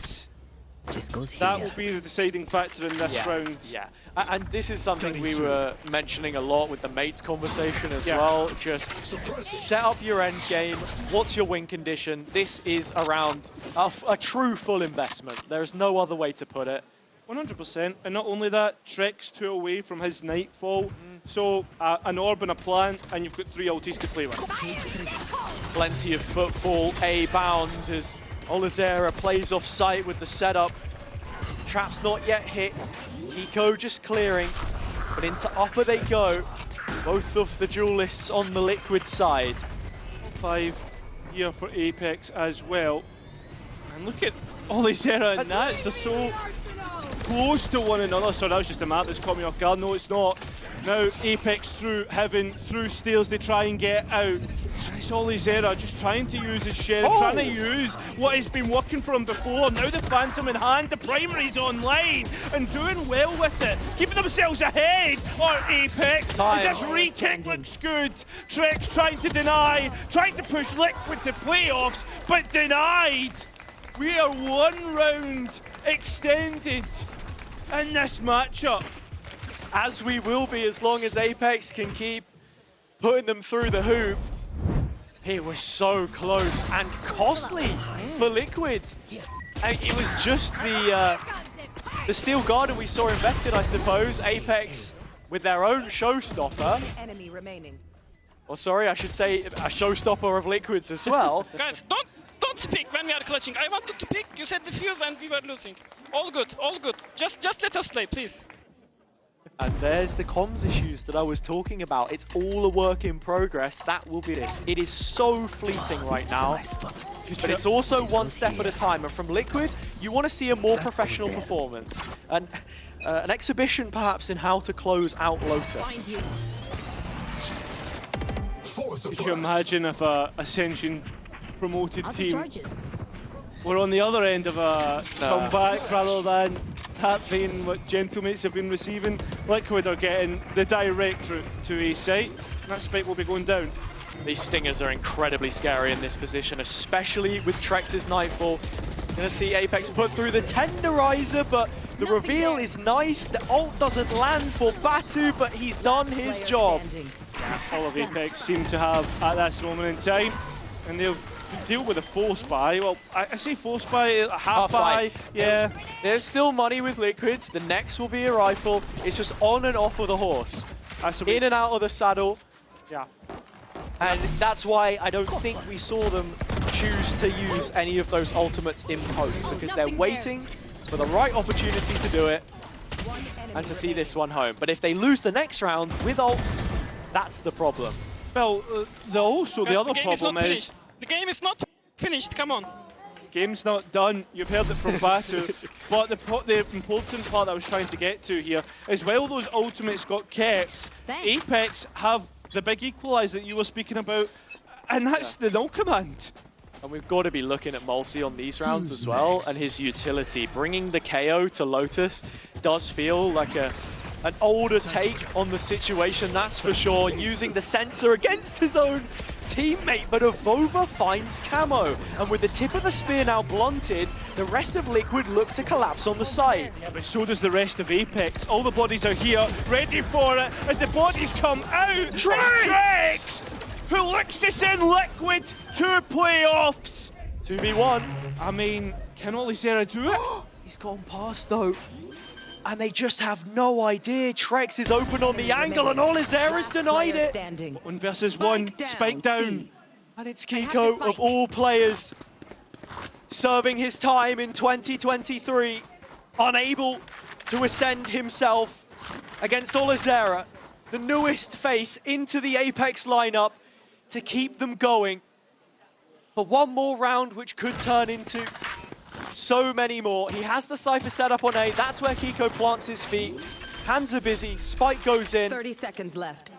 That will be the deciding factor in this round. Yeah, and this is something we were mentioning a lot with the mates conversation as well. Just set up your end game. What's your win condition? This is around a true full investment. There's no other way to put it. 100%, and not only that, Trex 2 away from his Nightfall, so an orb and a plant, and you've got 3 ultis to play with. Plenty of footfall, A bound as Olazera plays off site with the setup. Trap's not yet hit, Eco just clearing, but into upper they go. Both of the duelists on the Liquid side. 5 here for Apeks as well. And look at Olazera and Nats, they're so close to one another. Sorry, that was just a map that's caught me off guard. No, it's not. Now Apeks through heaven, through stairs, they try and get out. It's Olizera just trying to use his sheriff, trying to use what has been working for him before. Now the Phantom in hand, the primary's online, and doing well with it. Keeping themselves ahead on Apeks. As this retake looks good. Trex trying to deny, trying to push Liquid to playoffs, but denied. We are 1 round extended in this matchup. As we will be, as long as Apeks can keep putting them through the hoop. It was so close and costly for Liquid. And it was just the Steel Garden we saw invested, I suppose. Apeks with their own showstopper. Enemy remaining. Or sorry, I should say a showstopper of Liquid's as well. Guys, don't speak when we are clutching. I wanted to pick. You said the few when we were losing. All good, all good. Just let us play, please. And there's the comms issues that I was talking about. It's all a work in progress. That will be this. It is so fleeting right now, but it's also one step at a time. And from Liquid, you want to see a more professional performance. And an exhibition, perhaps, in how to close out Lotus. Could you imagine if a Ascension promoted team were on the other end of a comeback rather than that being what Gentlemates have been receiving? Liquid are getting the direct route to a site, and that spike will be going down. These Stingers are incredibly scary in this position, especially with Trex's Nightfall. Gonna see Apeks put through the Tenderizer, but the reveal is nice. The ult doesn't land for Batu, but he's done his job. All of Apeks seem to have at this moment in time, and they'll deal with a force buy. Well, I say force buy, half buy, yeah. There's still money with Liquids. The next will be a rifle. It's just on and off of the horse. In and out of the saddle. Yeah. And that's why I don't think we saw them choose to use any of those ultimates in post, because they're waiting for the right opportunity to do it and to see this one home. But if they lose the next round with ults, that's the problem. Well, the other problem is... The game is not finished, come on. Game's not done. You've heard it from Batu. But the important part I was trying to get to here is while those ultimates got kept, Apeks have the big equaliser that you were speaking about, and that's the no command. And we've got to be looking at Mulsi on these rounds as well, and his utility. Bringing the KO to Lotus does feel like an older take on the situation, that's for sure. Using the sensor against his own teammate, but Avova finds Camo. And with the tip of the spear now blunted, the rest of Liquid look to collapse on the site. Yeah, but so does the rest of Apeks. All the bodies are here, ready for it. As the bodies come out, Trex, who looks to send Liquid to playoffs. 2v1. I mean, can Olizera do it? He's gone past though. And they just have no idea. Trex is open on the angle and Olizera's denied it. 1 versus 1, spike down. And it's Kiko of all players serving his time in 2023. Unable to ascend himself against Olizera, the newest face into the Apeks lineup to keep them going for one more round, which could turn into so many more. He has the Cypher set up on A. That's where Kiko plants his feet. Hands are busy. Spike goes in. 30 seconds left.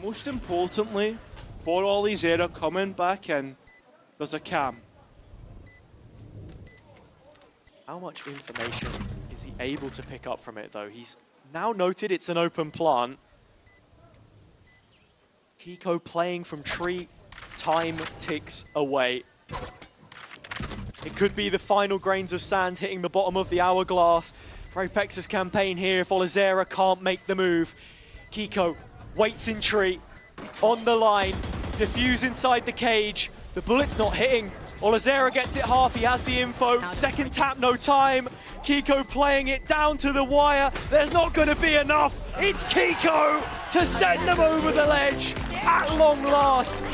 Most importantly, for Olizera coming back in, there's a cam. How much information is he able to pick up from it, though? He's now noted it's an open plant. Kiko playing from tree. Time ticks away. It could be the final grains of sand hitting the bottom of the hourglass for Apeks' campaign here if Olizera can't make the move. Kiko waits in tree, on the line, diffuse inside the cage. The bullet's not hitting. Olizera gets it half, he has the info. Second tap, no time. Kiko playing it down to the wire. There's not going to be enough. It's Kiko to send them over the ledge at long last.